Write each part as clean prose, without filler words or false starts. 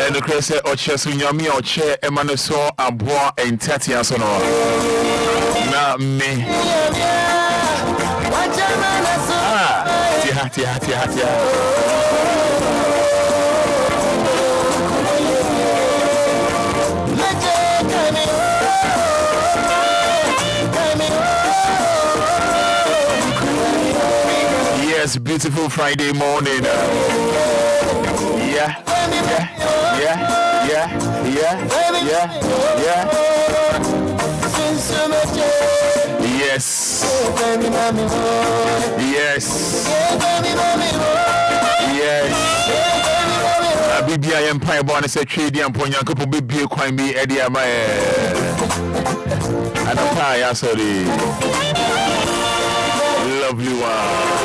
And the Christ or chess in your me or chair, Emmanuel saw a boy and Tatiana Sono. Not me. Yes, beautiful Friday morning. Yeah. Yes. Abibia Empire born as a trade and Ponyanko Bibi Quine be Eddie Amae. And a pie, sorry. Lovely one.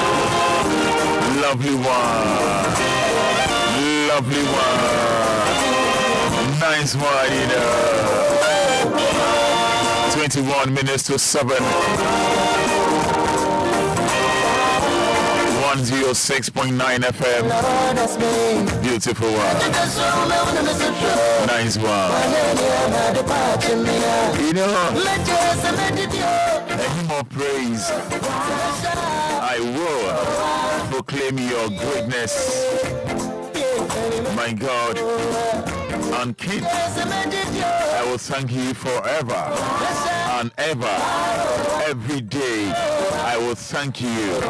Nice one, 21 minutes to 7. 106.9 FM. Beautiful one. Nice one. You know, any more praise, I will proclaim your greatness, my God. And King, I will thank you forever and ever. Every day, I will thank you.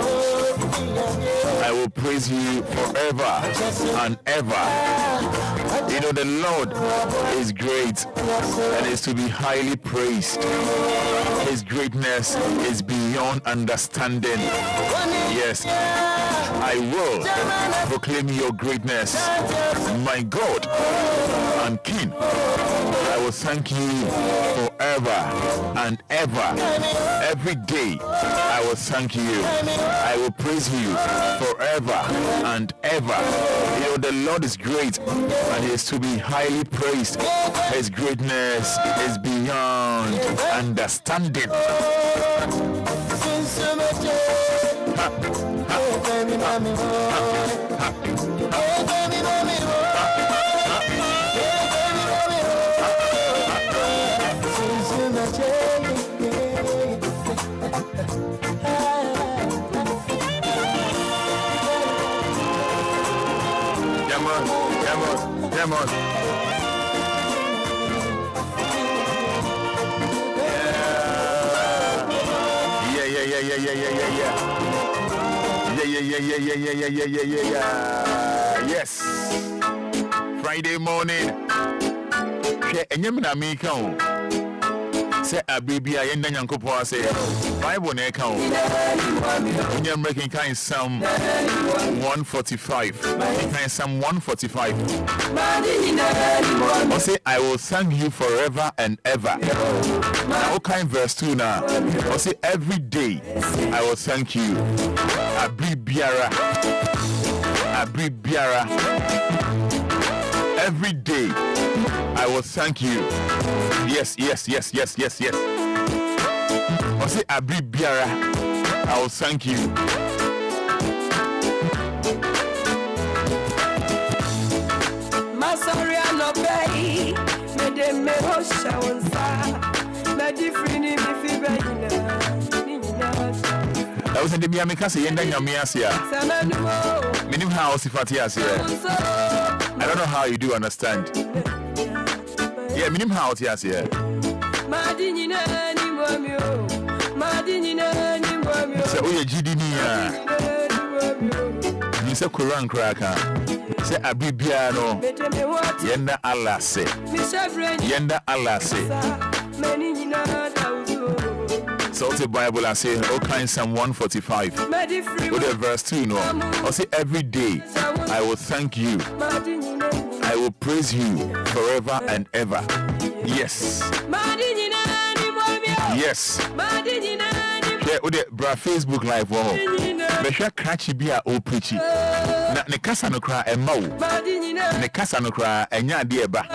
I will praise you forever and ever. You know, the Lord is great and is to be highly praised. His greatness is beyond understanding. Yes, I will proclaim your greatness, my God and King. I will thank you forever and ever. Every day I will thank you. I will praise you forever and ever. You know, the Lord is great and he is to be highly praised. His greatness is beyond understanding. Come on. Yeah. Yes. Friday morning. Say a baby, I end Yankopo say Bible na account. When you're making kind Psalm 145. Kind Psalm 145. I say I will thank you forever and ever. Now okay verse 2 now. I say every day I will thank you. Abri biara. Every day I will thank you. Yes. I say Abri biara. I will thank you. Masaria no pay. Me de me hosha onsa. Me di frini mi fi bayina. I was in the Miami say yenda nyame ase a. Minim how sifati ase. I don't know how you do understand. Yeah, minim how ti ase. Madinina ni mwamio. Madinina ni mwamio. Say oye gidi ni a. You say Quran kraka. Say abibia no. Yenda Allah say. Yenda Allah say. So the Bible I say, okay, Psalm 145. With the verse 2, no. I say every day I will thank you. I will praise you forever and ever. Yes. Yes. Yeah, with the Facebook live, wow. Be sure catchy be a old preachy. Na ne kasa no cry and mau. Ne kasa no cry and ya dear ba.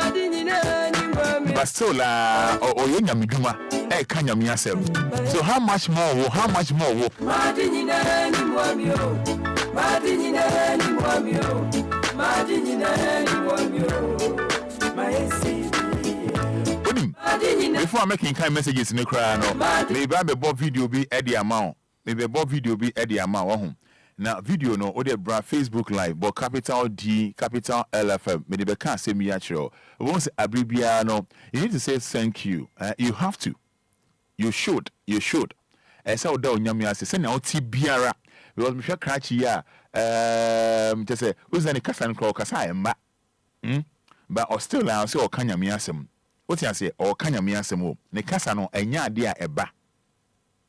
But still, or young miduma. So how much more? How much more? Before I'm making kind messages in the crowd, no. Maybe I be bought video be at the amount. Maybe bought video be at the amount. Now video no or the Facebook live but capital D capital LFM. Maybe can't say me actual. Once abbreviation, you need to say thank you. You have to. You should. Esa oda onyame ase se na oti biara because me hwe krachi ya te say uzani kasa nkro kasa emba but o still na say o kanyame asem oti ase o kanyame asem o ne kasa no enya ade a eba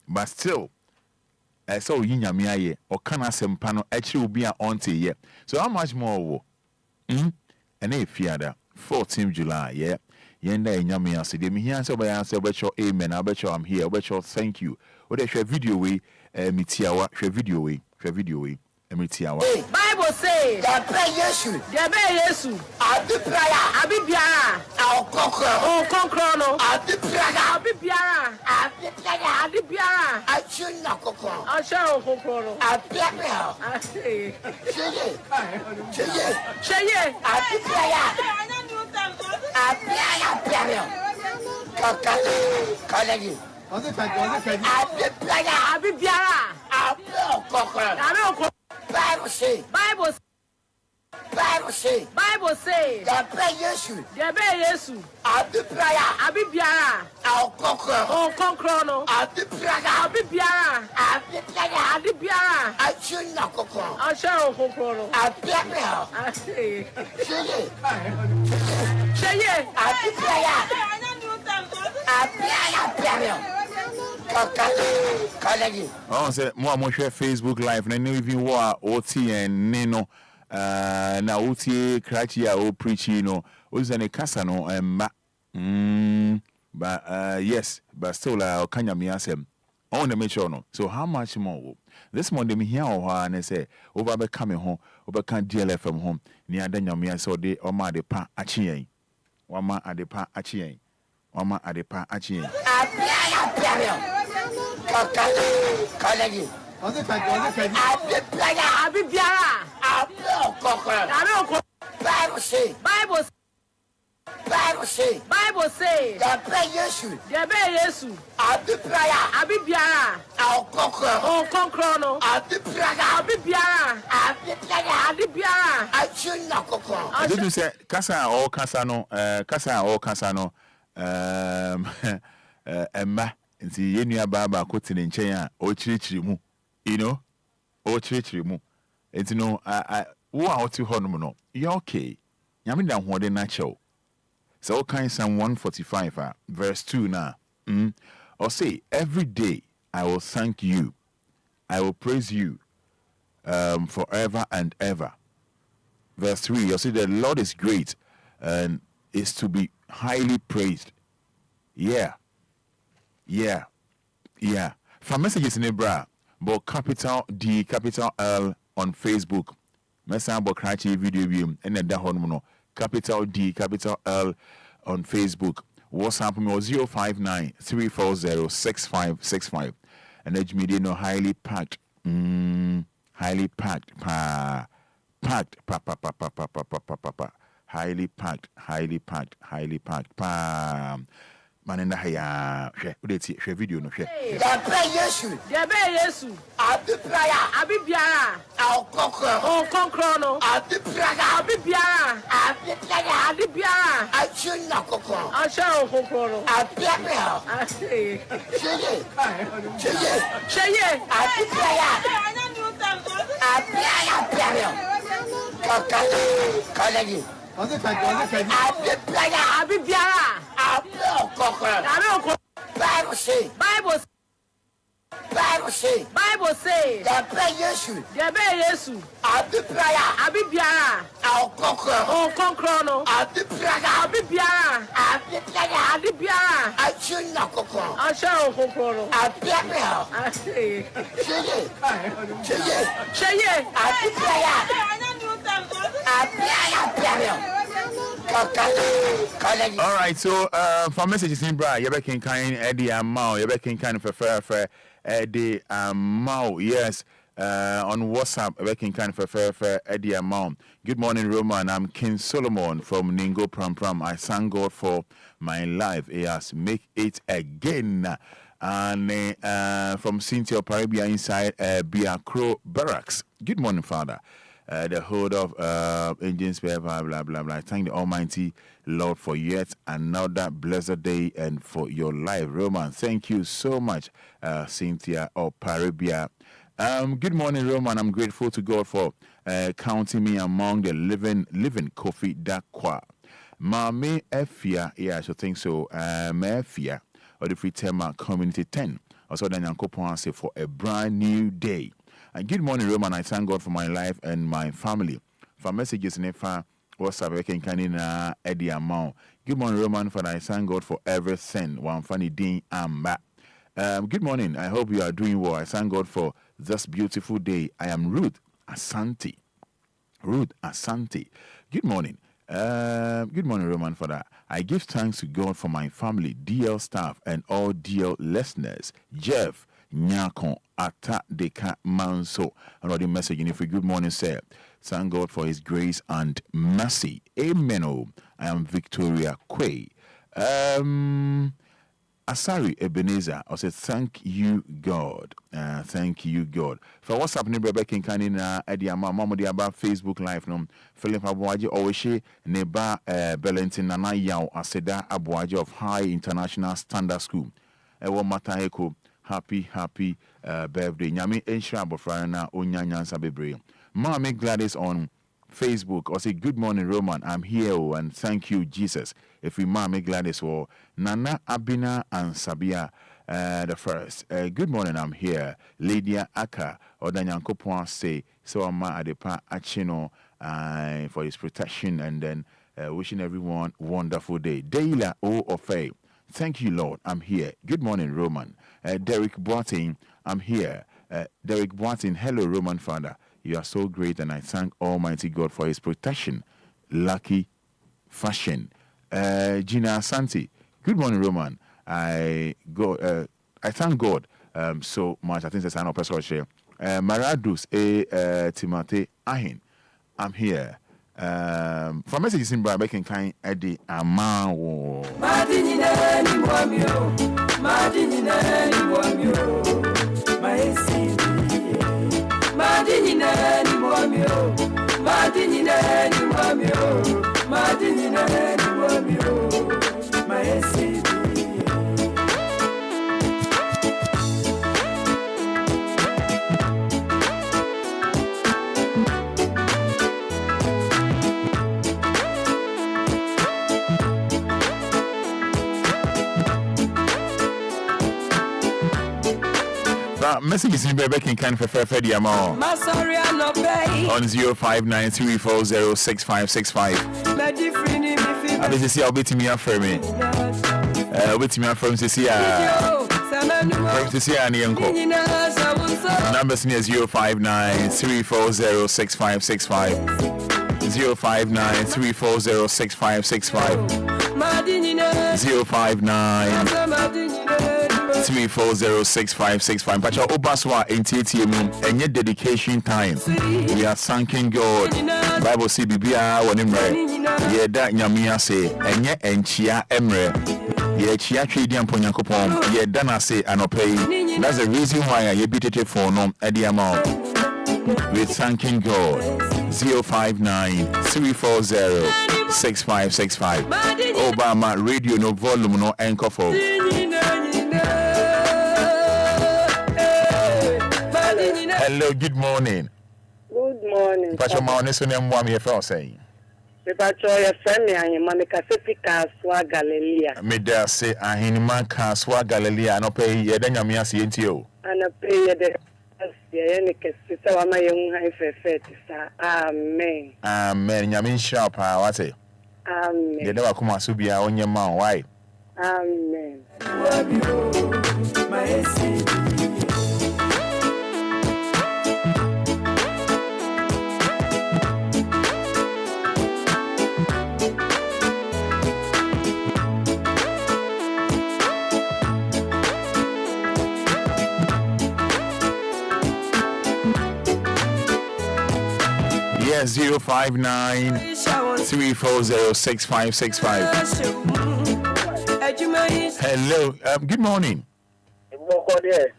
but still esa o yinyame aye o kana asem pa no akiri obi a onte ye so how much more wo ene efiada 14th July yeah. Yenda enyame ase de me hia se oba ya se obecho amen obecho I'm here obecho thank you o de hwe video we mitiawa hwe video we mitiawa Bible say the prayer Yesu abi biara o kokro no abi biara achu na kokro o kokro no abi biara cheye abi biara Bible say the prayer Yesu abi biara o kokro no abi biara achu na kokro o kokro no abi cheye abi biara oh say mo share Facebook live na no even wa oti en nino na oti krachi ya o preaching no ozane kasa no emma but yes but still okanya me asem on the make sure no so how much more this morning me here or na say over be come home over can DLFM home ni adanya me so de o ma de pa achi yen wama adepa achi yen Bible say the prayer Yesu abi biara o kokro no abi biara achu na kokro did you say kasa o kasa no emma nti yenua baba ko tene nchen a o chirichiri mu you know o chirichiri mu nti no wo a oti honum no you okay nyame da hode na chew so kind Psalm 145 verse 2 na Or say, every day I will thank you. I will praise you forever and ever. Verse 3, you see, the Lord is great and is to be highly praised. Yeah. For messages in Hebrew, but capital D, capital L on Facebook. Message about Krachi video and then that capital D, capital L on Facebook. WhatsApp me 059 340 6565. And edge media no highly packed. Highly packed. Highly packed. Manenda haya share video no share. The Yesu. Abi biara. Au kokro no. Abi biara. Abi biara. Achuna kokro. Acha kokro no. Abi biara. Cheye. Abi biara. Abi biara. Bible say. The Yesu. Abi biara. Au kokro no. Abi biara. Abi biara. Achuna kokro. Acha kokro no. Abi biara. Cheye. Abi biara. All right, so for messages in Bra, you're back in kind Eddie Amau, you're back in kind of a Eddie Amau, yes, on WhatsApp, you're back in kind of a Eddie Amau. Good morning, Roman. I'm King Solomon from Ningo Pram. I thank God for my life. He has make it again. And from Cynthia Paribia inside Biakro Barracks. Good morning, Father. The hold of engines, blah, blah, blah. Thank the Almighty Lord for yet another blessed day and for your life. Roman, thank you so much, Cynthia or Paribia. Good morning, Roman. I'm grateful to God for counting me among the living Kofi Dakwa. Mame Efia, yeah, I should think so. Efia, or the Free Tema Community 10. Also, then Uncle say for a brand new day. And good morning, Roman. I thank God for my life and my family. For messages in Efa, WhatsApp, I can canina Eddie Amount. Good morning, Roman. For I thank God for everything. One funny day, I'm back. Good morning. I hope you are doing well. I thank God for this beautiful day. I am Ruth Asante. Good morning. Good morning, Roman. For that, I give thanks to God for my family, DL staff, and all DL listeners. Jeff Nyakon Ata Deka Manso. Another message in every good morning said, thank God for his grace and mercy. Amen. Oh, I am Victoria Quay. Asari Ebenezer, I said, thank you, God. Thank you, God. For what's happening, Rebecca Kanina, Eddie Mama, about Facebook Live, no, Philip Abuaji, Oweshi, Neba, Belentin, Nana Yao, Aseda Abuaji of High International Standard School. Ewa Mataheko. Happy birthday. Nyame Ensha Bofrana Onyanyan Sabebre. Mama Gladys on Facebook. I say, good morning, Roman. I'm here and thank you, Jesus. If we Mama Gladys or Nana Abina and Sabia the first. Good morning, I'm here. Lydia Aka or Danyanko Point say, so I'm Adepa Achino for his protection and then wishing everyone wonderful day. Deila O Ofe. Thank you, Lord. I'm here. Good morning, Roman. Derek Boating, I'm here. Derek Boating, hello, Roman Fada. You are so great, and I thank Almighty God for his protection. Lucky fashion. Gina Santi, good morning, Roman. I thank God so much. I think that's an opera share. Maradus Timothy Ahin, I'm here. For messages in Bible, can kind Eddie Amao. Messages in Bebe can kind for the amount on 0593406565. I will see I'll be to me after me. With me from Cecilia. From Cecilia and Yanko. Numbers near 0593406565. 0593406565. 059-340-6565. But your Obaswa in TTM and your dedication time. We are thanking God. Bible say Bibia when Emre. Ye that Nyamia say and ye enchia Emre. Ye chia trade and Ponyakopon. Ye dana say anopay. That's the reason why I beat it for no at the amount. We're thanking God. 059-340-6565. Obama radio no volume no anchor for. Hello, good morning. Good morning. Pacho maone so nem wa me fa say. Me pacho ya friend me ahima me kaseti kaswa Galilea. Me da say ahima kaswa Galilea no pay ye da nyame ase enti o. Ana pay ye de ye ne kesita wa ma ye hu hai fefeti sa. Amen. Amen. Nyame nhyira pa wate. Amen. Ye da wa kuma so bia onye ma why. Amen. Yes, 059-340-6565. Hello, good morning.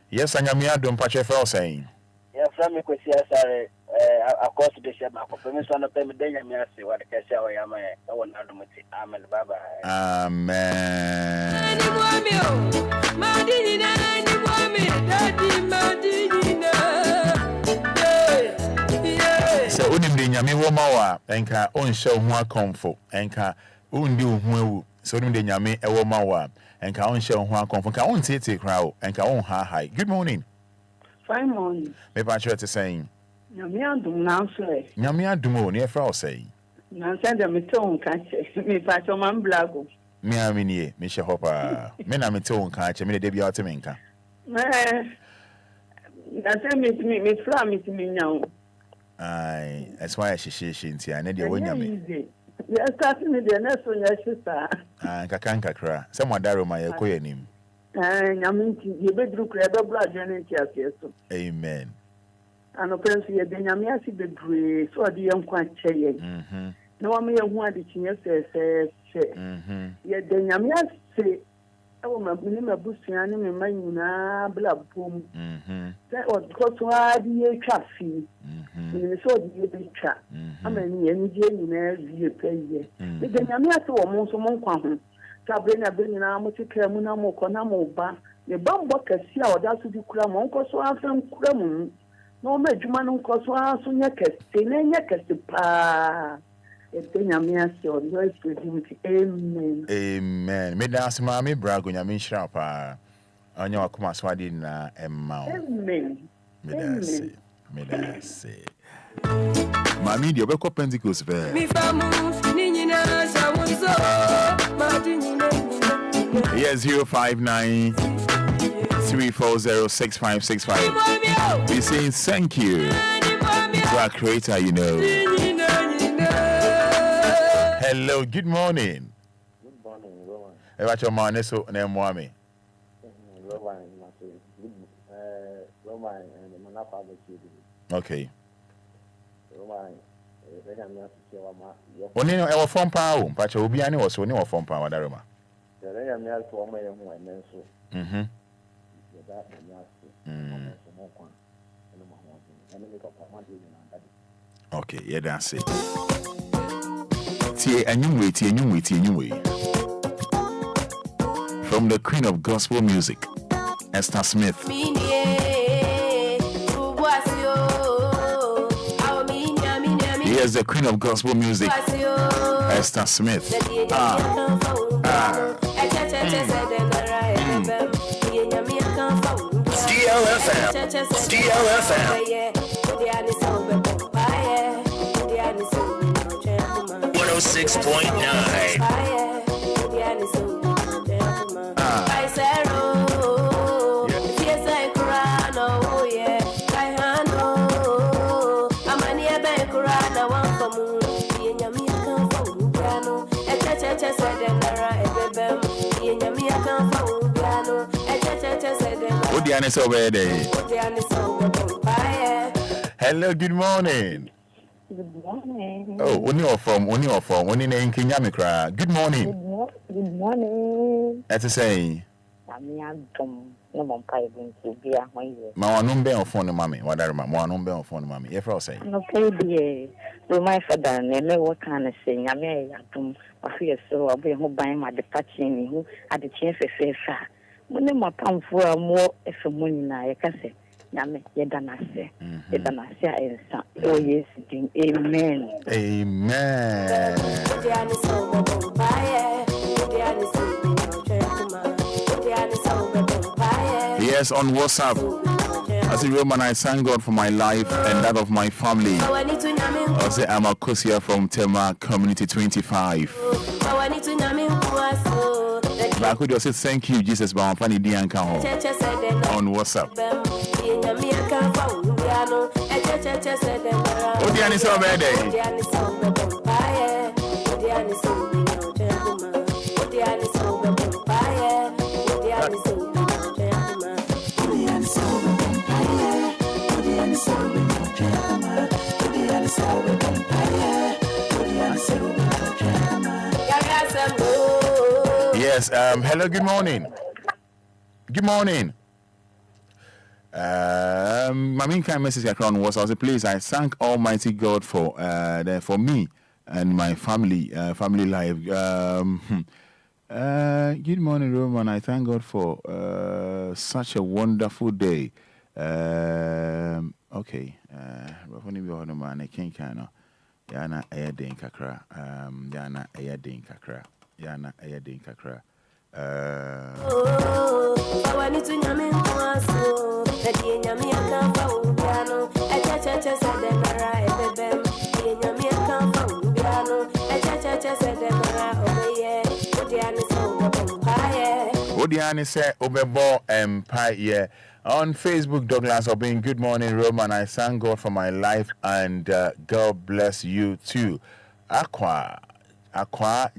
Yes, I'm Adom Pache for saying. Yeah, from me, Kwesi, across the Shema, permission on the payment, then you say what the cash I am. I want to do it. Amen. Bye bye. Amen. So unim de nyame wo ma wa enka on show ho akomfo enka undi ho awu so unim de nyame e wo ma wa enka on show ho akomfo enka on tete kra o enka on ha hi. Good morning. Fine morning. Me pa chere te saying Nyame adum na so e. Nyame adum o ne e fra o say Na say de me to nka che me pacho man blago. me amini me she hopa me na me te on ka che me de bia o te me nka Na say me fra me nyawo. Aye, that's why she nti ane de wonya me. Ya start me de na so nya shisa. Nkakanka kra. Se mo daro ma ye koyanim. Nyame nti ye bedru kra be bra dwene nti aseso. Amen. Ano penso ye de nyame asi bedru so de ye nkwa kyeye. Na wa me ye hu ade kinye se. Ye de nyame asi ewo mabuni mabusua ne me manyina bla bom. Se o ko adi ye twafi. Ni so di ye twa. Amani ye nje nyina vie peye. De nyame asi wo mo so mo nkwa ho. Tabre na be nyina mo tikra mu na mo ko na mo ba. Ne bambo kasi a oda so di kura mo nko so afem kura mu. Na o ma adwuma no nko so aso nya kase na nya kase pa. Amen. Amen. Me dance ma me brago nya me nhyira pa. Anya wakoma so ade na emma. Amen. Me dance. Mami di obekọ Pentecost be. Mi famu ni nyina shawunzo. Yes, 059-340-6565. We saying thank you to our creator, you know. Hello, good morning. Good morning, Roman. What's your man? So, name Mwami. Roman and the Manapa. Okay. Roman, Only our phone power, but Obia was only our phone power, Daruma. The Rayam for my own and so. Okay, yeah, that's it. Anyway. From the Queen of Gospel Music, Esther Smith. Here's the Queen of Gospel Music, Esther Smith. DLFM. DLFM. DLFM. 106.9. Hello, good morning. Good morning. Oh, only in Kenya. Good morning. Good morning. That's a say. No Obia my number on phone, mommy. What are my number on phone, mommy? If I say, okay, dear. So my father, and what kind of saying? I may I feel so. I'll be home buying my departure who at the chance of fair. When my come for a more if a money, I can say, Yame, Yedanase, Yedanase, oh, yes, amen. Amen. Yes, on WhatsApp. As a Roman, I thank God for my life and that of my family. I say I'm a Kosia from Tema Community 25. I could just say thank you, Jesus, but I'm funny Dianka on WhatsApp. Odiani so Yes, hello, good morning. Good morning. My main kind message on was I please, I thank Almighty God for me and my family life. Good morning, Roman. I thank God for such a wonderful day. Okay. Yana Ayadin Kakra. Yana Ayadin Kakra. Yana Ayadin Kakra. Odiani said Obebo Empire. On Facebook, Douglas Obin, good morning, Roman. I thank God for my life and God bless you too. Aqua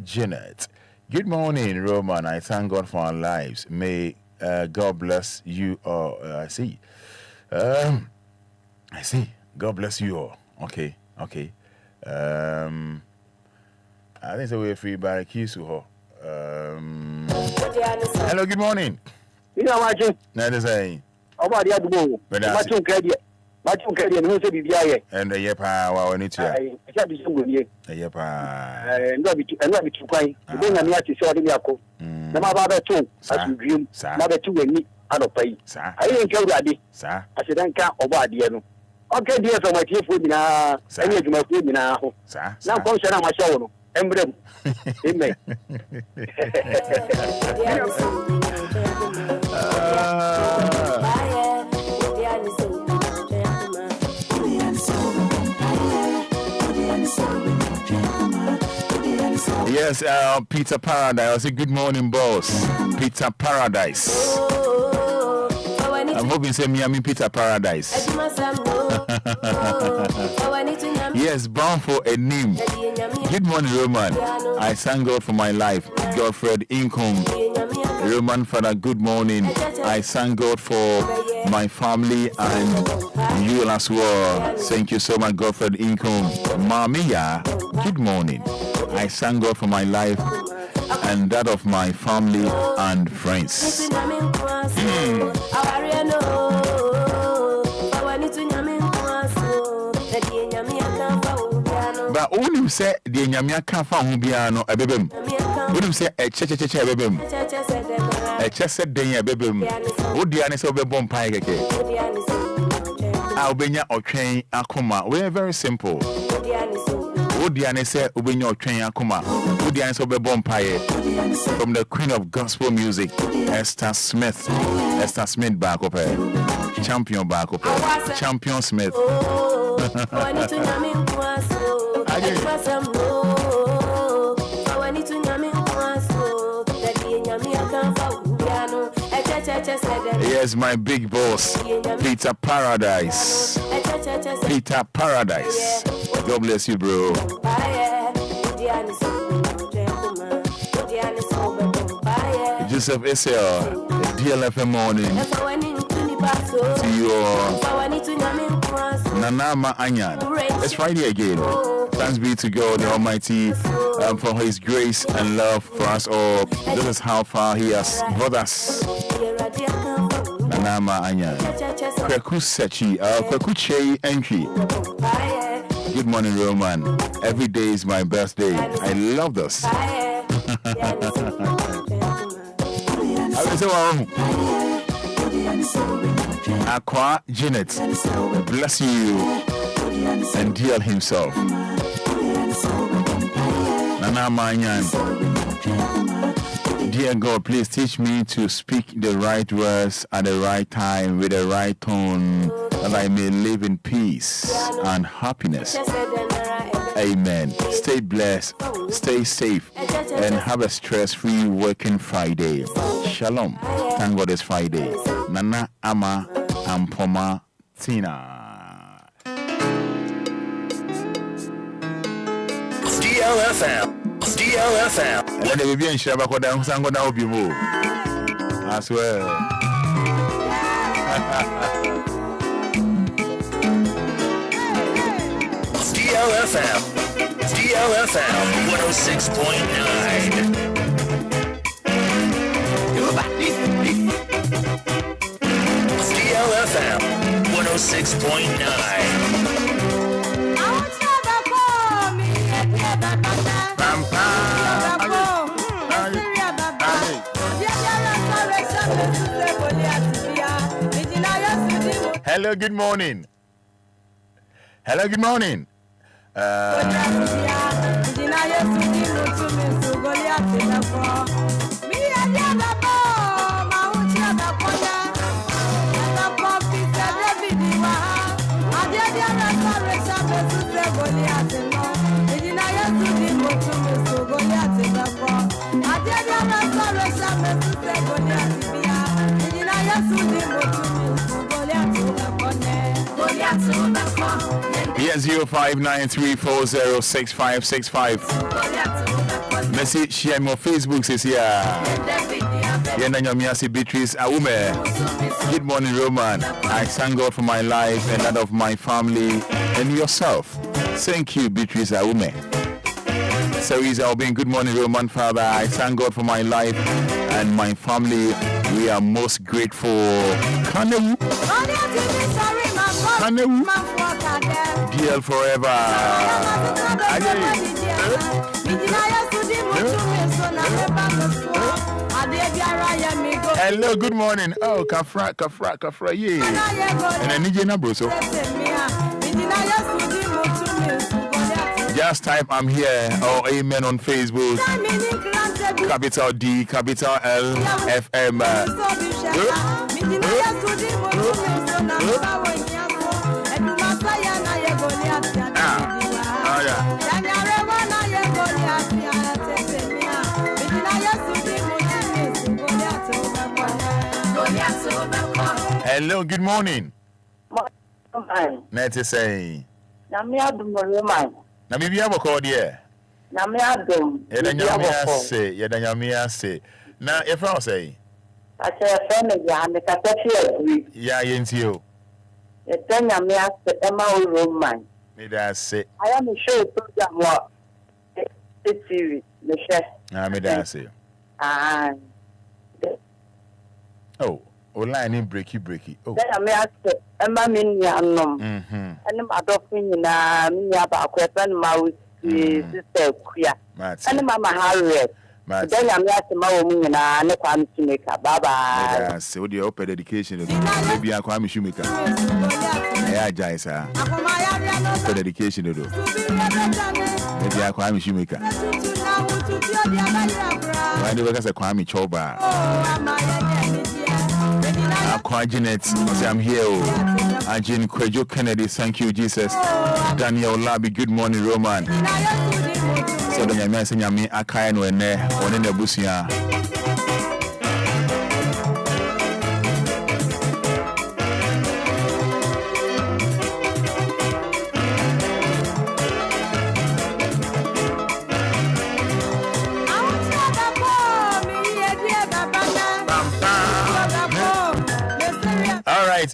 Janet. Good morning, Roman. I thank God for our lives. May God bless you all. I see. God bless you all. Okay. I think so. We're free by Kisu. Hello, good morning. You know what I'm saying? About the other one. Matching credit. And who said Bibia? And the Yepa, I need to. I said, be so good. Yepa. And not be too quiet. You don't have to show the Yako. The mother too, as you dream. Mother two and me, I don't pay. I didn't tell you, sir. I said, I can't over the other. Okay, dear, for my teeth food now. I need to my food now. Sir. Now, function on my show. Emblem. Amen. Yes, Peter Paradise. I say good morning, boss. Peter Paradise. I'm hoping say me, I mean Peter Paradise. Yes, bound for a name. Good morning, Roman. I thank God for my life. Godfred Income. Roman Fada, good morning. I thank God for my family and you as well. Thank you so much, Godfred Income. Mamiya, good morning. I thank God for my life and that of my family and friends. But when you say the Nyamia can't find Hubiano, a baby, when you say a church, a baby, a church said, Dania baby, Odianis over Bompire. Albania or train Akuma, we are very simple. Odiane say Ubenyo Twenya Kuma. Odiane so be bompaye. From the Queen of Gospel Music, Esther Smith. Esther Smith back up here. Champion back up here. Champion Smith. Yes, my big boss, Peter Paradise. Peter Paradise. God bless you, bro. Joseph Essel, DLFM morning. To your Nanama Anyan. It's Friday again. Thanks be to God the Almighty for His grace and love for us all. This is how far He has brought us. Nanama Anyan. Kweku Sechi, Kweku Chei Entry. Good morning, Roman. Every day is my birthday. I love this. Aqua Janet, bless you and deal himself. Nana Manyan, dear God, please teach me to speak the right words at the right time with the right tone, that I may live in peace and happiness. Amen. Stay blessed, stay safe, and have a stress-free working Friday. Shalom. Thank God it's Friday. Nana Ama Ampoma Tina. DLFM. And the baby and Shabba go down, Sango now be moved. I swear. DLFM 106.9. DLFM 106.9. Hello, good morning. Hello, good morning. Yes, 0593406565. Messi share my Facebook says here. Yenanyamiasi Beatrice Aume. Good morning, Roman. I thank God for my life and that of my family and yourself. Thank you, Beatrice Aume. So is Albin. Good morning, Roman Father. I thank God for my life and my family. We are most grateful. Kanewu. Kanewu. DL forever. Hello, good morning. Oh, Kafra, yeah. And I need you number, so. Just type I'm here or amen on Facebook. Capital D, capital L, FM. Hello, good morning. Nete say. Na bibi aboko de. Na me adom. Yedanyamia say. Na e fra say. Ache fe me ya me ka tafi agri. Ya yentio. Yedanyamia se ema o Roman. Me da say. I am sure program wa TV me share. Na me da say. Ah. Oh, online in breaky. Oh. Then me ask ema me nya nom. Ene ma dofin na me nya ba akwepa na ma sister Kuya. Ene mama Harriet. Then I'm ask ma wo mu na ne kwa mtumeka. Bye bye. Yeah, so the open dedication maybe I kwa mtumeka. Yeah, Jaisa. Open dedication do. Maybe I Kwame Shimika. Why do I say Kwame Choba? Aquaginet, I'm here. Ajin Kwejo Kennedy, thank you, Jesus. Daniel Labi, good morning, Roman. So the young man saying, me, I can't win there, one in the busia.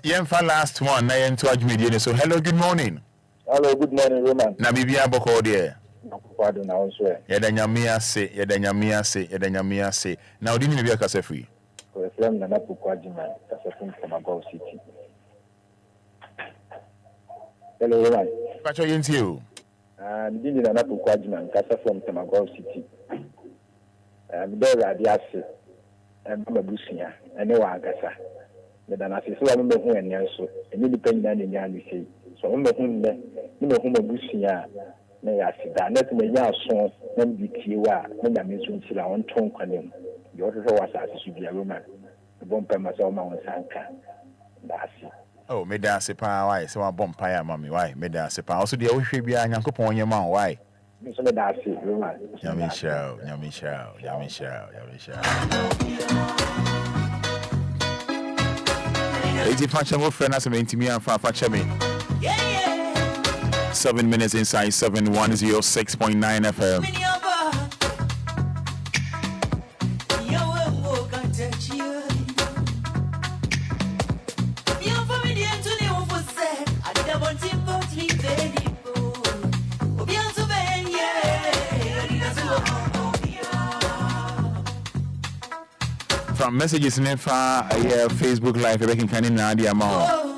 Yemfa last one na yen to adwumedie so hello good morning. Hello good morning Roman. Na bibia boko de. Nakwado na onso e. Yeda nyame ase. Na odi ni bibia kasa free. Ko FM na napuko adwuma kasa from Comagol City. Hello Roman. Pacho yenti o. Ndini na napuko adwuma kasa from Comagol City. Mdo radi ase. Mabusia ene wa agasa. Then I say, so I'm going and so, and you depend on the young say. So I'm going to Busia, may I sit down, let me yell song, then be Kiwa, when I miss when I want to come. The other was as should be a woman. The bumper myself, my Sanka. That's it. Oh, made us a power, why? So I bump pie, mammy, why? Made us a power. Also, the old should be a young couple on your mouth, why? So that's it, Roman. Yummy show. 85 chamo friend as me me and fa chame. 7 minutes inside 7106.9 FM. From messages in Facebook Live, making kind of Nadia Mao.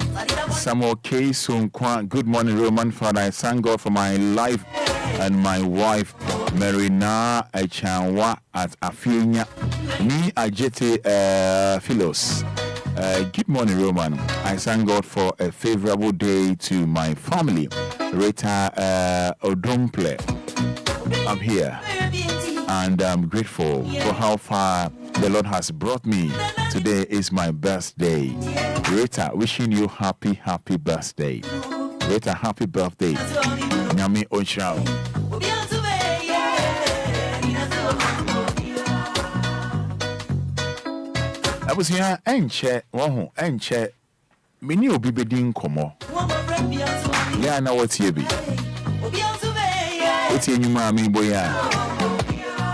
Samuel K. Sunkwa, good morning, Roman Fada. I thank God for my life and my wife, Marina Echanwa at Afinia. Me, Ajete Philos. Good morning, Roman. I thank God for a favorable day to my family. Rita Odomple. I'm here and I'm grateful for how far the Lord has brought me. Today is my birthday. Rita, wishing you happy birthday. Rita, happy birthday. Nyame Onchao. I was here enche many obi bedin komo. Yeah, now what's here be? What's here, you mammy boya?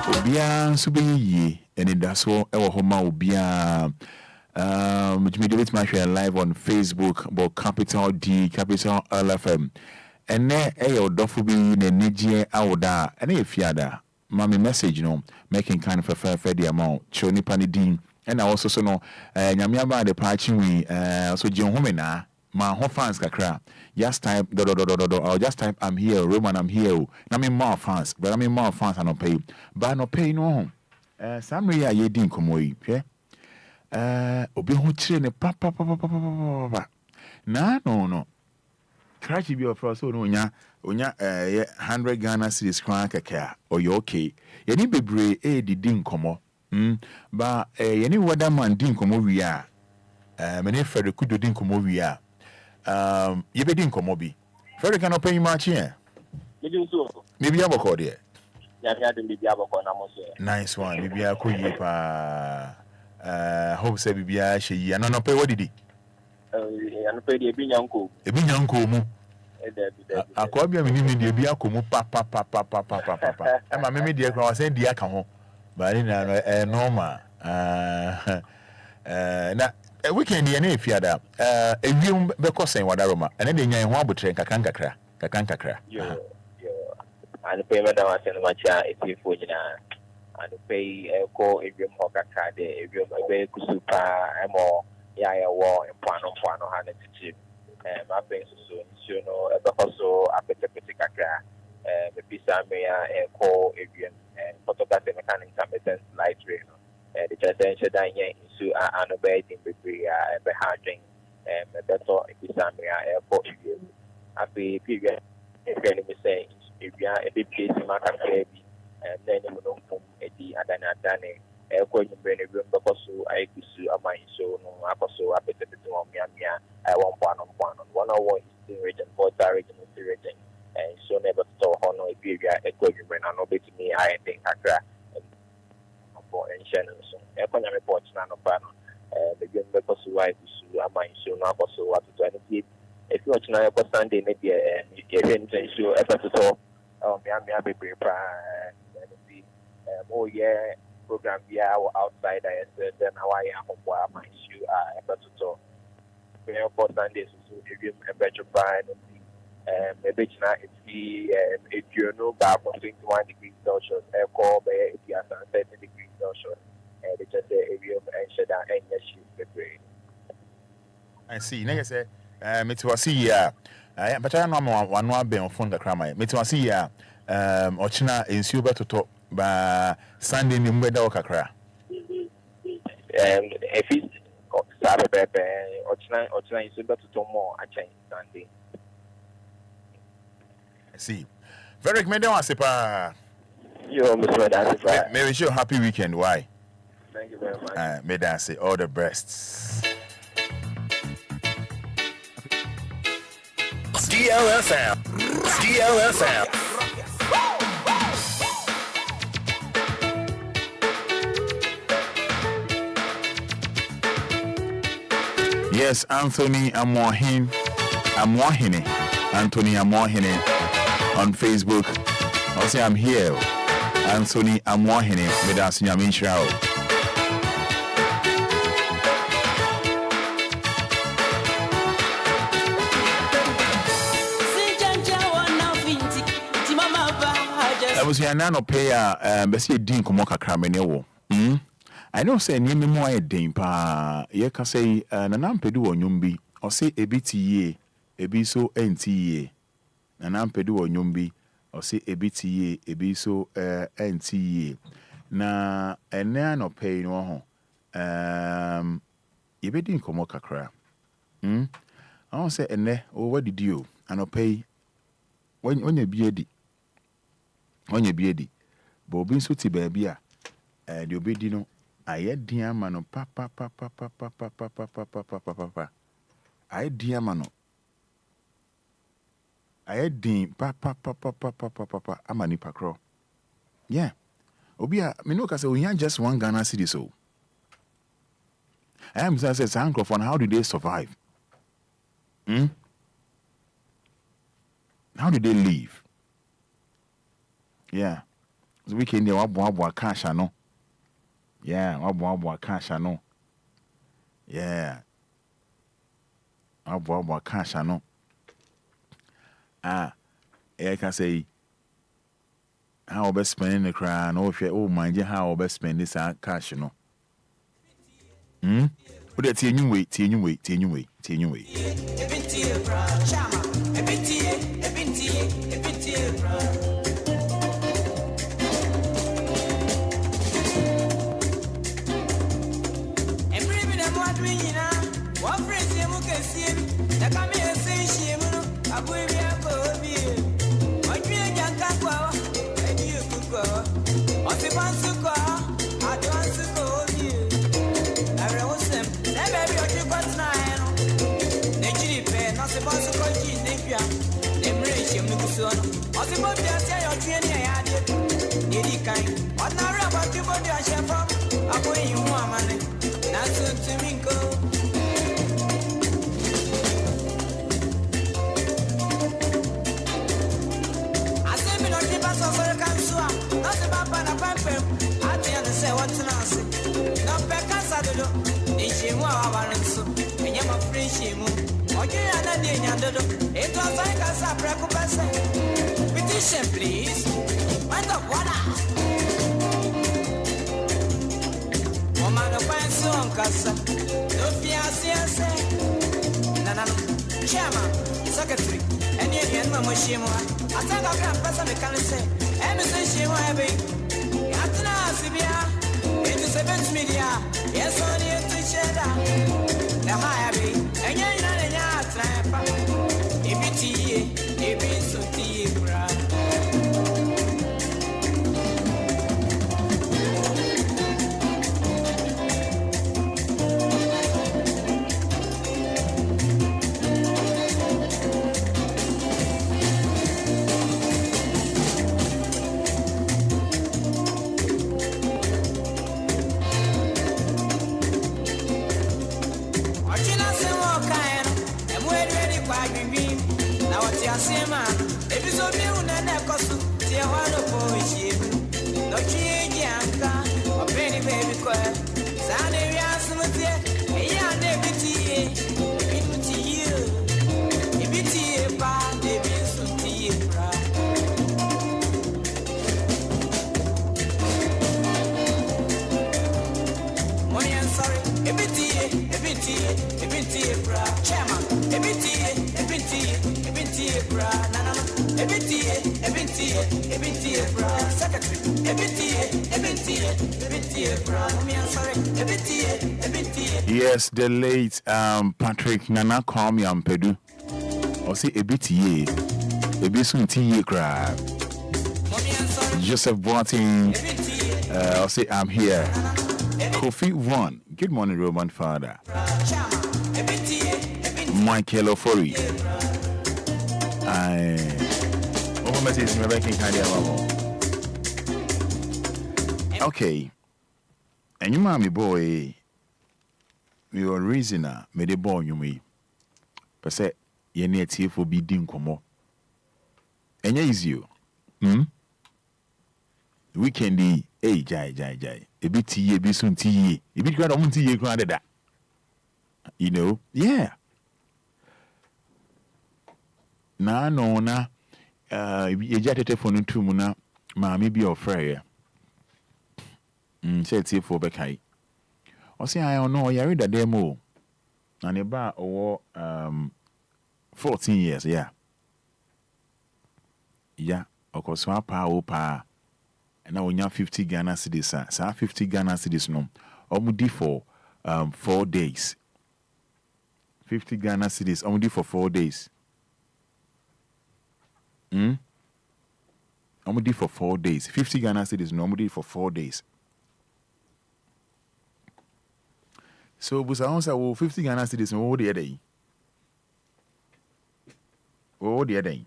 Obia subi Anidaso Wɔhɔ Obia. Me do my share live on Facebook, but capital D, capital DLFM. And there, dofu be ne nije awoda. And if yada, mami message no, making kind of a fair the amount. Choni panidin. And I also so no, nyamiaba de party we, so John Homena. My whole fans kakra. Just type I'll just type I'm here, Roman, I'm here. I mean more fans, but I mean more fans I don't pay. But no pay no. Some way ye din komo yi. Obi ho chire ne pa. No. Crash be of so no nya 100 Ghana cedis kran kaka or you okay. Ye ni bebre di din komo. Ba ye ni wada man din komo wi a. Me ne Fred kudo din komo wi a. You be din komo bi. Fred can pay much here. Maybe aboko there. Nice one. Maybe I could ye pa. Hope say bibia she no pay what did he? And pay the Binyanko. A Binyanko mu. A cobia mimi de biako mu pa. And my mimi dear cross and dear come home. But in a normal. Now a weekend DNA fiada. A room because saying what aroma. And then the young one would train Kakanka. And payment was in much if you and pay a call if you mock a card, if you obey Kusupa, more Yaya war and Pano Hanna to my face soon, you know, also a better Pitica, the Pisa Maya and call if you and photographic mechanics and light rain. The presidential dining issue are unabating between the harding and the better Pisa Maya airport if you. Happy period, if you say, if you Mia, a bit case in Maccabi, and then you know, Eddie Adana. When you bring a room because I could sue a mine so no, I was so happy to do on Mia. I want one on one is region, both are region region, and so never saw honor if you are a good human and obey to me. I think Accra for and Shannon. So, Economic reports none of Pano, the game because I could sue a mine so now also what to 20. If you watch now, Sunday, maybe a event issue ever to talk. Mia be prepared. Oh, yeah. Program via outside I said then how I am where my issue are to talk. We have for Sundays so if you a better fine maybe now if you know back from 21 degrees Celsius air call by if you are 30 degrees Celsius and they just say if you ensure that any issue the brain. I see. Like I said, it was here. But I know one more be on phone the crime. It was here. Ochina in Super to talk. Ba Sunday ni mweda wakakra. If it's Saturday, Ochina is able to do more at Sunday. I see. Very good. You may wish you a happy weekend. Why? Thank you very much. May I say all the best. DLFM. Yes, Anthony Amohine. Anthony Amohine on Facebook. I'll say I'm here. Anthony Amohine. Medas Yamin Shao. I was here now, pay Bessie Dean Komoka Cramenewo. I know say ni memo aye den pa ye ka say nanampedu onyumbi o say ebitiye ebi so entiye nanampedu onyumbi o say ebitiye ebi so entiye na ene anope no ho ye be din komo kakra I won say ene o wadidi o anope wonya biedi bo obi so ti ba bia de obedi no aye diamano papa aye diamano aye din papa amani pakro yeah Obia me no ka say we just one Ghana city so I am say Sankrofon how do they survive how do they live yeah so we can dey wabo cash no. Yeah, wabo cash no. Yeah. Wabo cash no. I can say how best spending the crown or if you mind you how best spend this cash no. But that's a new way. Petition, please. Mind of water. Woman of fine song, Cassa. No fiancé. Nana, Chairman, Secretary, and you Mamma Shima. I think I've got person to can say, Emerson Shima, Atana Sibia, it is a bench media. Yes, only to share the high abbey, and you're not a yard trap. If it's so deep, Yes, the late Patrick Nana Kwame Ampedu. Or say a bit ye, a bit soon tea crab. Joseph Boating, I'll say I'm here. Kofi One, good morning, Roman Fada. Michael Ofori. Okay, and you mommy boy. We are reasoner, me de born you me. Per se, ye near tea for be dim como. And ye is you. Weekendy, jai. A bit tea, a bit soon tea, a bit grand on tea, granted that. You know, yeah. Na, ye jetted for no 2 muna, mammy be your frayer. Said tea for Bekai. I say I don't know. You read the demo, and about 14 years, yeah. Of course, one power, and now we have 50 Ghana cedis, so 50 Ghana cedis no. Omudi for 4 days. 50 Ghana cedis, omudi for 4 days. Omudi for 4 days. 50 Ghana cedis no, omudi for 4 days. So, but I answer 50 Ghana cedis and what the other day? What the other day?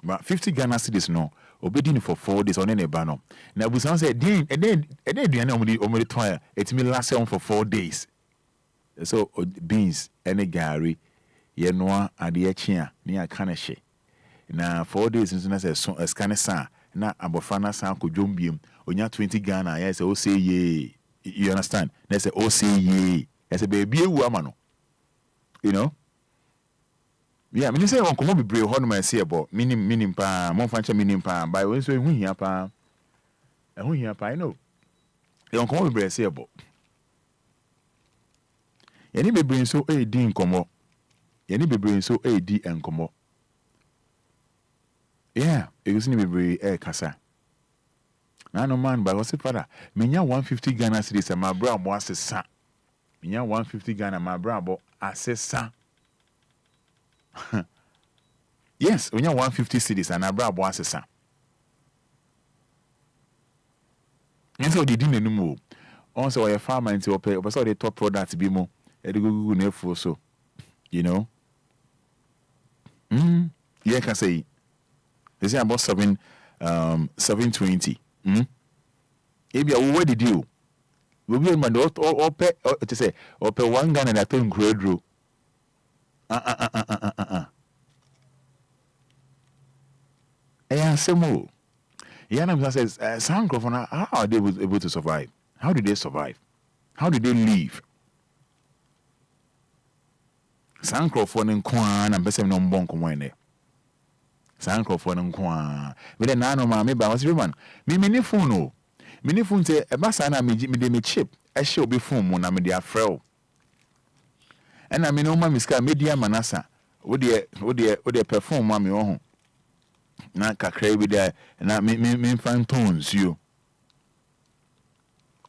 But 50 Ghana cedis no, obedient for 4 days on any banner. Now, but I said, and then the only tire, it may last on for 4 days. So, beans, any gari, ye noa, and the chia, near Kanashi. Now, 4 days since I said, so as Canessa, now Abofana San could jumbium, on your 20 Ghana, yes, oh, say ye. You understand? That's a OCE. That's a baby woman. You know? Yeah, I mean, you say, Uncle Moby Brave, how do I say about minim pa, more function minim pa, by way, so who here pa, and who here pa, I know. Uncle Moby Brave say about. Any be bring so AD in como. Any be bring so AD and como. Yeah, it was in be brave Casa. No man, but what's it, Fada? Minya 150 Ghana cedis and my bra was a son. Minya 150 Ghana, my brabo, as a son. Yes, when you 150 cedis and my bra was a son. And so they didn't know. Also, a farmer into a pay, but so the top products be more. They go for so, you know. Yeah, can say. They say about 720. Maybe I already do. We will man or pay to say or pay 1 Ghana and I think grade row. Some more. Yana says, Sankrofona, how are they able to survive? How did they survive? How did they live? Sankrofona and Kwan and Bessem no bonk wine. Sankrofona and Kwan. But then I know my maybe I was human. Me phone. Mini phone say a basana me chip. I shall be phone when I'm their frail. And I mean, no mammy media manasa. Would they perform mammy on? Not cray with there, and I mean fan tones you.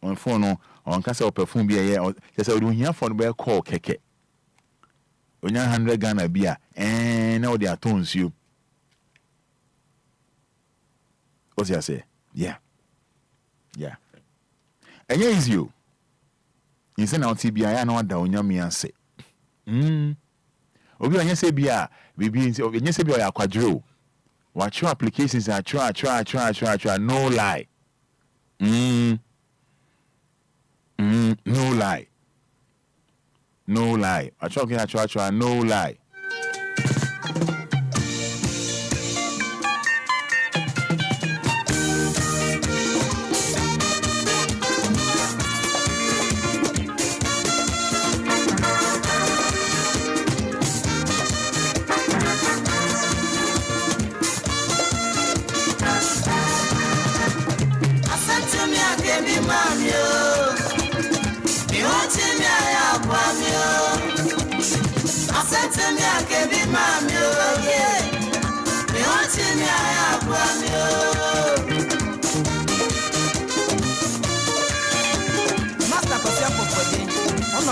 On phone on castle perfume be a year or just I don't hear for the call keke. When you're 100 Ghana beer, and now they are tones you. What's I say? Yeah. And here is you. You say now TBI, I know what down your me and say. Obi on you say bia, baby, you say bia quadro. What your applications are try. No lie. No lie. I try, no lie.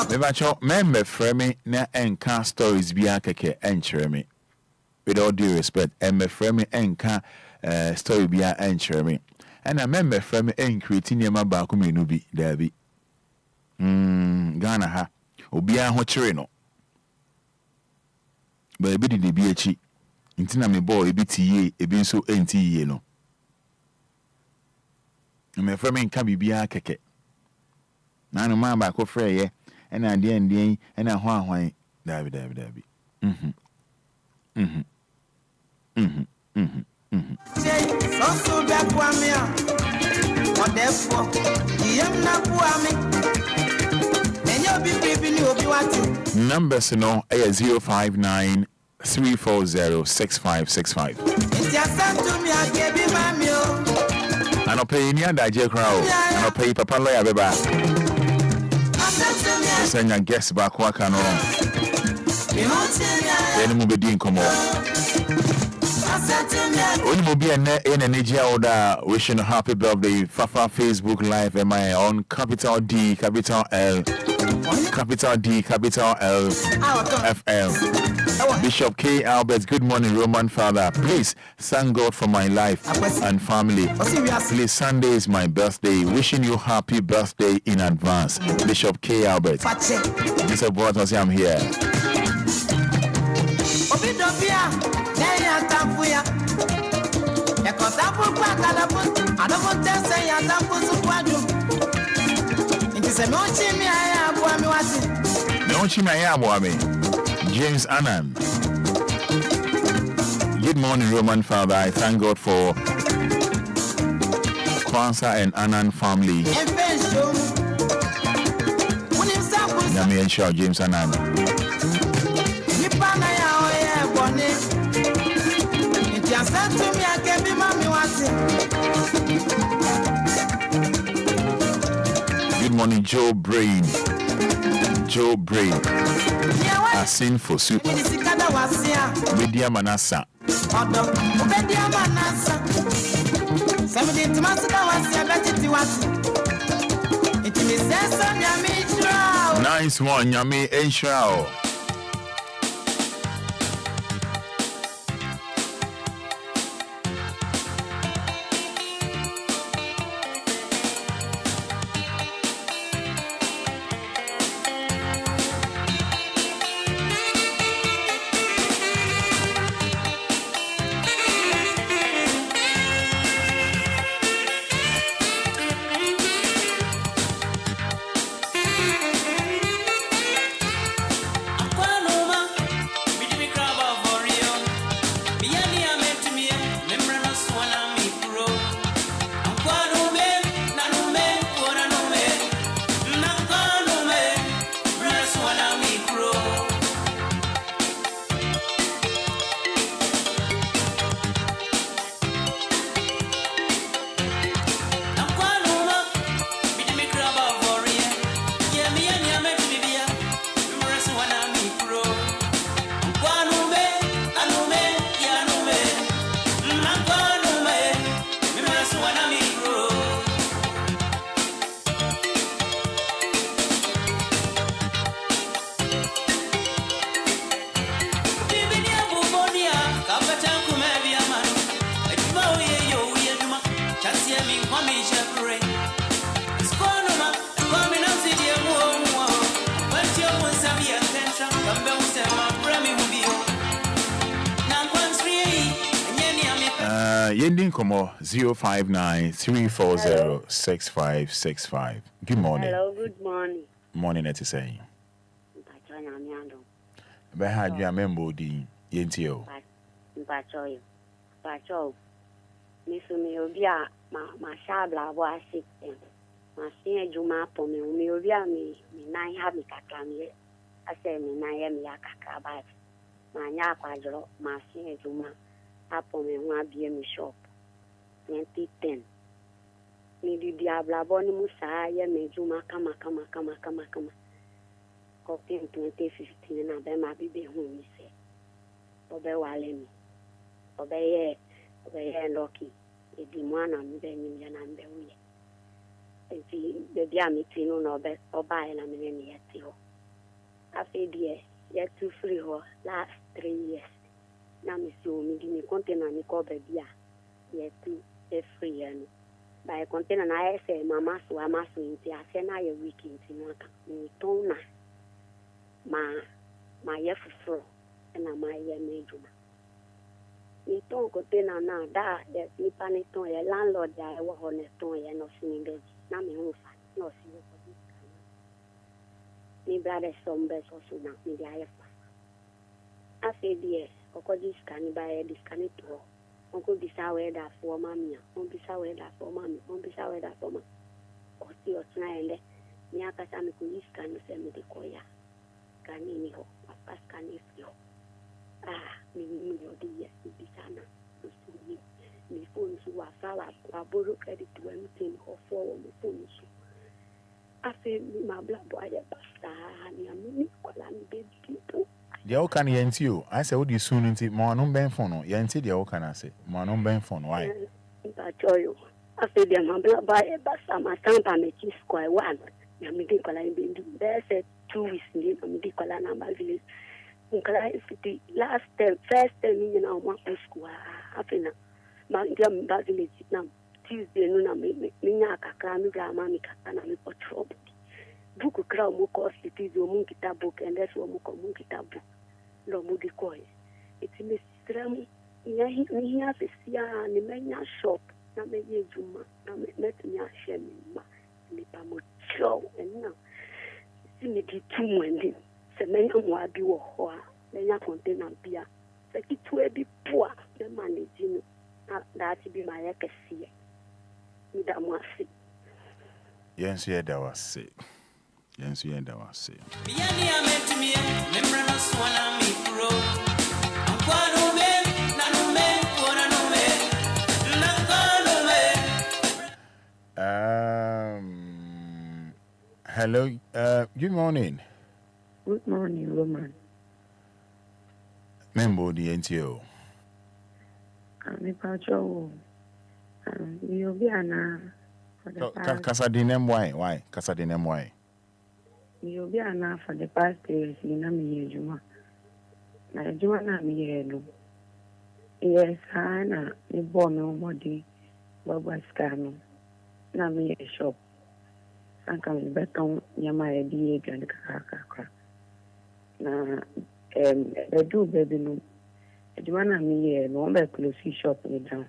Mebacho member frame na enka stories bia keke enchere me. With all due respect, member frame enka story bia enchere me. And a member frame curating yama ba ku menu bi dabi. Ghana ha. Obia ho chere no. But ebi di bi achi. Intina me boy ebi tiye, ebi nso enti ye no. Member frame enka bibia keke. Na no ma ba ko frɛ ye. And I didn't and I want David. So back one me. What therefore, young Napuami. And you'll be baby, you'll be watching. Numbers no 059 340 6565. It's your son to me, I gave him my meal. I don't pay any other crowd. I don't pay Papa Lawyer Beba. Send your guest back work and on. Then we'll be doing come on. When we'll be in energy order, wishing a happy birthday. Fafa Facebook Live, am I on capital D, capital L, capital D, capital L, FL. Bishop K. Albert, good morning, Roman Father. Please thank God for my life and family. Please, Sunday is my birthday. Wishing you happy birthday in advance. Bishop K. Albert. Bishop Waters, I'm here. James Annan. Good morning, Roman Father. I thank God for Kwanzaa and Annan family. Yami and Shaw, James Annan. Good morning, Joe Brain. Joe Brain. I sing for soup. Media Manasa. Nice one, Yami Enshao. Yending Komo 059-340-6565. Good morning. Hello, good morning. Morning, it's saying. Beha Jamembo di Yentio. Pacho. Misumi Obia, my shabla was sick. My senior Juma for me, Obia me, nine have me kakami. I say me nine yakakabat. My yakadro, my senior Juma. Hapo me wa BM shop 2010 ni di di ablabo ni musa ye mejuma kama copy in 2015 na be ma bibe hu mi se obe wale mi obe ye lucky e di mwana mi be nyi na mbe uye enti be bia mi tinu na oba e na me ni yeti ho afi die ye too free ho last 3 years na mi so mi di mi container ni ko be bia ye too free yani by container na say mama so inti ase na ye week inti no aka mi ton na ma ye fufuro na ma ye mejuma ni ton container na da de ni pani ton ye landlord ya wo ho ne ton ye no sini be na mi hu fa no sini ko ni brother sombe so na mi dia ye fa afi die ko dis kan ba ye dis kan to Uncle bisa weda for mamia, bisa weda for mami, bisa weda for ma. Osi otna ende, miaka sami kuiska no se me de koya. Kani ni ho, apas kani fio. Mi odi bisa na. Usuni. Mi phone su wa sala, wa boro credit to anything ho for mi phone su. Afi mi mabla boy basta, ni amini kola ni baby. The old can yenti you. I say, what do you soon into Monon Ben phone? Yenti the old can I say, Monon Ben phone, why? You. I said, I'm not by a bus. I'm a stamp. I'm a cheese square one. I'm a Nicola in there's a 2 weeks in Nicola number village. Nicola City last term, first term in our one school. After my village now, Tuesday, no, Minaka, Mammy, and I'm a trouble. Book crowd moko cities o munkita book and that's what moko munkita book lo mudi koi it's me stram ni ya fesia ni menya shop na me ye juma na me met me a shame ma ni pa mo show and now si me di tu mwende se menya mo abi wo ho a menya container bia se kitu e bi poa de manage no that be my ekesi ni da mo afi yes yeah that was sick. Yes, yeah, that was it. Hello, good morning. Good morning, Roman. Member the NTO. I'm Pacho. You'll be an Casadinem, why? Casadinem, why? You'll be enough for the past days in a mere Juma. Na Juma na mielo. Yes, Hana, the bono body, Baba Scano. Na me a shop. Sankam beton, Yamaya D. and Kaka. Na, do baby no. Juma na me, no more close shop in the town.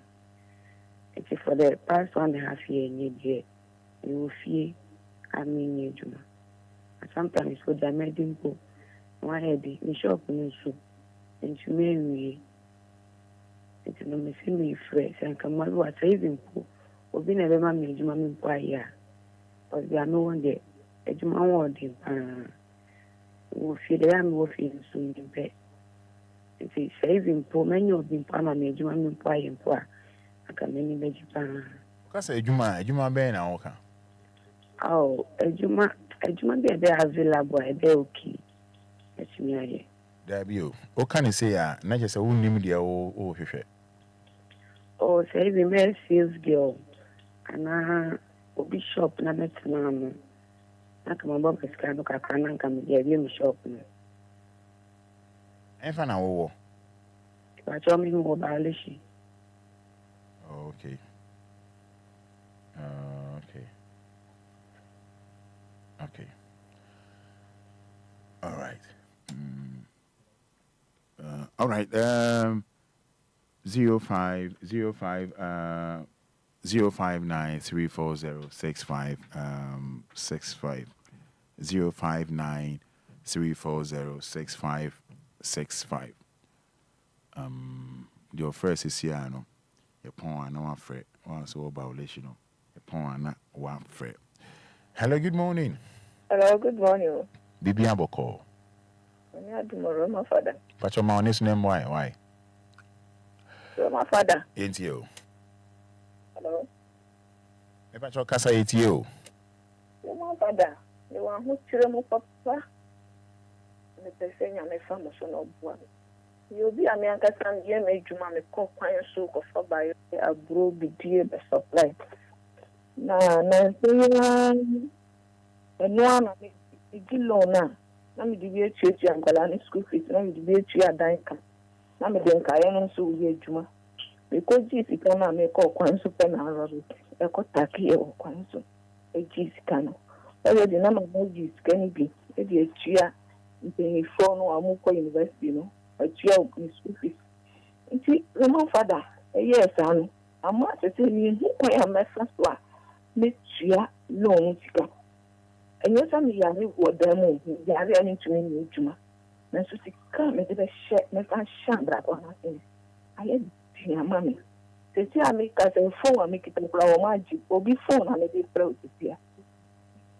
It is for the past 1.5 years, you will fear. I mean, Juma. Sometimes for the medical, one heady, the shop and soup, and to me, it's no missing me fresh and come out was saving pool, or being a mammy, Jumam Paya. But there are no one there. A Jumam word, will feed the arm of him soon in bed. It is saving poor many of them, Pamma, Jumam Paya and Poor. I can many vegetarian. Because a Juma Ben, Oka. Oh, a Juma be available, a be okay. Let me hear. There be you. What can you say? Not just a woman, the old fish. Oh, say the male sales girl. And Obi shop na metinam. Na kama baba sika no kakra na nka me dey shop no. Enfa na wo. Ba cho me mo ba leshi. Okay. Okay. Okay. All right. All right. 05 059 340 65 65 059 340 65 65. Your first is here, no. Your pawn, no one fret. Once over violation, your pawn, one fret. Hello, good morning. Hello, good morning. Bibi Aboko. Tomorrow, my father. But your man is name why? So, my father. Ain't you? Hello. Eba cho kasa etio. Mo Fada, me wa ho kire mo papa. Me pese nya me fa mo so no bua. You be a me ankasa me me djuma me ko kwan so ko fa ba yo abro bidie be supply. Na seya eno ana me igilo na me dibi echi ankwala ni school fees na me dibi echi adan ka. Na me den ka no so ye djuma. Because Jesus can make all kinds of penalties. A cotaki or quanso. A Jesus can. Already, number of Jesus can be. It is a cheer in a phone or Muko University, a cheer of Miss Sophie. And see, Roman Fada, a year son, a master saying, who I am my first one, Miss Chia, long chica. And yes, I'm young, what them, they are running to me, Juma. And so she come and they share, make a shambra or nothing. I had. Ya mami sisi amika se phone amika templa o maji obi phone na dey play otipia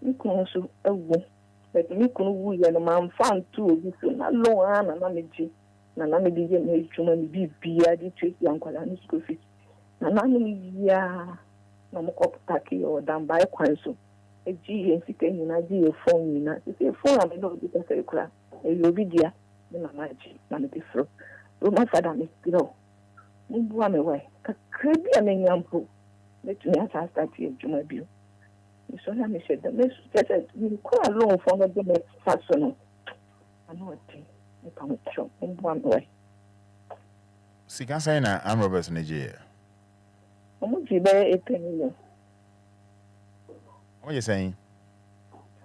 mikun so ewu but mikun wu ye no man fan tu obi so na lo ana na meji na me dey me twuma me bibia di twesi ankwala ni school fees na me ya na mo ko taki o dan bai kwan so eji ye sika nyina ji ye phone nyina sisi phone na me no bi ka kura e obi dia na maji na me dey fro o ma Fada me kiro Mbuwa mewe, kakrebi ya menyampo. Letu ni hata stati ya juma biyo. Nisola mishede, mesutete, nikuwa long fonga deme fasono. Ano wati, nipa mcho, mbuwa mewe. Sikansa ina Amrobes Nigeria. Omujibe 8 million. What you saying?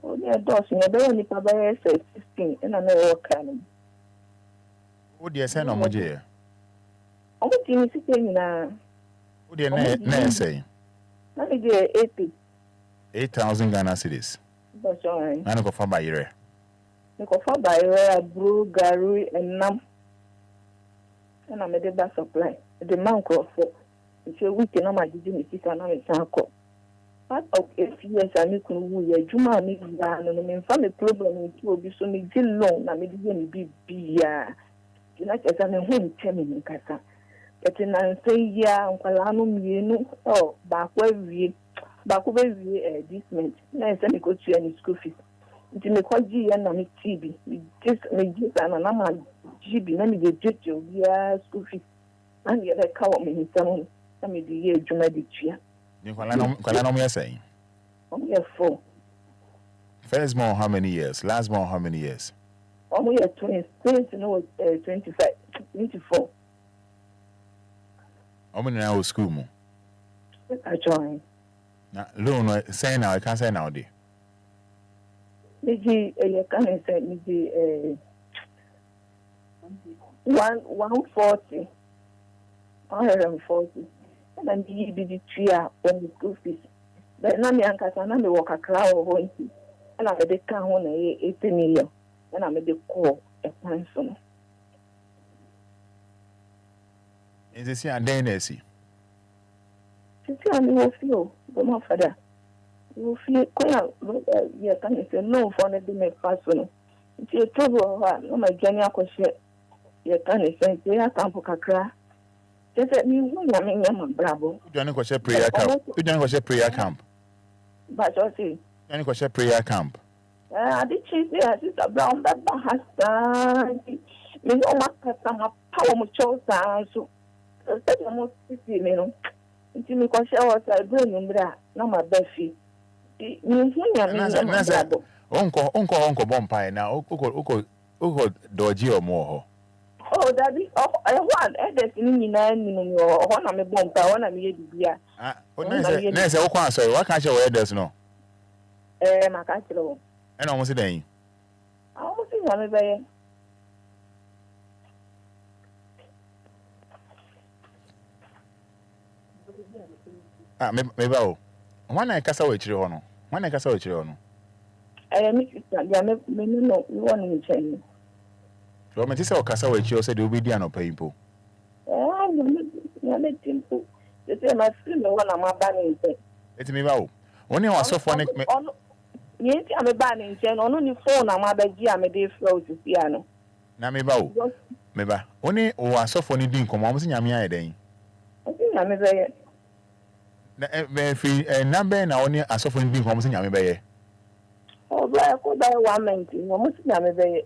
Oni adosi, nyabewa nipa baye 16, ina newe wakani. What do you say no Nigeria? Omuji ni sike na. What do you say? Na me je 80. 8,000 Ghana cedis. That's right. Na ko fa ba yire. Niko fa ba yire abro garu enam. Na me de ba supply. The man crofo. Nche week na ma jiji mi sika na me san ko. Part of a few years ani kunu wu ye juma mi ya no me fa me problem nti obi so me ji long na me de me bibia. Ina chesa me hu ntemi nkasa. Eti na nse ya nkwala no mienu baako be wie this month na nse me ko tua ni school fees nti me ko ji ya na me tibi me just ana na ma jibi na me de jeje obia school fees and ye ka wo me nsam na me de ye adwuma de tua Ni kwala no me say o me 4 first born how many years, last born how many years? o me 20 no 25 24 How many now school mo? I join. Na loan say now I can't say now dey. Maybe you can say maybe 140. 140. And then be the tree on the school fees. But now me ankasa na me work a crowd of and I dey can on 80 million. And I made the call a pension. Is this here then see? Sisi ani wo feel, but my Fada. You feel quite yeah, can you say no for the me personal. It's a trouble no my journey akoshe. Yeah, can you say ya camp kakra. Just me wu na me nyama bravo. You don't go share prayer camp. You don't go share prayer camp. But you see. You don't go share prayer camp. I did choose there sister brown that has me no makasa ma power mo chosa so. That's almost 50 minutes. Nti mi ko share was I bring mbra na ma bafi. Ni hunya mi Onko bompai na oko doji omo ho. Oh daddy one edes ni nyina ni no ho na me bompa ho na me ye bibia. Ah, na say oko aso wa kan share we edes no. Maka kilo. E na omo se den. Omo se ya me baye. Me ba o. Wana e kasa we chire ho no. Wana e kasa we chire ho no. Me sister ya me no we won ni chen. So me tise o kasa we chire o se de obi di anopa impo. Me timpo. They say my friend me wana ma ba ni chen. Eti me ba o. Oni wa sofo ne me. Ye ti ame ba ni chen ono ni phone na ma ba ji ame dey flow to see ano. Na me ba o. Me ba. Oni wa sofo ni di nkomo mo se nyame aye den. I think na me ba ye. me free number na oni asofo ndi nko mo se nyame beye. Oba ko da 190 mo se nyame beye.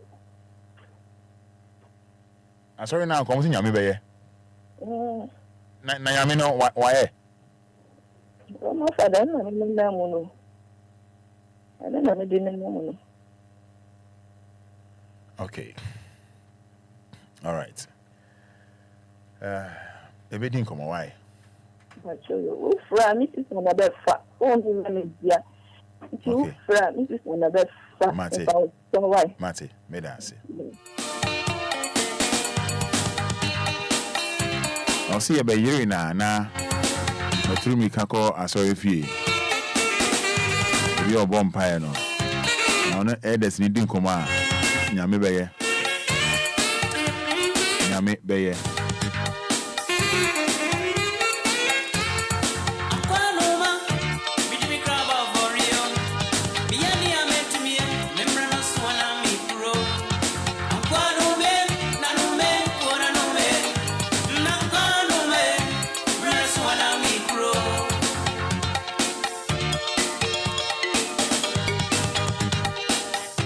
Asori na nko mo se nyame beye. Na nyame no wae. Mo Fada na me na mo no. Ana na me din na mo no. Okay. All right. Ebedin komo why? Bacho ufra mi sis na be fa. O ndi na me dia. Ufra mi sis na be fa. Mate. So why? Mate, me da say. O see e be yiri na oturu mi kako asori fie. Ebi obo mpae no. Na ono elders ni din komo a nyame beye. Nyame beye.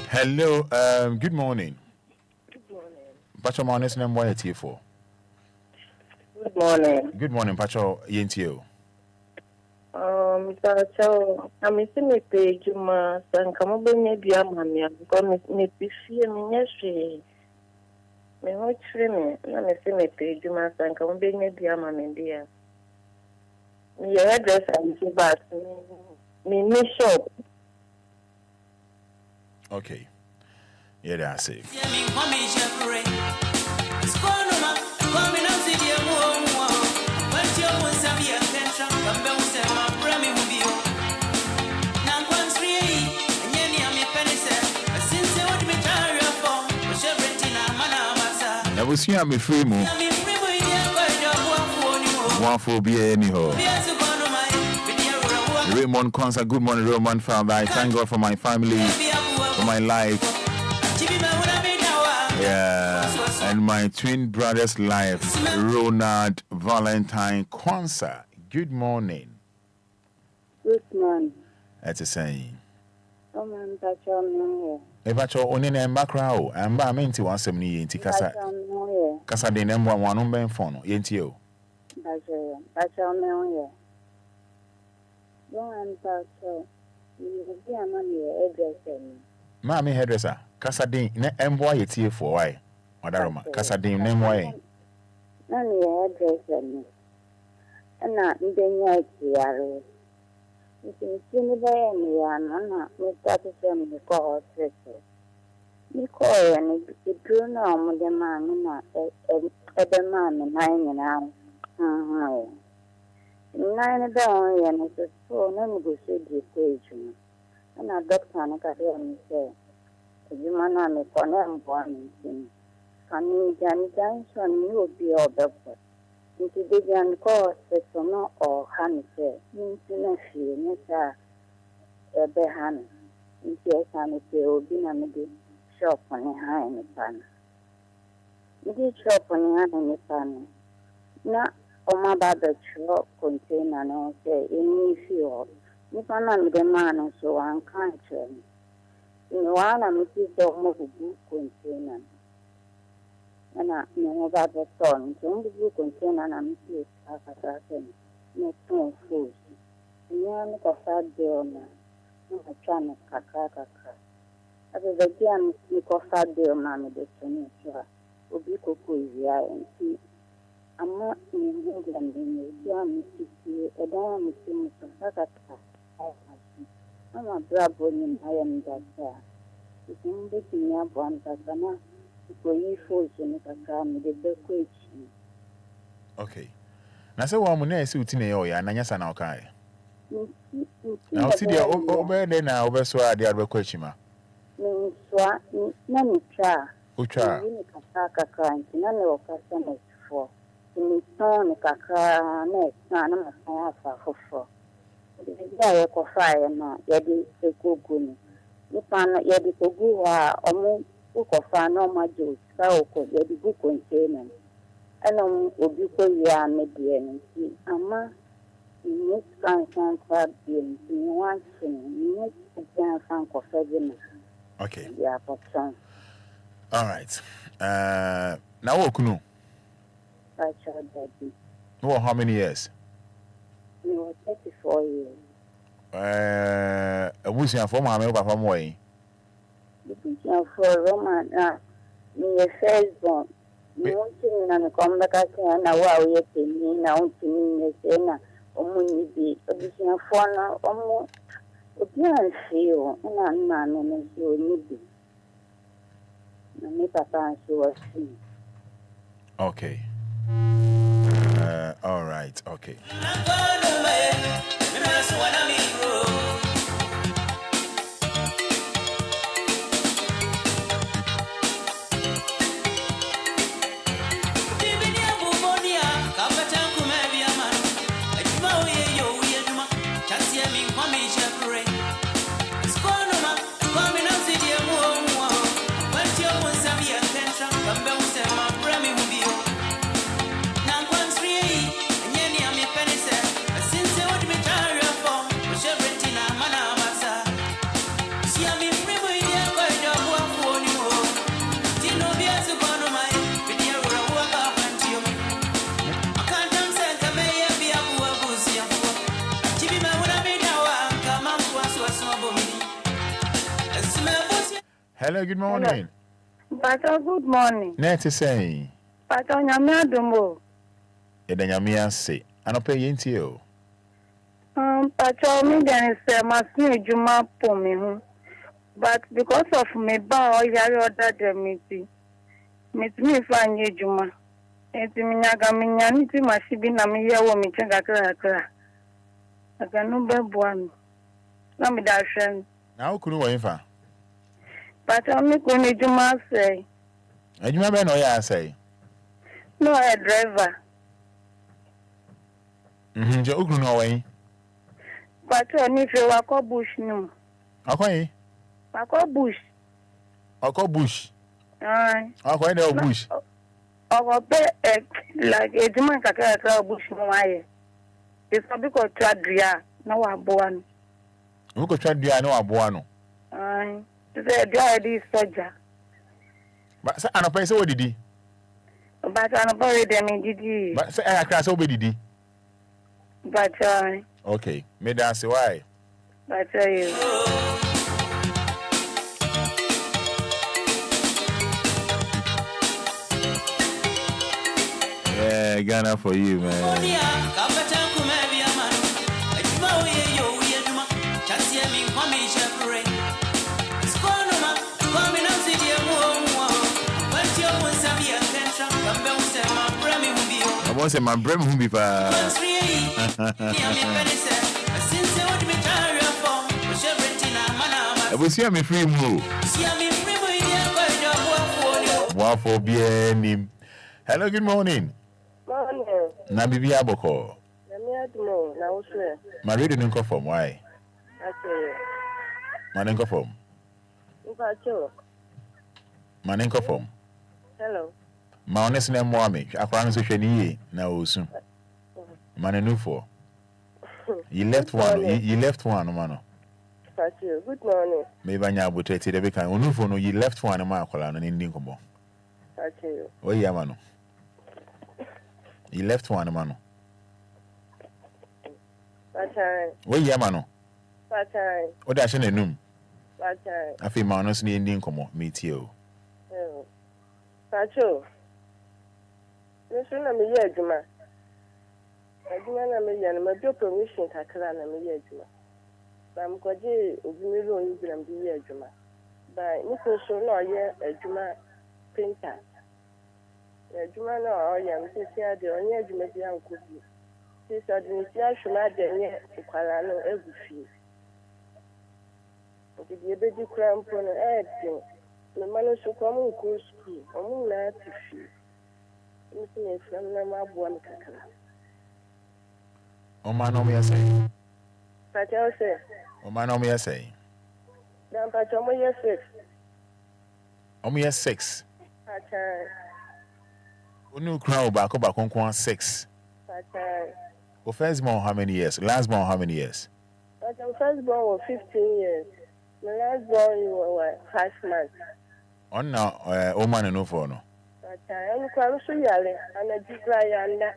Hello, good morning. Good morning. Pacho Manes name why it for? Good morning. Good morning, Pacho Yentio. Pacho, I'm missing a page ma san kamo benye bia mamia because me pifie me nyeshe. Me ho chire me na me se me page ma san kamo benye bia mamia dia. Me hairdresser me back me shop. Okay. Yeah, that's it. I will see I'm free mo. One for be anyhow. Raymond Concert, good morning, Roman Fada. I thank God for my family, for my life. Yeah, and my twin brother's life, Ronald Valentine Concert. Good morning. Good morning. That's a saying. Oh, man, Pacho, no. If I told only name background, and by me to 170 in Ticasa. Casa de name one on Ben phone, Yentio. Pacho, no. Don't Pacho. You will be a money address. Mammy hairdresser, Casadin, Mboy tea for why? Madaroma, Casadin, name why? None your hairdresser. And not in the yard. You can see me by any one, with that is the call sister. You call and it drew no with the man, at the man, 9 and out. 9 down, and it's a so negotiate the equation. And a doctor and I hear me say, you man, I'm a corner one thing. Can you Johnson, you will be all doctor. Into the young cause, no or honey say, into nephew, Mr. Eberhan. Into a son, it will be a shop on a high in the pan. You did shop on a high in the pan. Not on my baba shop container, no say, in fuel. If I'm not the man, so I'm conscious. In one, I'm a book container. And I know about the son, so the book container, and I'm a assassin. No two fools. And I'm a fat girl now. No, I try to caca. As a game, you call fat girl, mammy, the son, will be cocoa, and see. I'm not in England, you are Mississippi, a damn Mr. I'm a bravo in I am that. It's in the thing up one Casana, for you force in the Casam, the best. Okay. Now, so one may suit in a oil and Nanyasa now. Now, see the over there now, over so I the other question. No, none try. Ucha. You Casaka crying, none of customers for. In the Kaka next, none of my for. Ya ko fire na ya di ekogu ni nipa na ya di kogu wa omo ko fa na ma jo ka ko ya di gu container ana obi ko ya me die ni ama You can't have been one thing. You can't find coffee. Okay. Yeah, but All right. Now what no? I tried that. No, how many years? You were 34 years. A bushing for my papa moy. The picture for Roman, me a first born. You want to know, come back and now we are taking now to me, Sena, or Munny be a picture for now, almost. Obia and feel, and I'm man, and you need it. And my papa and she was free. Okay. All right. Okay. Hello, good morning. Pato, good morning. Net is saying, Pato, nyame adumo. Edanyamia say, I don't pay into you. Pato, me then say, must me juma po me hu. But because of me ba o yari order the meeting, me find ye juma. Enti minyaga minyani ti mashibi na mi ye wo mi chenga kra. Aga no be buan. Na mi da hwen. Now kunu wa infa. But I make when Juma say. And you remember no ya say? No, a driver. Je ugru no way. But if you walk bush no. Okay. Walk bush. Oko bush. Aye. Okay, no bush. Or like a Juma kakara bush no aye. It's a big of tradria. No a born. We could try to know a buano. Aye. The soldier. But I don't pay so did he? But I don't bury them in DD. But say I class over did he? But okay, me dance why? But you. Yeah, Ghana for you, man. I want to say my brain will be far. I will see me free move. Wow for bien. Hello, good morning. Morning. Na bibi aboko. Na me admo na wo so. My reading nko form why? Okay. Man nko form. Upacho. Man nko form. Hello. Ma honest na mo ame. Akwa nso hwe ni ye na osu. Man no for. You left one. You left one man. Upacho. Good morning. Me banya abotete de be kan. Onu for no you left one ma akwala no ni nkombo. Upacho. O ya ma no. You left one man. Pachai. O ya ma no. Pachai. O da hye na num. Pachai. Afi ma no so ni nkombo me tie o. Pacho. Nso na me ye adwuma. Adwuma na me ye na me do permission kakra na me ye adwuma. Ba m koje obi mi ro yi gram bi ye adwuma. Ba ni so na ye adwuma printer. Adwuma na o ye m sisi ade onye adwuma bi anko bi. Sisi ade ni ti ahwema de nye kwara no egufi. Odi bi ebe di kra mpo no din. The man is coming to school. I'm not to feel. Missing a friend, my boy. O man, no me say. Patel say. O man, no me say. Then Patel, my year 6. O me 6. Patel. O new crown back on 6. Patel. Well, first born how many years? Last born how many years? My first born was 15 years. My last born was 5 months. On now, man and no for no. I'm quite so young, and I just cry.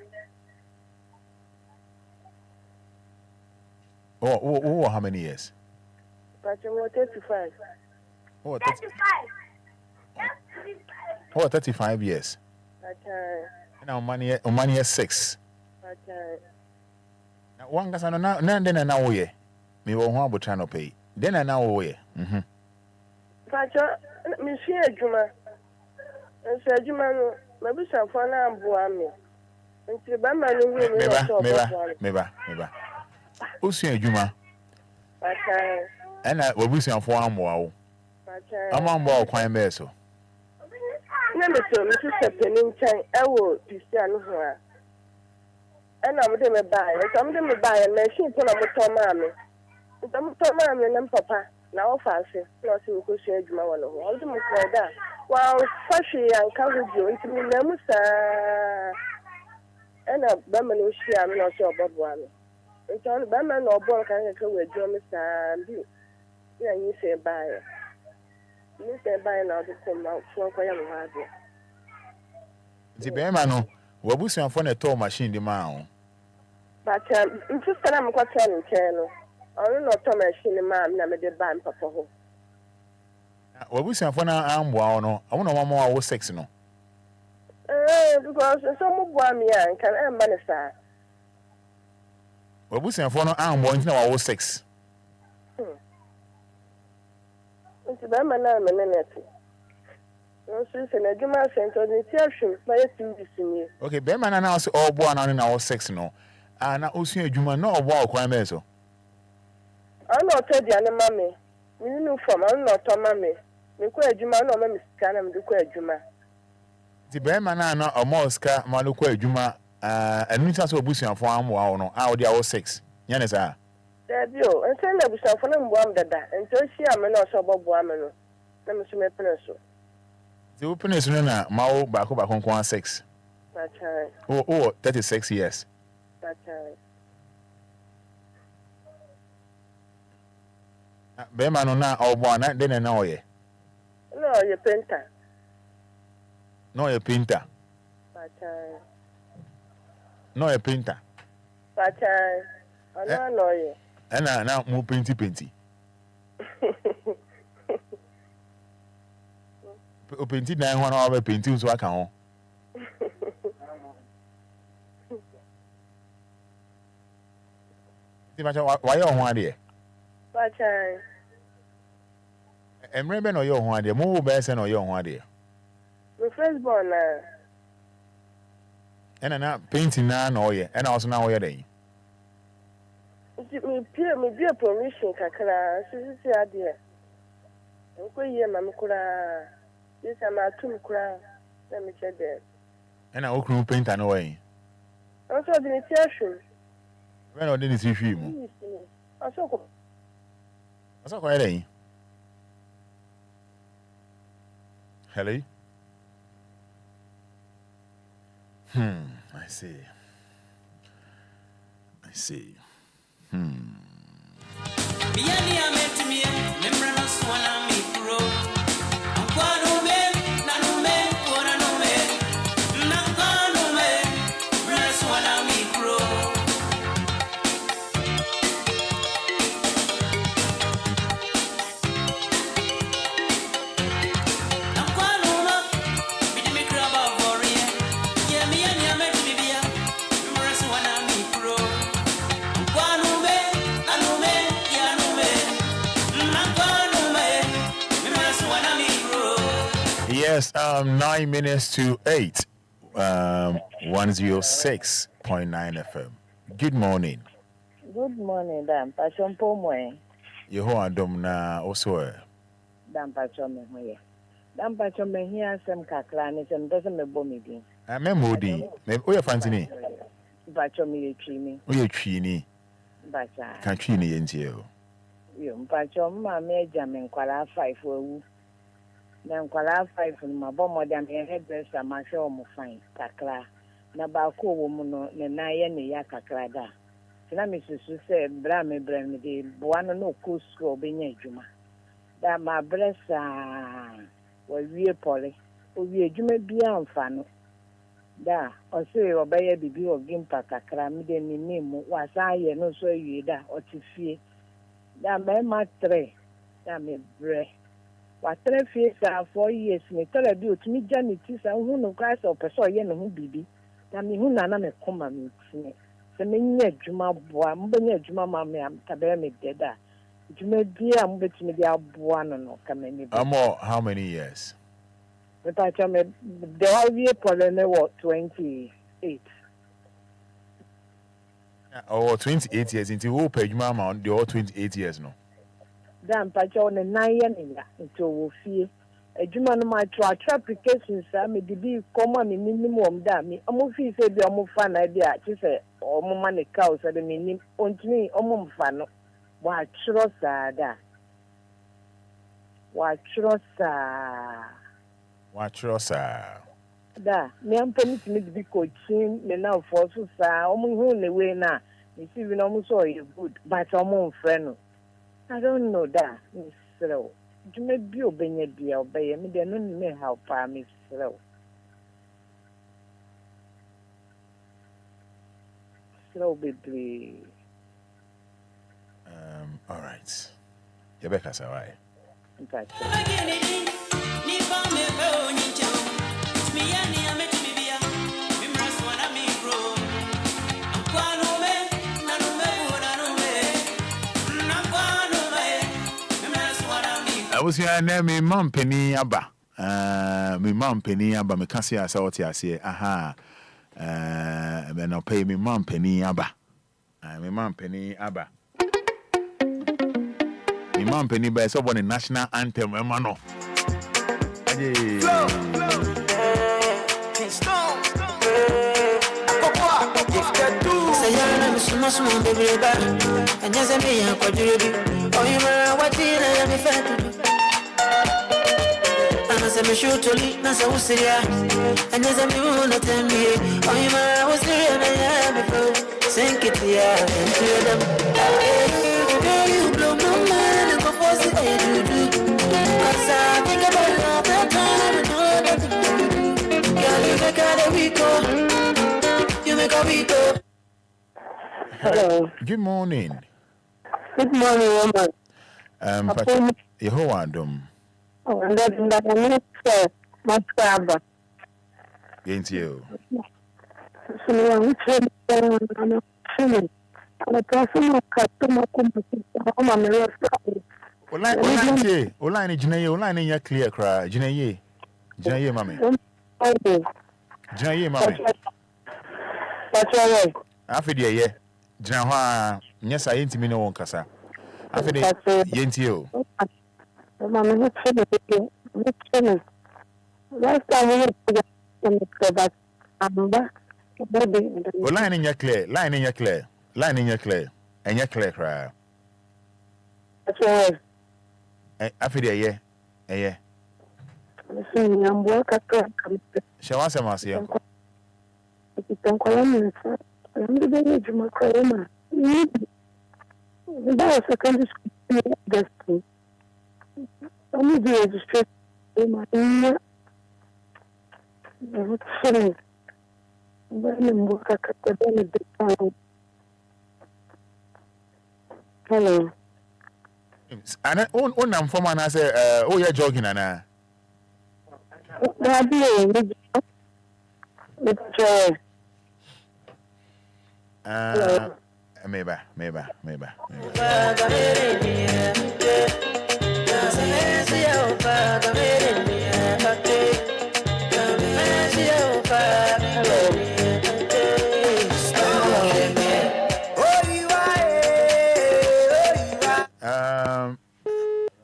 Oh, how many years? But I'm 35. Oh, 35 years. Now, money is 6. Now, one gets on now, then an hour. Me won't want to try to pay. Then an hour. But me see a Juma. And said, Juma, maybe some fun and boami. And to the Bama, maybe. Who's saying Juma? And I will be saying for one more. I'm on board quite better. Never so, Mrs. Penning Chang, I will be stand her. And I'm them a buy, and some of them a buy a machine for a motor mammy. Some for mammy and papa, now fancy, not to go share Juma. All the most like that. While Fashy and covered you into me, Namusa. And a Bama, she am not sure about one. It's all Bama or Bork and go with Mr. and you. Yeah, you say buy. You say buy now to come out for Koyam. The Bama, what was your phone a tow machine demand? But I'm just I'm quite telling channel. I don't know tow machine, ma'am, never did buy papa. What was your phone? I'm no. I want to one more 6 no. Because some boy me and can earn money, sir. What was your phone? I'm going to know 6. It's about my name and anything. No, Susan, I do my sense on the theatre, my TV. Okay, Beman announced all born on in our 6 no. And I also you man no walk quite meso. I'm not tell the other mammy. We knew from I'm not a mammy. We quite Juma, no, Miss Canam, the quite Juma. The Beman no a mosca, Maluque Juma, and we also bush and farm wow no out the 6. Yanesa. There you, and send up some for them one that, and so she am not so bob woman. Let me see my pencil. The open is Rena, Mao back on 6. That's right. Oh, 36 years. That's right. Beman no na all born, then an hour. No, you're painter. No, a painter. That's No, a painter. That's I don't know you. And now more painty. Painty 9 hour painting so I can. Why you want there? But and remember no you want there, move best and no you want there. The first born And now painting now no yeah, and also now you're there. Me dear permission, Kakara, Susie, dear. Okay, yeah, Mamma Kura. Yes, I'm a tomb cry. Let me check there. And I will paint an away. Also, the initiation. When I didn't see you. I saw quite. Hello? I see. Yes, 9 minutes to 8. 106.9 FM. Good morning. Good morning, Dan. Passion Pomwe. You ho adom na also. Dan Passion me hoye. Dan Passion me here some kakra ni some doesn't me bomidi. Memodi. Me o ya fantini. Passion me yetwini. O ye twini. Bacha. Kan twini ye ntie o. Yo, Passion ma me agya me nkwala 5 owu. Na nkwala 5 no ma bomo dem ye hairdresser ma hwe o mo fine kakra. Na ba ko wo mu no ne na ye ne ya kakra da. na me susu say bra me de boano no ko school benya adwuma da ma bresa wa wie pole o wie adwuma bia amfa no da o say obeye bibi o gimpa kakra me de ni nemu wa sa ye no so awie da o ti fie da me ma 3 da me bre wa 3 fie sa 4 years me tell bi o timi janiti sa hu no Christ o person ye no hu bibi da me hu na me koma me tini se me nya dwuma boa mbenya dwuma ma me am tabe me deda dwuma bia mbetimi dia boa no ka me ni how many years? Me pa cha me de wa wie pole ne what 28. Oh, 28 years into who pay dwuma ma on the all 28 years no. Dan pa cha on 9 years ya into wo fie adwuma no ma tro applications sa me bibi koma me minimum da me omo fi se bi omo fa na bi a chi se omo ma ne ka o se de me ontini omo mfa no wa tro sa da wa tro sa da me am permit me bi coaching me na for so sa omo hu ne we na me see we no omo so you good but omo mfre no I don't know that me slow you may be obey bia obey me de no me how pa me slow baby. All right. Yebeka sawai. I was here na me mam penny aba. Me mam penny aba me kan say asa what ya say. Aha. Me no pay me mam penny aba. Me mam penny aba. Me mam penny ba so born national anthem e ma no. Aje. Sayana misuma baby ba. Anyaza me ya kwa jurebi. Oyima watira me fatu. Anasa me shutuli nasa usiria. Anyaza me una tembi. Oyima usiria na ya me flow. Sink it ya into them. Girl, you blow my mind and compose it you do. Cause I think about all the time and all that you do. Girl, you make a week. You make a week. Hello. Good morning. Good morning, woman. Yehowadom. Oh, and that I need my father. Ain't you? So I'm feeling. I'm a person of customer company. I'm a real family. Oline Jinaye, Oline ya clear cry. Jinaye, mommy. Jinaye, mommy. That's all right. After the year, Janwa, yes, I ain't me no one cassa. After the yentio. Mamma, not feeling. Last time we went to the back. Line in your clear, and your clear cry. That's all right. After the year, I'm working. Shall I say, Marcia? Don't call me. I'm the baby to my corona. The boss secondary school destiny. Only the registration in my feeling. When I'm working at the time. Hello. And I'm from an answer, oh, you're jogging, Anna. Maybe.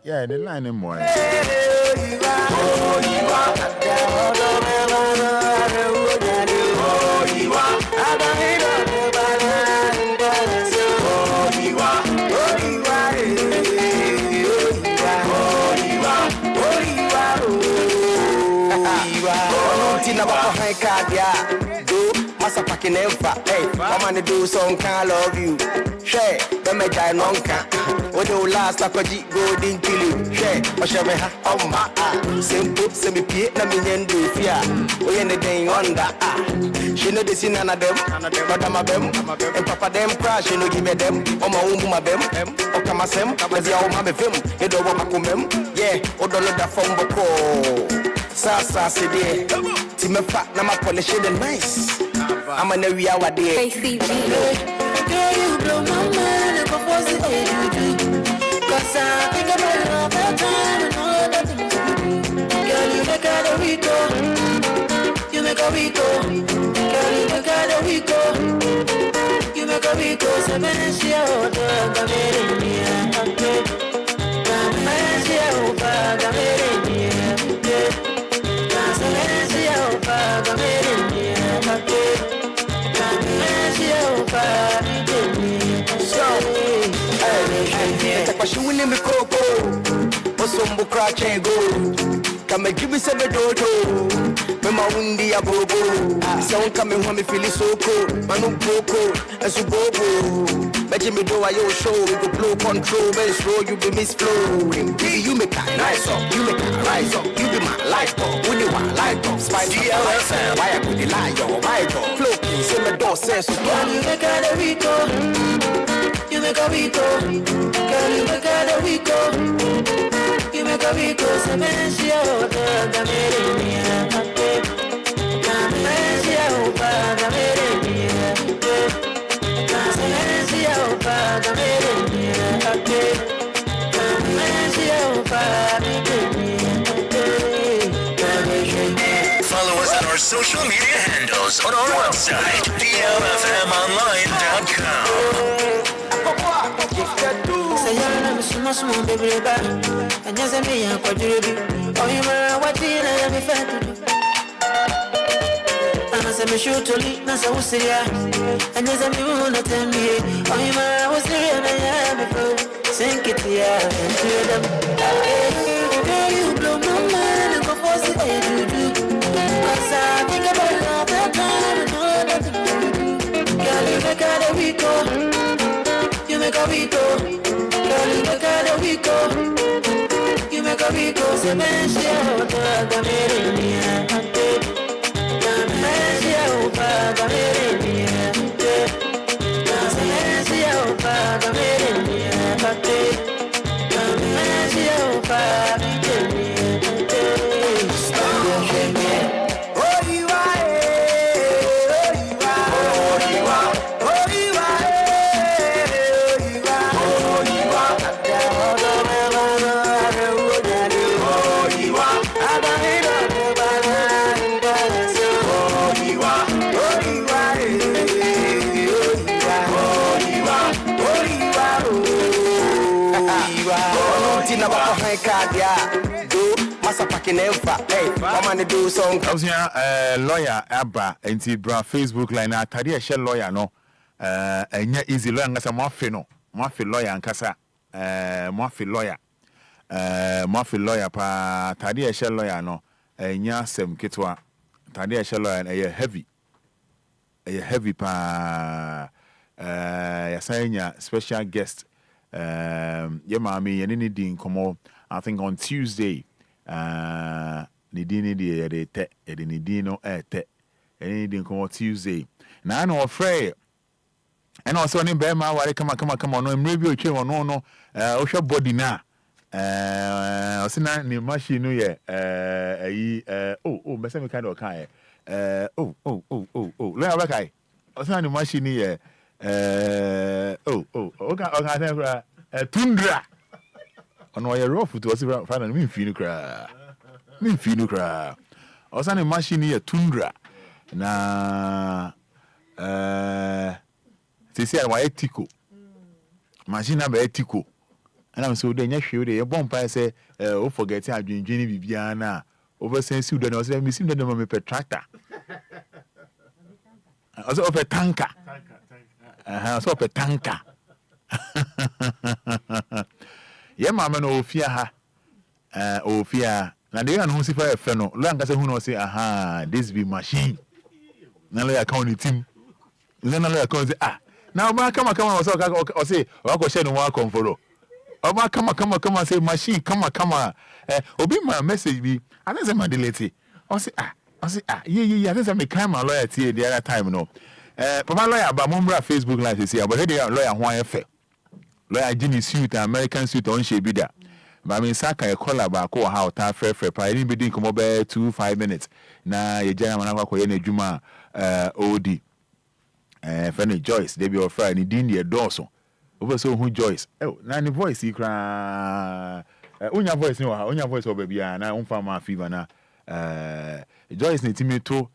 Yeah, the line in more. Massa packing emfa. Hey, I'm gonna do some kind love you. Share, let me die nonka. What do last like a G golden kill you? Share, or shall we have on my simple semi pit, na minion do fear. We ain't the day on that. She know the sin none of them, but I'm a bem, and papa them crash, you know, give me them, or my own my bem, or come as them, as your mamma film, you don't want to come, yeah, or don't let that phone boko. Sasa, Sidi, Timefa, Nama polish it nice. I'm an area what day. Girl, you blow my mind, and what's it you do? Cause I think about it all the time and all the things you do. Girl, you make out a Rico. You make a Rico. Girl, you make out a Rico. You make a Rico. Semencia, Ghanaian, Semencia, Ghanaian, She winning me coco, Osumbo crack and go. Come and give me some dodo. Mama Windy a bobo. Sound coming home, me feeling so cool. Manu Boko, as you bobo. But me do I your show, we go blow control, and slow you be miss flowing. You make a nice up, you make a rise up, you be my life up. When you want light up, spice DLFM. Why I could lie, yo, my God. Flow, say my door says, girl, you make a Rico. You make a Rico. Girl, you make a Rico. You make a Rico. Semencia, Ghanaian, Semencia, Ghanaian, Semencia, Follow us on our social media handles on our website, DLFMonline.com. Sayana Musuma baby, and yes, I may have quite a oh, you are what did I have fat to do? And as I may shoot to leave, Nasa was here, and yes, I may want to tell me, oh, you are was there, and I have before. Sink it here and clear them. Girl, you blow my mind, and what was it you do? Cause I think about it all the time, and all the things you do. Girl, you make out a Rico. You make a Rico. Girl, you make a Rico. You make a Rico. Semencia, Ghanaian, Semencia, Ghanaian, Semencia, Ghanaian, Hey, I'm gonna do some. Lawyer Abba and Bra Facebook line. Tadia shell lawyer no. And easy lawyer ngasa mwafi no. Mwafi lawyer nkasa. Mwafi lawyer. Mwafi lawyer pa Tadia shell lawyer no. Nya sem kitwa. Tadia shell lawyer heavy. Heavy pa. Yasanya special guest. Ye mami yenini din komo. I think on Tuesday. Nidini de te Nidino te anything come Tuesday. Now I know afraid. And also in Bema why come on no review chair no Osha body na Osina ni machine no ye mesame kind of kai Leon Bakai Osina ni machine ye okay tundra ono ye rough to was Fada me feel cry. Me feel cry. Osane machine ye tundra na they say why etiko. Machine na be etiko. And I'm so dey nya hwe dey bon pa say o forget adwendwene bibia na over sense you dey say me sim dey me pe tractor. Also of a tanker. So of a tanker. Ye mama no ofia ha ofia na dey an hu si fa fe no lo anka se hu no say aha this be machine na lawyer account the team then na lawyer account say now ma come or say o ko share no wa conforo o ma come say machine come obi my message be I say my delete I say yeah I say me kind my lawyer tie the other time no papa lawyer ba mo mra Facebook live say but the lawyer ho ayefe lawyer Jimmy suit American suit on she bi da ba me saka e call ba ko ha ota frefre pa ni be din komo be 2-5 minutes na ye jana mana kwa ye na adwuma OD Fanny Joyce they be offer ni din ye doso over so who Joyce na ni voice yi kra onya voice ni wa onya voice oba bia na umfa ma fever na Joyce ni timi to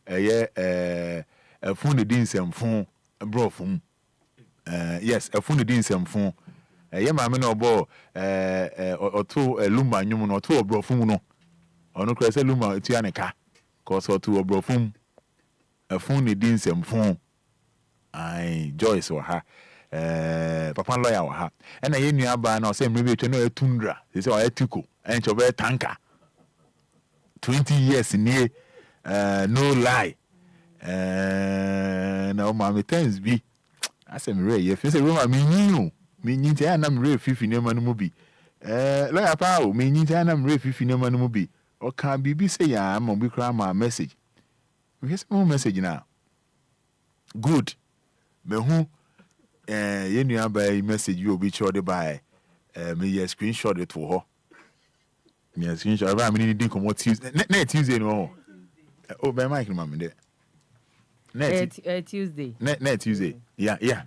fun de din semfun bro fun yes fun de din semfun ye ma me no bo oto Lumba nyum no oto bro fun no ono kra se Lumba etua ne ka cause oto bro fun fun de din semfun ai Joyce wa ha papa lawyer wa ha na ye nua ba na o se mrebe twa no etundra se o etiko en chobe tanka 20 years ni no lie na o ma me tens bi asem re ye fi se Roma me nyin te na mre fifi ne ma no mu bi lawyer pa o me nyin te na mre fifi ne ma no mu bi o ka bibi se ya ma bi kra ma message we se mo message na good me hu ye nua ba message you obi chode by me ye screenshot it for her me screenshot ba me ni din komo Tuesday na Tuesday no oh by mic no me there Tuesday na Tuesday yeah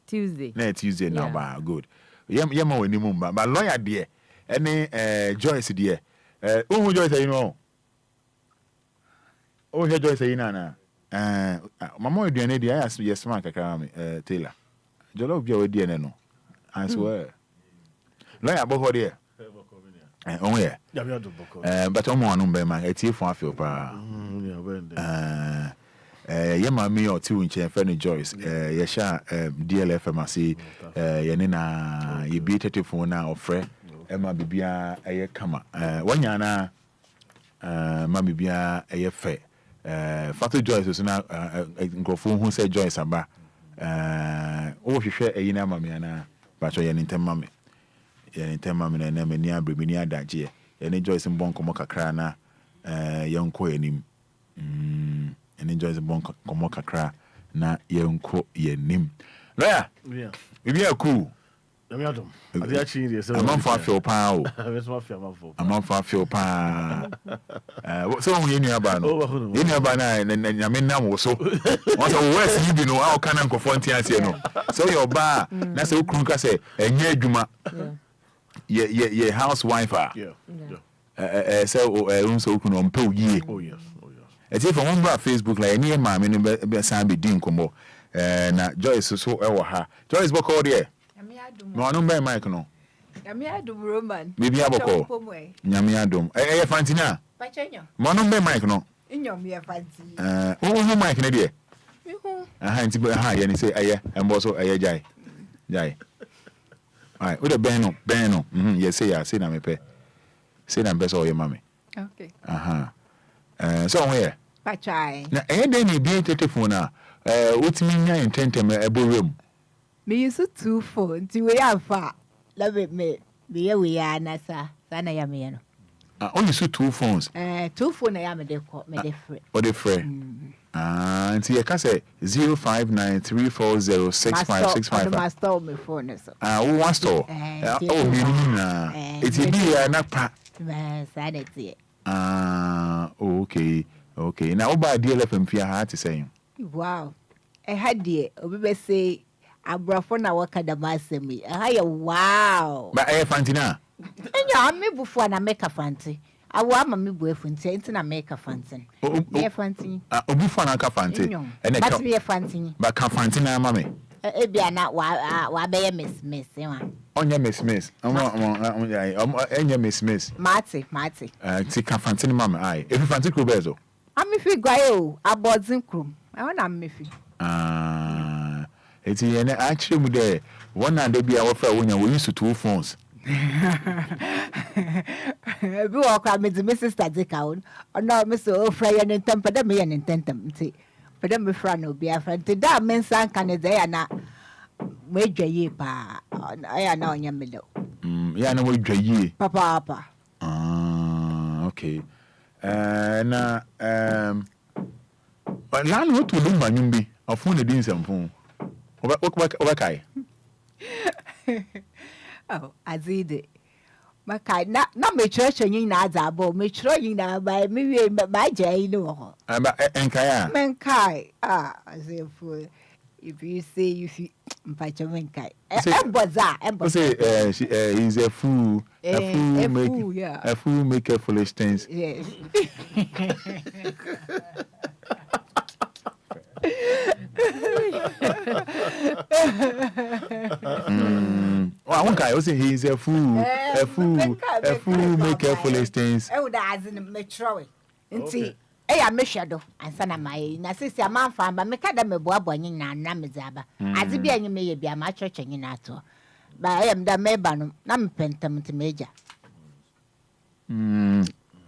Tuesday na Tuesday now ba good ye ma wani mum ba lawyer there any Joyce there who Joyce you know oh here Joyce you na mama eduane there yes man kakra me Taylor jolo Obia we die no I swear lawyer boko there oh yeah but omo anu be man etiefo afio pa ye ma me o ti unche Fanny Joyce ye sha DLFM ase ye ne na ye bi tetefo na ofre e ma bibia eye kama wanya na ma bibia eye fe Fata Joyce so na nkrofo hu say Joyce aba o hwehwe eyi na mame na ba cho ye ntem mame na me ni abre me ni adaje ye ne Joyce mbon komo kakra na ye nko enim ene Joyce mbon komo kakra na ye nko yenim lawyer bibi aku Adi achi ndi se. Amanfo afio pa o. Amanfo afio pa. So hu yenu aba no. Yenu aba na nyame nam wo so. Won so west you be no how can nkofo ntiase no. So your ba na se okrun ka se enye adwuma. Ye housewife ah. Yeah. So so okrun on pe ogie. Oh yes. Eti for one bra Facebook like any ma me no be san be din komo. Na Joyce so e wo ha. Joyce boko there. No anu be mic no. Nyame adum Roman. Bibi aboko. Nyame adum. Fantina. Pachenyo. Mo anu be mic no. Nyom ye fanti. Who mic na there? Mihu. Nti be ye ni say embo so jai. Ai, o de ben no. Yes say ya say na me pe. Say na be so ye mame. Okay. So where? Pachai. Na dey ni bi telephone na wotimi nya intentem eborem. Me use 2 phones. We have love it me. We are nasa. Sana ya me no. Only use 2 phones. 2 phones I am me de free. O de free. Nti ye ka say 0593406565. I store my phone so. Who wants to? Oh me na. It be na pa. Sana tie. Okay. Now oba DLFM fia ha to say. Wow. I had there. Obi say abrafo na waka da masemi wow ba fantina enya me bufu na make fanti awo ama me bu efunti enti na make fanti ye fanti obufu na ka fanti ene ka but me fanti ba ka fanti na ama me e bia na wa be ye miss wa onye miss enye miss mate ti ka fanti na mama ai e fanti kro bezo ami fi gwae o abodin krom I want am me fi Eti ene actually mu there one and dey bia wo fra wonya we use 2 phones bi wo kwa me sister dika on no me so fra ye ntem da me ye ntem nti But then before no be a friend. Today, men san can they na wage ye pa. I am now in your middle. Yeah, no wage ye. Papa. Okay. Na but land what to Lumba nyumbi. Afun the din samfun. Obakai. Oh, Azide. Makai na me church yin na azabo. Me chro yin na by me my jay no. Enquires. Menkai. As if you say if you mpacha menkai. Say he's a fool. A fool make a foolish things. Yes. Well, one guy also he's a fool. A fool make a foolish things. Oh, that's in the metro. Inti, I me shadow and sana my na sisi man fan but me kada me boa bonin na na me zaba. Azibia nyi me ye bia ma church nyi na to. But I am da meba no na me pentam to major.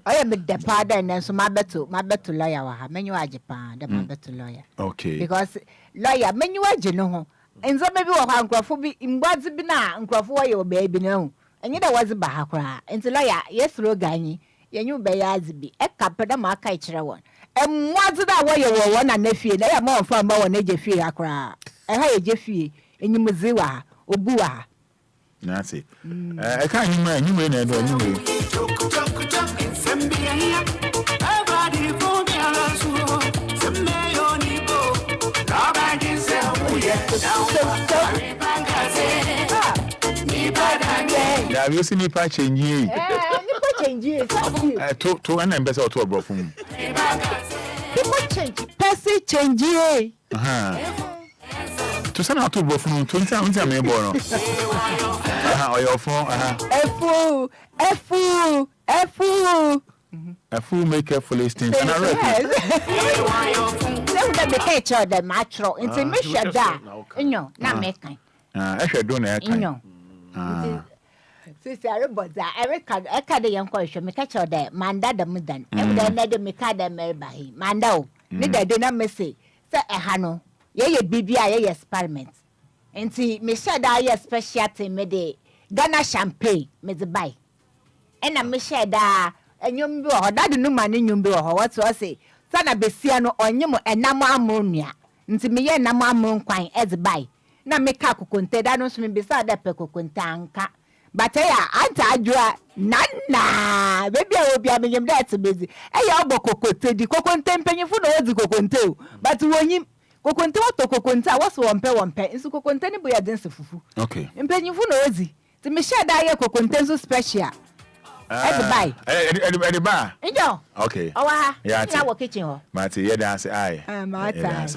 I am the father and so my better lawyer wa ha menyu ajepa the my better lawyer. Okay. Because lawyer menyu aje no ho. Enzo maybe wa nkrofo bi mbwazi bi na nkrofo wa ye baby no. Enye da wazi ba ha kra. Enti lawyer yesro ganyi yenyu be yazi bi e kapeda ma aka kire won. Emwazi da wa ye wo na nafie na ya ma onfa ma won eje fie akra. E ha eje fie enyimuzi wa obu wa. That's it. I can't you na do anyway. Yeah, you see nipa change. Nipa change. To an ambassador to a bro from. Nipa change. Person change. To send out to bro from 20 hours a member. Or your phone. A fool make a foolish thing. And I reckon. The picture the matro into Misha da. No, not making. I should do that. No. Sister, everybody, I can't young question. Me catch all that. Manda the mudan. Every day, neither me can't marry by him. Manda, neither do not miss it. Say a hano. Ye BBI experiment. And see, me said I specialty me de Ghana champagne me the buy. And I me said that and you be or that no man in you be or what to say. Sana besiano or you and nama ammonia. Nti me ye nama ammon quine as buy. Na me kaku kunte that no swim beside that peko kuntanka. But anta adwa nana baby I will be am there to busy. Obo kokote di kokonte mpenyifo na ozi kokonte but wonyi kokonte wato kokonte waso wompe nso kokonte ni boya dense fufu. Okay. Mpenyifo na ozi. Ti me share da ye kokonte so special. Buy. Edi ba. Njo. Okay. Owa. Yeah. Na wo kitchen ho. Mati ye dance ai. Mata.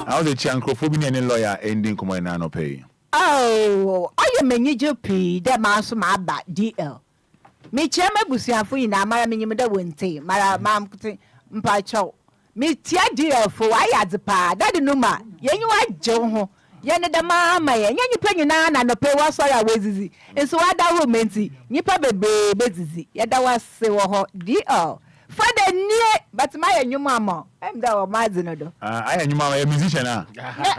How the chancrophobe any lawyer ending come na no pay. Oh, I am many JP, that master my back DL. Me chairman busiafo ina mara menyim da wonte, mara mam mpacho. Me tia DL for I had the pa, that no ma, yenyu ajo ho. Yene da mama ye, yenyu pa nyina na no pe wa so ya wezizi. Enso ada wo menti, nyipa bebe bezizi. Yeda wa se wo ho DL. Fada nie, but my nyuma I'm da o mazino do. I nyuma a musician ah.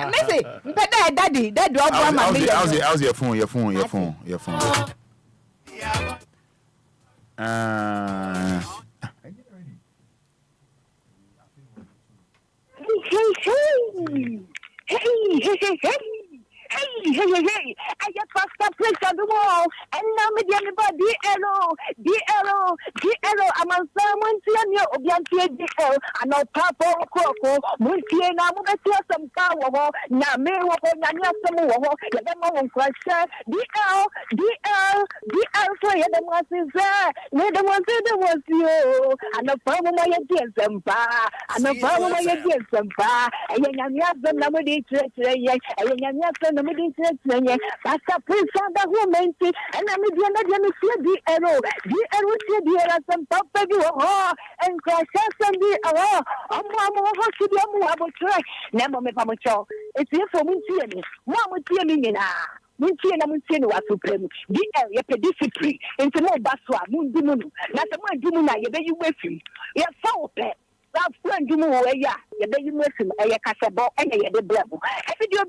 Me say, mpeda daddy, that do obo ma me. How's your phone? Hey, I just passed a place on the wall, and now me anybody, DLO, I'm on someone to Obia DL, and no papa Coco, Muntie, and I'm going to some power, now me, what some more, the moment question, DL, for the ones is there, the ones that was you, and the problem I against them, and the problem I against them, and you have the number and Pastor Prince of the woman, and I'm the DLO, some papa you and crosses and the never me pamucho. It's here for Muntiani. Mamma Tiamina. Muntiana Muntiano was supreme. DL, you pay discipline. Into no baswa, Mundimunu. Not a man, Dumuna, you bet you with him. You're so bad. that friend you move ya you listen a casabo and a de bravo. Every you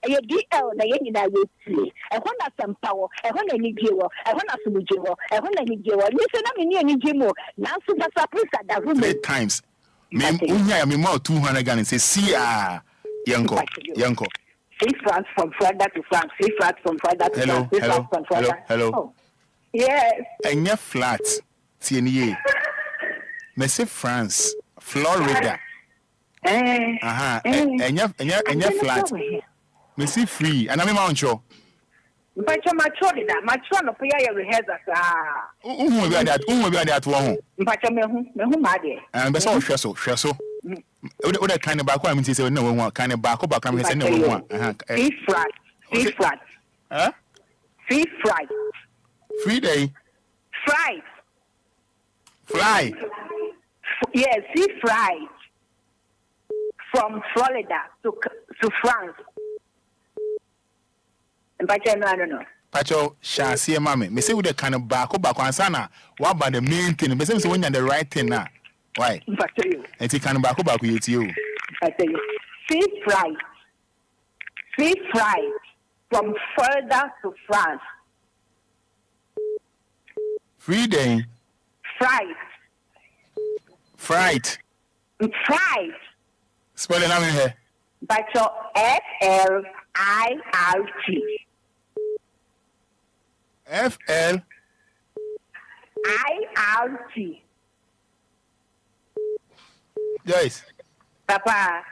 you a DL na yen na you see. I want some power, I want a new jewel, I want some jewel, I want a new jewel. Listen, I'm in any jimo. Now super surprise at that room 3 times. Me unya me more 200 Ghana say see yanko. Free France from Fada to France. Free France from Fada to France. Free France from Fada. Hello. Oh. Yes. Enya flat. TNA. Me say France, Florida. Enya flat. Me say free. And I'm macho. But you're mature no pay your rehearsals. Who be that one? But you're me mad. And be so hweso. O de kind back I mean say no one kind back me say no one. Free flat. Huh? Free fried. Free day. Fried. Fly. Yes, free fried. From Florida to France. But I don't know. Pacho, shall see a mammy. Me say with the kind of back ansana. What about the main thing? Me say when you're the right thing now. Why? But you. And he can back with you. I tell you. Free fried. From Florida to France. Free day. Fried. Spell it out in here. But your FLIRT. FLIRT. Joyce. Papa.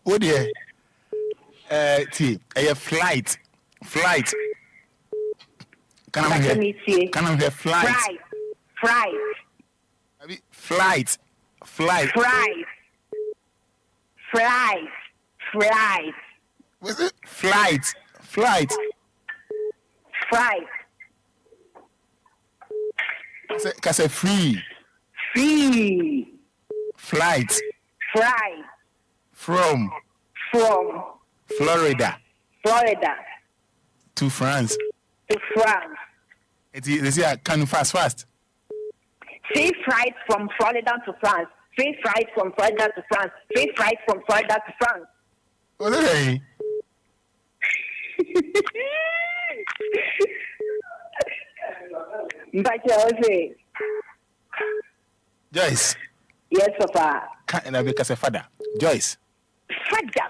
Oh dear. A flight. Can I hear flight? Flight. Was it flight? Cause free. Flight. From Florida. To France. It is can fast. Free flight from Florida to France. Free flight from Florida to France. Free flight from Florida to France. What are they? Joyce. Yes, Papa. Can I because Fada? Joyce. Fada.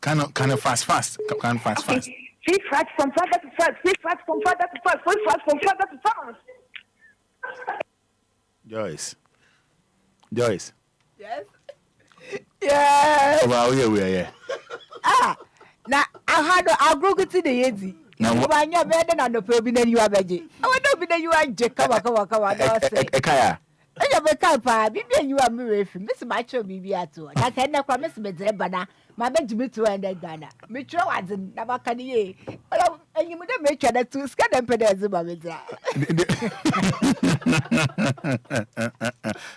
Can fast. Can fast. Free flight from Florida to France. Free flight from Florida to France. Free flight from Florida to France. Joyce. Yes. Oh, wow, yeah. Now I had a group to the Yeti. Now, when you're better than the Probin and you are veggie. I want to be there. You are Jack. Come on. Ekaya. I have a car, Bibi, and you are married. Miss Macho Bibi at all. I cannot promise me, Bana. My Benjamin to end Ghana. Mitro was in Nabakani. And you would have made that to scan and pedazuma.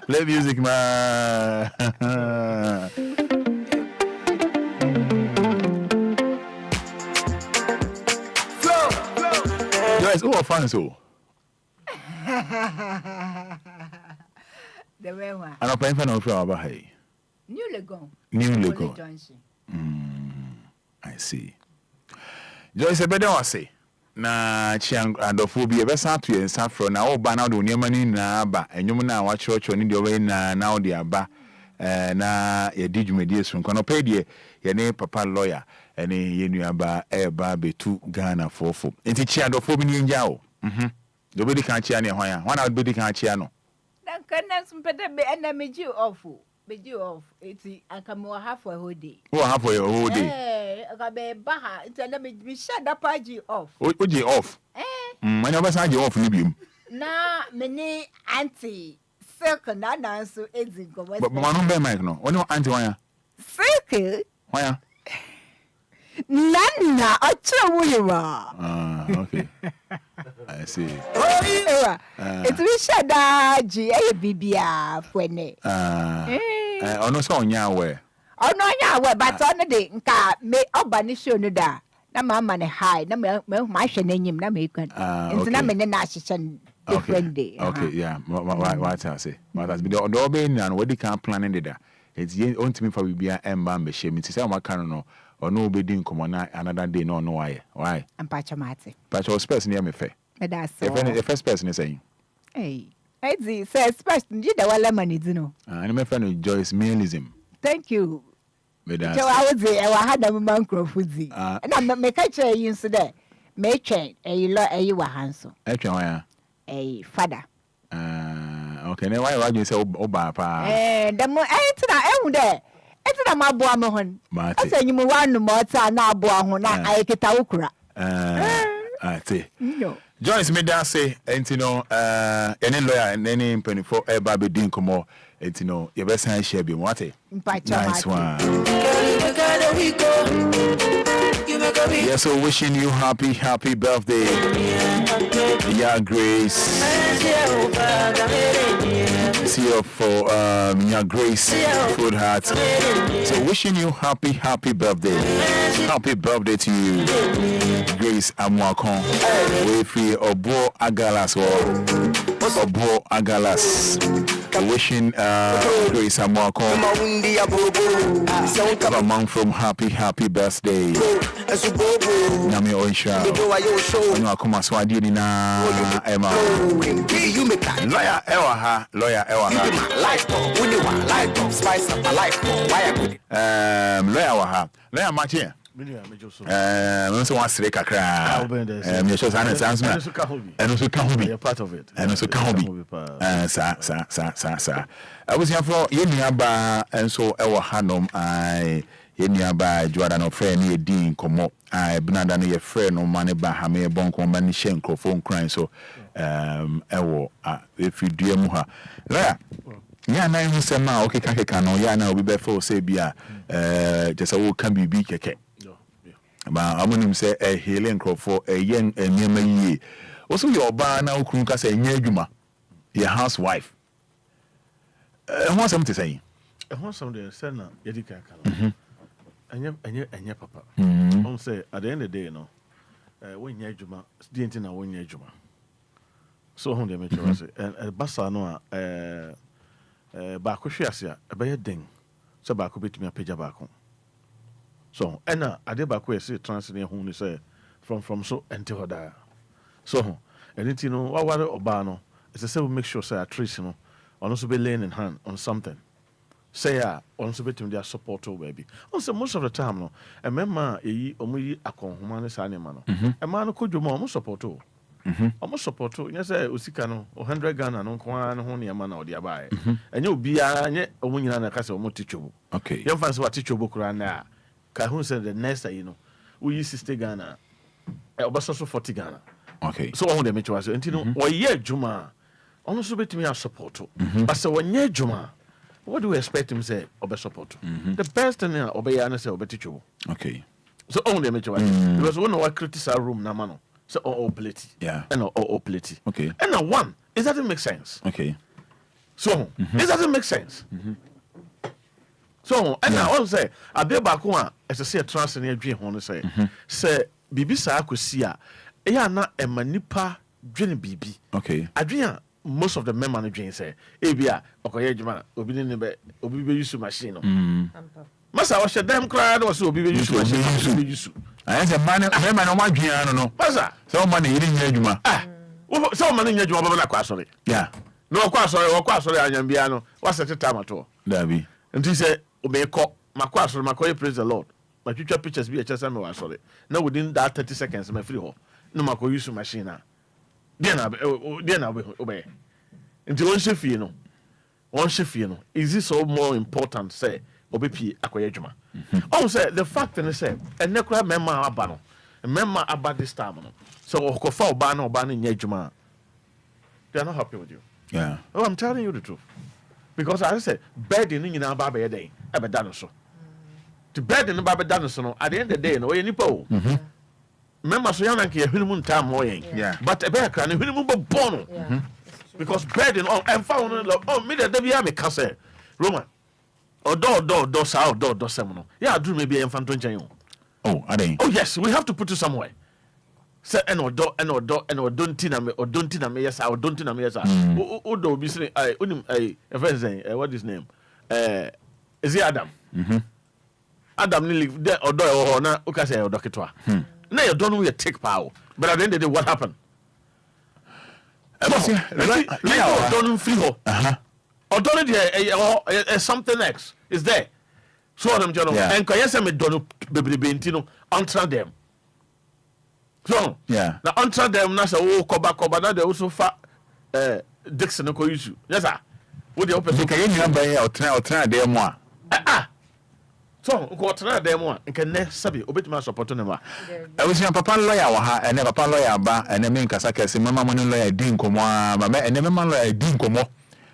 Play music, man. Joyce, who are fans? The way one. I'm paying for no flower. New Legon. I see. Joyce, better I say. Na chiang adophobia be sa to yensa fro na wo ba na do niam ni na ba enyum na wa church ni de we na o de aba na ye di dwumadi so nko no pe de ye ne papa lawyer ene ye nuaba e ba betu Ghana fofo enti chi adophobia ni nja o do be di kan chi ane hwan a wana be di kan chi ano dan kan na sumpede be na meji off eti akamo half a whole day half a whole day akabe baha enti na me shut up agi off oji off man oba sa agi off ni biom na me ni auntie silk na so ezingo but man no be mic no oni auntie wan silk wan Nana, I tell you. Okay. I see. It's Richard G. A Bibia Fwene. No, so on your way. Oh, no, yeah, but on the day, me Obanisho Nuda. Na mama ne high, na me my shenanium, na me can. It's not me, Nashishan different day. Okay, yeah. What I say? What I say? The obe and what they can planning there. It's on to me for we be an bambe shame. It's say what can no or no be doing come on another day no why. And Pachamati. Pacha space near me fair. That's the first person is saying. Hey, I says first did the one lemon is no. And my friend Joyce Mailism. Thank you. So I was there, I had a man crowfoodzy. And I make a chair you today. Make chain you were handsome. A Fada. Okay, now why you say Oba pa? The more I there. It's not my boy Mohon. I say you one more time now, boy, I get a ukra. I see. No. Joyce me da say, and you know, any lawyer and any penny for a baby didn't come more. And you know, your best hand shall be what it. Nice one. Yes, so wishing you happy birthday. Yeah, Grace. See you for yeah, Grace Food Heart. So wishing you happy birthday. Happy birthday to you, Grace Amwakon. We free Obo Agalas or Obo Agalas. Wishing Grace Amwakon a month from happy birthday. Nami Oisha. No akoma swadi ni na Emma. Lawyer Ewaha. Life spice up my life. Lawyer Waha. Lawyer Machia. So one straight kakra. Me show sana sana. And also can part of it. And also can sa. I was here for Yeniaba and so our Hanom I Yeniaba Jordan of friend near Dean Como I Bnada near friend no money bahame bonko mani shenko phone crying so if you do muha. Lawyer. Yeah, na hu sema okay kaka no ya na obi be for say bia just a can be keke. Ba amunim say healing crop for yen enyema yie. Also your ba na okunu ka say nya adwuma. Your housewife. Who something say? Who something say na yedi kaka. Anya papa. On say at the end of the day no when nya adwuma, di enti na when nya adwuma. So hon dey make sure say basa no ba ko hwe ase a ebe ye den so ba ko betumi apagya ba ko so ena ade ba ko ese transfer hu ni say from so enti hoda so anything no wa ware oba no it's say we make sure say trace no on also be laying in hand on something say on also betumi their support o baby on say most of the time no emema eyi omuyi akonhoma ne sa ne ma no ema no kodwoma omo support o almost support to you say osika no 100 Ghana no kwa no ho ne ma na odi abae enye obia anye omunyina na ka say omo tichobo okay you fancy what tichobo kura na ka hu say the next you know we use 60 Ghana obaso so 40 Ghana okay so won dey make sure say ntino wo ye adwuma ono so betimi a support but say won ye adwuma what do we expect him say obe support the best thing obe ya na say obe tichobo okay so on dey make sure because when we criticize room na mano so all plenty. Yeah. And all plenty. Okay. And now one, it doesn't make sense. Okay. So it doesn't make sense. So and now I say I be back one as I say a trans in your hon say bibi sa akosia e ya na emanipa dwene bibi. Okay. Adwene most of the men managing say e bia okoye adwuma obi ne be obi be use machine no. Masa wa she dem cry no so obi be use machine obi use. I say man no madwene no. Masa so man e ri nya adwuma. So man nya adwuma baba na kwa sorry. Yeah. No kwa sorry anyambia no. Wa set time ato. Dabi. Nti say obeko makwa sorry makoye praise the Lord. Ma twitwa pictures bi e chese me wa sorry. Na within that 30 seconds me free ho. No makoye use machine na. Dia na obey. Nti won shefie no. Is this all more important say obepi akoye adwuma. Say the fact is say enekura memma aba no. Memma aba this time no. So okofa oba na nya adwuma. They are not happy with you. Yeah. Oh, I'm telling you the truth. Because as I said, bed in nyina ba be day. Ebe da so. The bed in ba be da so no. At the end of the day no, you nipa o. Memma so yana nke ehwenu mu ntam mo yen. Yeah. But ebe akra no ehwenu mu bo born. Because bed in on and found me the bia me ka say Roman. Odo sa sem no. Yeah, do maybe enfanto nchen. Oh, are they? Oh yes, we have to put it somewhere. say don't tina me yes I don't tina me yes o do be say I unim what is name is it Adam Adam ni live there odo na o ka say odo ketwa na you don't know you take power but at the end of the day what happened don't free ho odo there something next is there so them jono Enquires me don't bebrebe ntino untra them so na untra them na say o koba na they also fa Dixon ko issue yes sir wo dey open so ka yen nyan ban ya otra dem a so ko otra dem a nke ne sabi obetima support no ma awusia papa lawyer wa ha ene papa lawyer ba ene me nkasa kese mama mo ne lawyer din komo mama ene mama lawyer din komo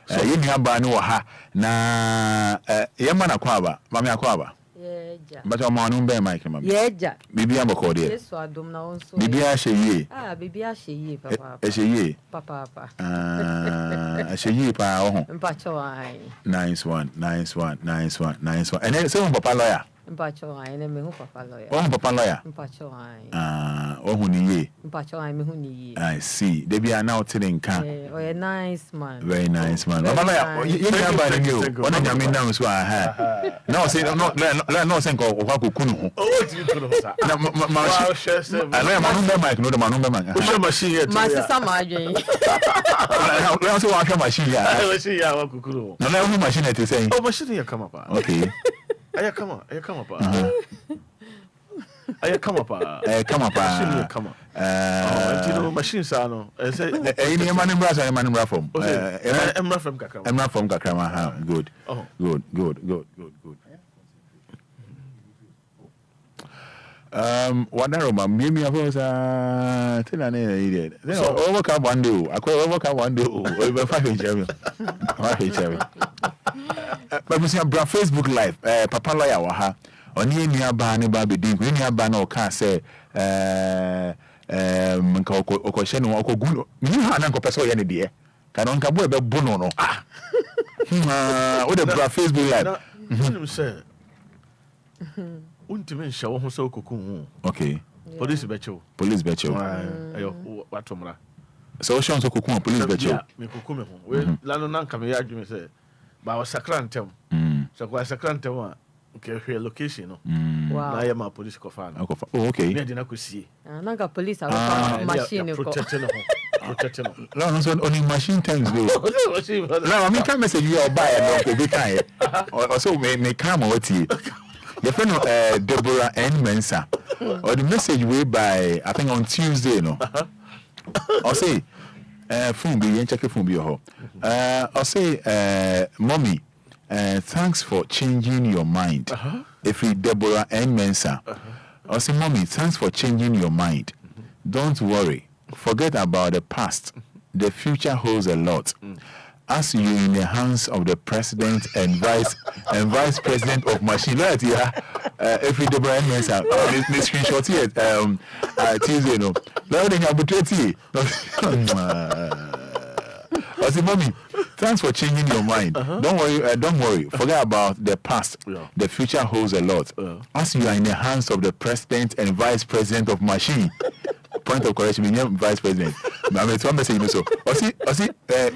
yen nyan ba ni wa ha na yema na kwa ba mama akwa ba yeja but o ma no be mic mama yeja bibia bako de yeso adom na onso bibia hye bibia hye papa hye papa hye pa o ho mpacho ai nice one and then say papa lawyer mpacho ai na me hu papa lawyer papa lawyer mpacho ai o hu ni ye mpacho ai me hu ni ye I see they be now telling kan oh a nice man very nice man papa lawyer you can buy the o ona nyame na so no say no say ko kwa kunu ho ti kunu ho sa na ma share na ma no be mic no de ma no be mic o share machine here ma sisa ma adwen na so wa share machine ya machine ya wa kukuru no na hu machine te say oh machine ya kama pa okay aya kama pa aya kama pa machine ya kama oh machine sa no say ni ma nembra so ma nembra from emra from kakra ha good Wadaro ma mimi afo sa tena ne ide then overcome one day overcome one day o be fa hejemi but we see bra Facebook live papa lawyer wa ha oni eni aba ne ba be din eni aba na o ka say nka okɔhyɛ ne okɔgu no ni ha na nkɔpɛ sɛ ɔyɛ ne deɛ ka no nka bo ebe bu no no o de bra Facebook live nim sɛ untimi nhyɛ wo ho sɛ okɔku ho okay police bɛkyɛw ayo watomra sɛ o hyɛ nso okɔku police bɛkyɛw me koku me ho we lano na nka me ya adwene sɛ ba wa sakrantem sɛ ko sakrantem a nke hwe location no na ya ma police kofa no oh okay me de na kosie na nka police a machine ko protect no no so only machine times go no I mean can message you or buy no ko be kan or so me come what you friend Deborah N Mensa or the message way by I think on Tuesday no or say phone be check phone be ho or say mommy thanks for changing your mind if you Deborah N Mensa or say mommy thanks for changing your mind don't worry forget about the past the future holds a lot as you in the hands of the president and vice president of machine right here if you Deborah N Mensa the screenshot here Tuesday no now they have I say, mommy, thanks for changing your mind. Don't worry. Forget about the past. The future holds a lot. As you are in the hands of the president and vice president of machine. Point of correction, vice president. I'm one message so. I see,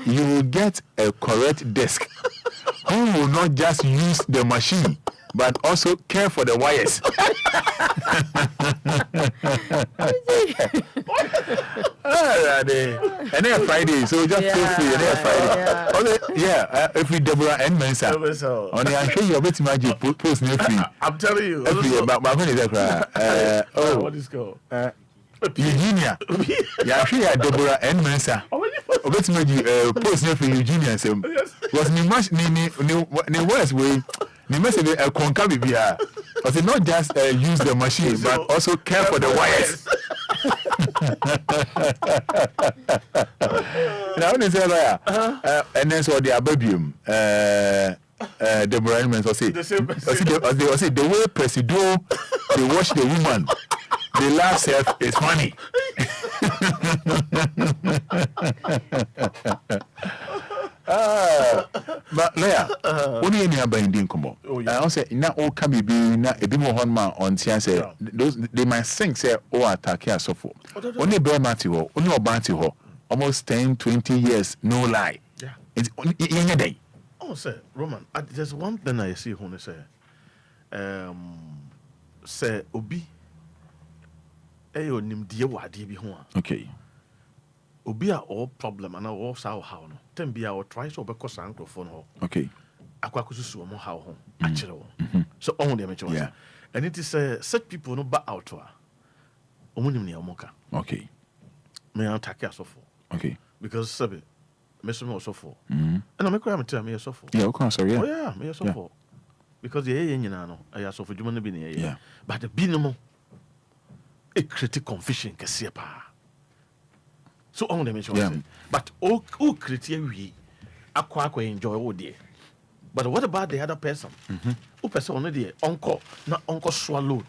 you will get a correct desk. Who will not just use the machine, but also care for the wires. And then Friday, so just feel free. And then Friday, if we Deborah N Mensa, only I'm sure you're better magic post new free. I'm telling you, but when is that? What is called? Eugenia. Yeah, I'm sure you're Deborah N Mensa. Better magic post new free Eugenia. Was ni worst way. The message a conca bibia. But not just use the machine, but also care for the wires. Now when they say lawyer, and then so the ababium, Deborah Edmonds will say, the way Presido they watch the woman, the last self is funny. But lawyer, when you are buying dinkomo, I say na all can be na a bit more on my on say those they might think say oh attack here so for. Only Bermati ho, only Obanti ho. Almost 10, 20 years, no lie. Yeah. It's in a day. Oh, sir, Roman, there's one thing I see when say Obi. Nim dear what be home. Okay. Obia all problem and all how no. Ten be our try so because uncle phone ho. Okay. Akwakusu mo how home. Actually. So on the amateur. Yeah. And it is such people no back out to her. Omunim ni omoka. Okay. Me an take us for. Okay. Because sabe me so so for. And I make am tell me so for. Yeah, okay, sorry. Yeah. Oh yeah, me so for. Because ye nyina no, I so for djuma no bi ne ye. Yeah. But the bi no mo a critic confusion kese pa. So on the mention. Yeah. But o critic we akwa enjoy all day. But what about the other person? Who person on the uncle, not uncle swallowed.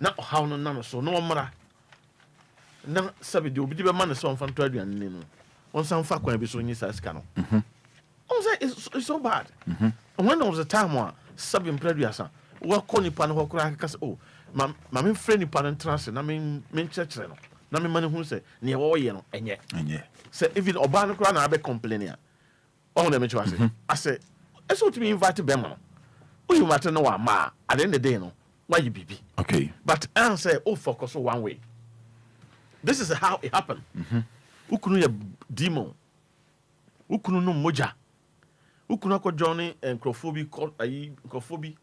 Not how no so no mara. Na sabi di obi di be man so on fan to aduan ni no. On san fa kwan bi so nyi sa sika no. On say it's so bad. And when there was a time where sabi impreduasa, we call ni pan ho kura ka say oh, ma me friend ni pan trance na me church no. Na me man hu say ne wo ye no enye. Say even oba no kura na be complain ya. On the mention say. I say eso to me invite them no. You matter no wa ma at the end of the day no. Why you bibi? Okay. But answer oh focus on one way. This is how it happened. Ukunu ya demon. Ukunu no moja. Ukunu ako Johnny and Crofobia Crofobia.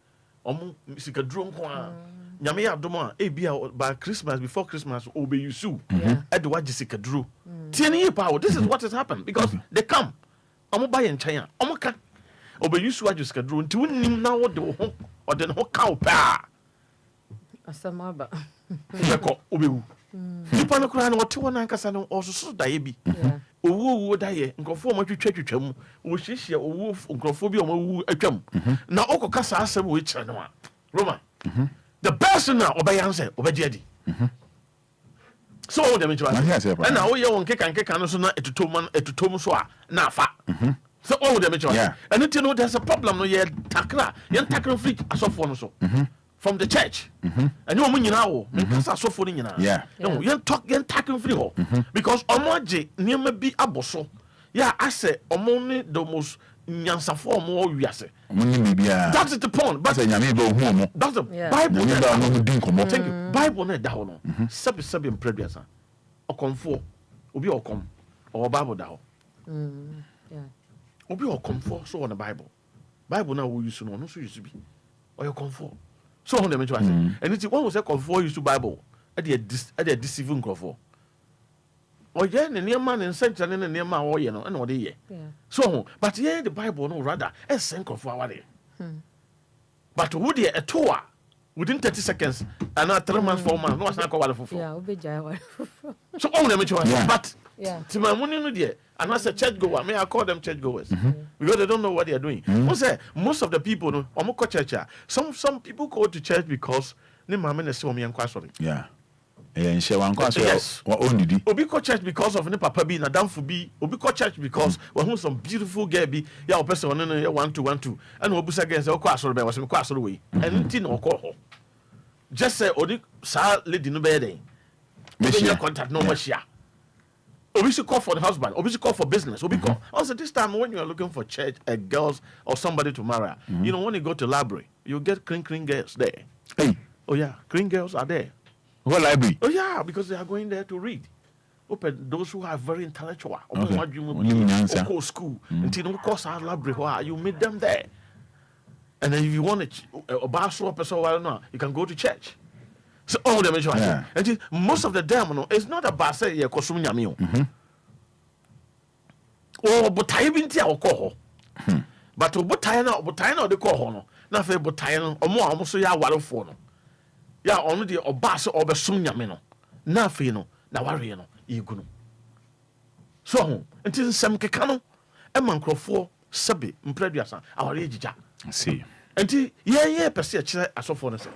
Sikadro nko nyame ya domo bia by Christmas before Christmas obey you su. Edwa Sikadro. Tieni power. This is what has happened because they come. Omo buy in China. Omo ka obey you su Sikadro nti wonnim na wo de ho o de ho ka pa. Asamaba. Yeko obewu. Nipa no kura na wote wona ankasa no ososo dae bi. Owu dae nkofo mo twetwa mu. Wo hihia owu nkofo bi o mo wu atwam. Na okoka sa asem we kire no a. Roman. The person na obayanse obagye so all them into us. And now we on keka no so na etutom so a na afa. So all them into us. And you know there's a problem no ye takra. Ye takra free asofo no so. From the church. And you nyina wo, nkasa asofo no nyina. No, ye tackle free ho. Because omoje niam bi aboso. Yeah, I say omoni the most nyansafo omo wiase. That's the point. But that's the Bible. Thank you. Bible na da ho no. Sebi impreduasa. Okomfo. Obi okom. Or Bible da ho. Yeah. Obi okomfo so on the Bible. Bible na wo use no so use bi. Or your comfort. So on the mention and it's one was a comfort use to Bible. At the deceiving comfort. Or yeah, the near man and central and near my or you know, and what they so but yeah, the Bible no rather a sink of our day. But would a tour within 30 seconds and not 3 months, 4 months, no one's not qualified for. Yeah, so on the mention, but to my money, no dear, and as a church goer, may I call them church goers because they don't know what they are doing. Most of the people, no, church. Some people go to church because they mamma say me Enquires. Yeah. And she yes. Obi go church because of ne papa bi na damfo bi. Obi go church because we have some beautiful girl bi. Ya person one no 1-2-1-2. And obusa girl say Enquires be was Enquires we. And nti no call. Just say odi sa lady no be dey. Maybe contact no more share. Obi should call for the husband. Obi should call for business. Obi call. Also, this time when you are looking for church, girls or somebody to marry, you know, when you go to library, you get clean girls there. Hey. Oh yeah, clean girls are there. What library? Oh yeah, because they are going there to read. Open those who are very intellectual. Okay. School. Until you course our library, you meet them there. And then if you want a bathroom person, you can go to church. So all them and most of the them it's not about say you consume nyame o botai binti akọ but botai na de kọ ho no na fe botai no omo so ya warefo no ya ono de oba se obesum nyame no na fe no na ware no igu no so ho enti nsem keka no e mankrofo sebe mpraduasa aware ejija see enti ye pese kire asofo no say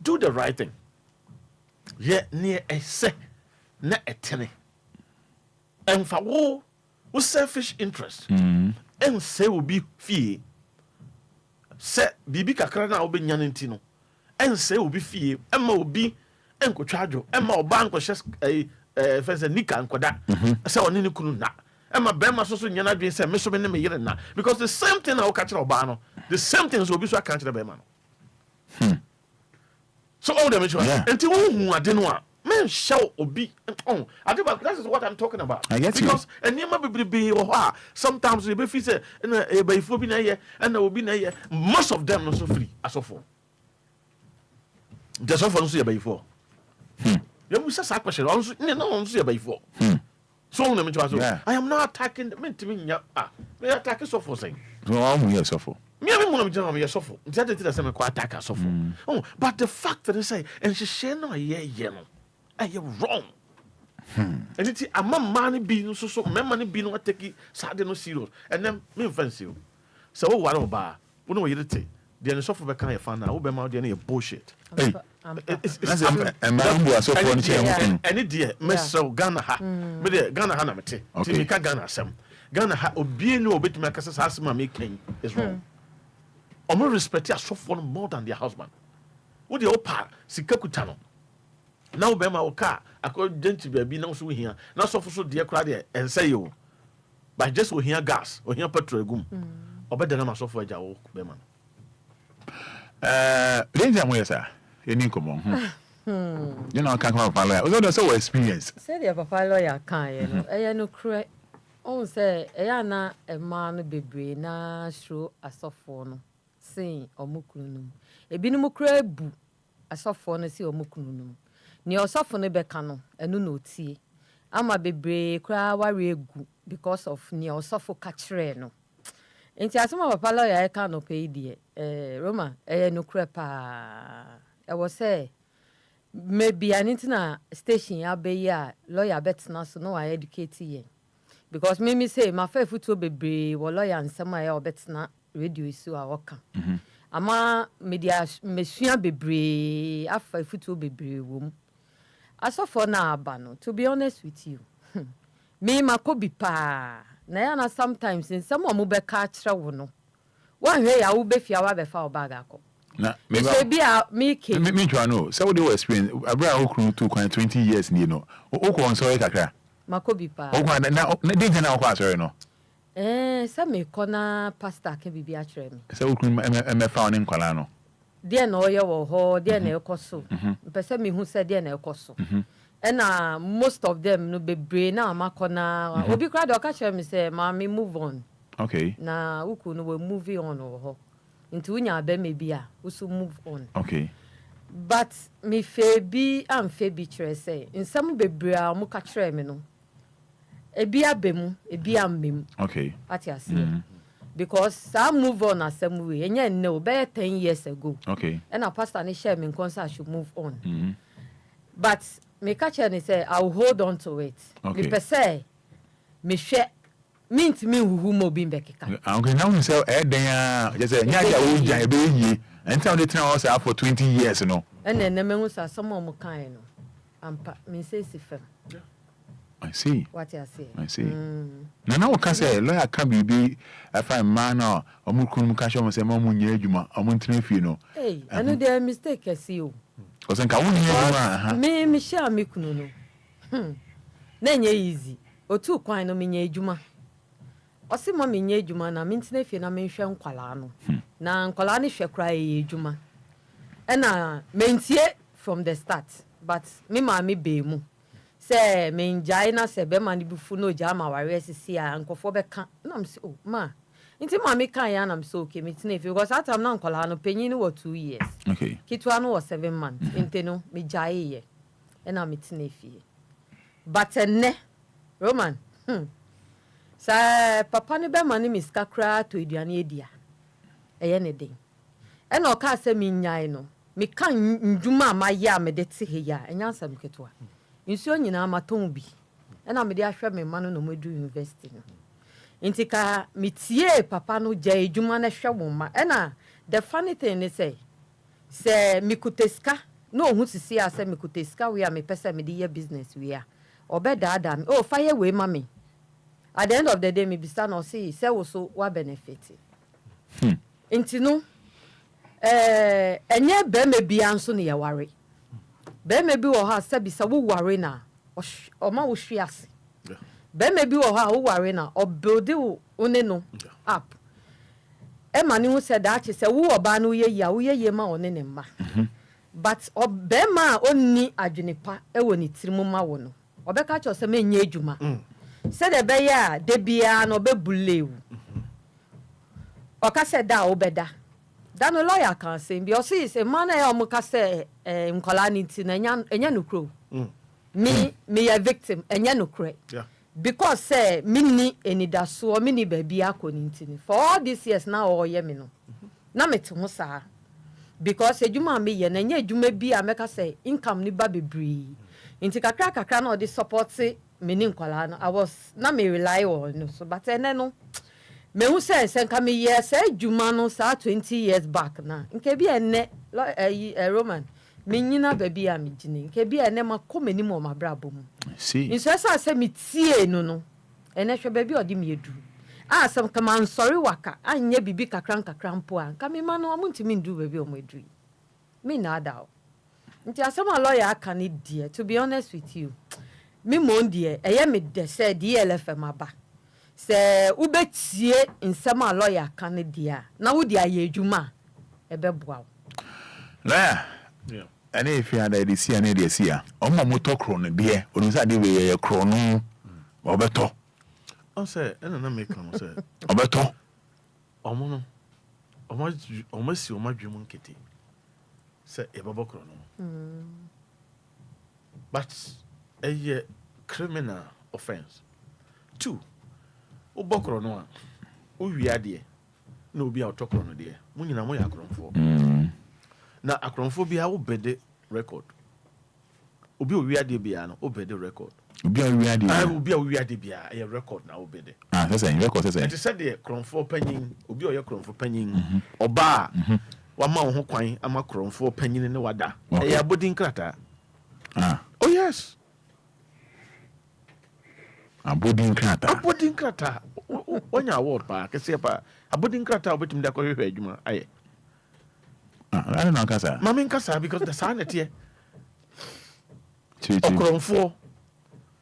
do the right thing. Yeah, near a se na etene. And for wo selfish interest. And say will be fee. Say bibi kakra na obe nyanenti no. And say will be fee. Emma will be enko twajo ema oba nko hye fense nika nkoda say oni ni kunu na ema bema so nyana dwen say me so me ne me yire na because the same thing na wo ka kire oba no the same thing so obi so aka kire bema no so all them enti wo hu ade no a men show obi that is what I'm talking about. Because enema be sometimes you be feel say na e ba ifo bi na ye and na obi na ye most of them no so free asofo the asofo no so ye ba ifo you must say question also no so ye ba ifo so na me twa I am not attacking me to me me attack sofo say so am here sofo me am mo na me sofo that is say me ko attack sofo but the fact that they say and she share no ye no you're wrong. And it's a man being so many being what take Saturday no serious. And then me fancy you. So what about we know you take. The end of kind of fan now, Obama any bullshit. Hey, it's a man who are so funny. Any dear, Miss Ghana ha. But the Ghana Hanamate. Okay, Ghana Sam. Ghana ha Obia no bit make us ask my making is wrong. Or more respect us so for more than their husband. What the opa Sikakutano. Now be my car according to baby now so here now so for so dear crowd and say you but just we hear gas or hear petrol gum or better than myself for a job be man later mo yesa eni komo you know can come lawyer we don't so experience say the papa lawyer kan ye no e no kure on say e ya na e ma no bebre na show asofo no sin omukunu no e binu kure bu asofo no si omukunu no ni osofo no beka no enu na otie ama bebre kra ware egu because of ni osofo ka kire no enti asoma papa lawyer e ka no pay die Roma no krepa e was say maybe an interna station abeya lawyer betna so no I educate ye because me say my fair foot bebre wo lawyer nsema ya obetna radio isu a woka ama media mesua bebre afa foot bebre wom asofo na abano to be honest with you me makobi pa na ya na sometimes in some mo be ka kire wo no one way ya wo be fia wa be fa obaga akọ na me bia me twa no so we experience abra okru 20 years ni no o ko on so kakra makobi pa o ko na dey na o ko asore no se me kona pastor ke bibi a kire me se okru me fa on nkwala no de na oye wo ho de na ekoso pese me hu se de na ekoso and most of them no be brain na makona obi kra de okache me say ma me move on okay na uku no we move on ho into unya be me bia usu move on okay but me febi am febi kire say nsam bebre a mo ka kire me no ebi abemu ebi ammem okay ati ase because some move on asem we enya no be 10 years ago okay and a pastor ni share me concern should move on but me catch and say I will hold on to it okay. Me per se me share mint me who mo bin bekeka okay now we say den just say nya ja wo jan e be yi and tell the train us for 20 years no and then me say some mo kan no ampa me say sifem I see what you say I see na we can say lawyer can be afa man na omukunu ka show say mo nya adwuma omuntene fie no hey I know there mistake I see you because nka won nya adwuma me share me kunu no na nya easy otu kwan no me nya adwuma osi mo me nya adwuma na me ntene fie na me hwe nkwala no na nkwala ne hwe kra e adwuma na me ntie from the start but me ma me be mu say me njai na se be ma ni bufu no ja ma ware sisi a nkofo be ka na me say oh ma nti ma me kan ya na me so okay me ntene fie because that time na nkwala no penyin no 2 years okay kitwa no 7 months nti no me jai ye na me ntene fie but enne Roman sa papa ne be ma ni miska kra to eduane edia eye ne den e na o ka se me nyai no me kan ndwuma ma ya me de te he ya enya nsam ketwa nsuo nyina maton bi e na me de ahwe me ma no no madu university no intika mitie papa no ja edwuma na hwe wo ma e na the funny thing is say mikuteska no hu sisi ase mikuteska we a me pesa me de ye business we a obeda adam oh fire we ma me at the end of the day me bisa no see say wo so wa benefit intino enye be me bia nso ne ye ware be me bi wo ha se bi se wo ware na o ma wo hwiase be me bi wo ha wo ware na o build wo one no up e ma ni hu se da che se wo oba no ye ma one ne ma but be ma onni adwenipa e wo ni tirimu ma wo no obeka cho se me nya adwuma se de be ya de bia no be bulewu oka se da obeda da no lawyer kan say bi o say man e o mo ka say nkola ni ti na enya no kro me ya victim enya no kro because say me ni enidaso me ni ba bia akoni ti ni for all these years now o ye me no na me te ho sa because ejuma me ye na enya ejuma bia me ka say income ni ba bebree inti kakra na o dey support me ni nkola no I was na me rely on no so but ene no me who say nka me ye say ejuma no sa 20 years back na nke bi ene Roman me nyina ba bia me gine nke bi ene ma komani mo ma brabo mu see inso say me tie no ene hwe ba bi odi me edu asem kama nsori waka anye bibi kakra mpo an ka me ma no amuntimi ndu ba bi o mo edu me na ada nti asem a lawyer aka ni die to be honest with you me mo ndie eye me de say DLFM aba se ubetie nsem a lawyer aka ni dia na wo dia ye adwuma ebeboa la ene if you ada disi ane de sia o mo motokro no de onu sa de we ye kro no obeto on say ena na make am say obeto omo no omo si omo dwemu nkete say e babokro no but a criminal offense 2 obokro no a o wiade na obi a otokro no de mu nyina mo ya akronfo na akronfo bia wo bede record obi o wiade bia no o bede record obi a wiade bia e record na o bede say record say it said the akronfo panyin obi o ye akronfo panyin oba wa ma wo ho kwan ama akronfo panyin ne wada e ya bodin krata oh yes abodin krata onya award pa kese pa abodin krata obetim da ko hwehwe adwuma aye I don't know kasa mama nkasa because the sanity okronfo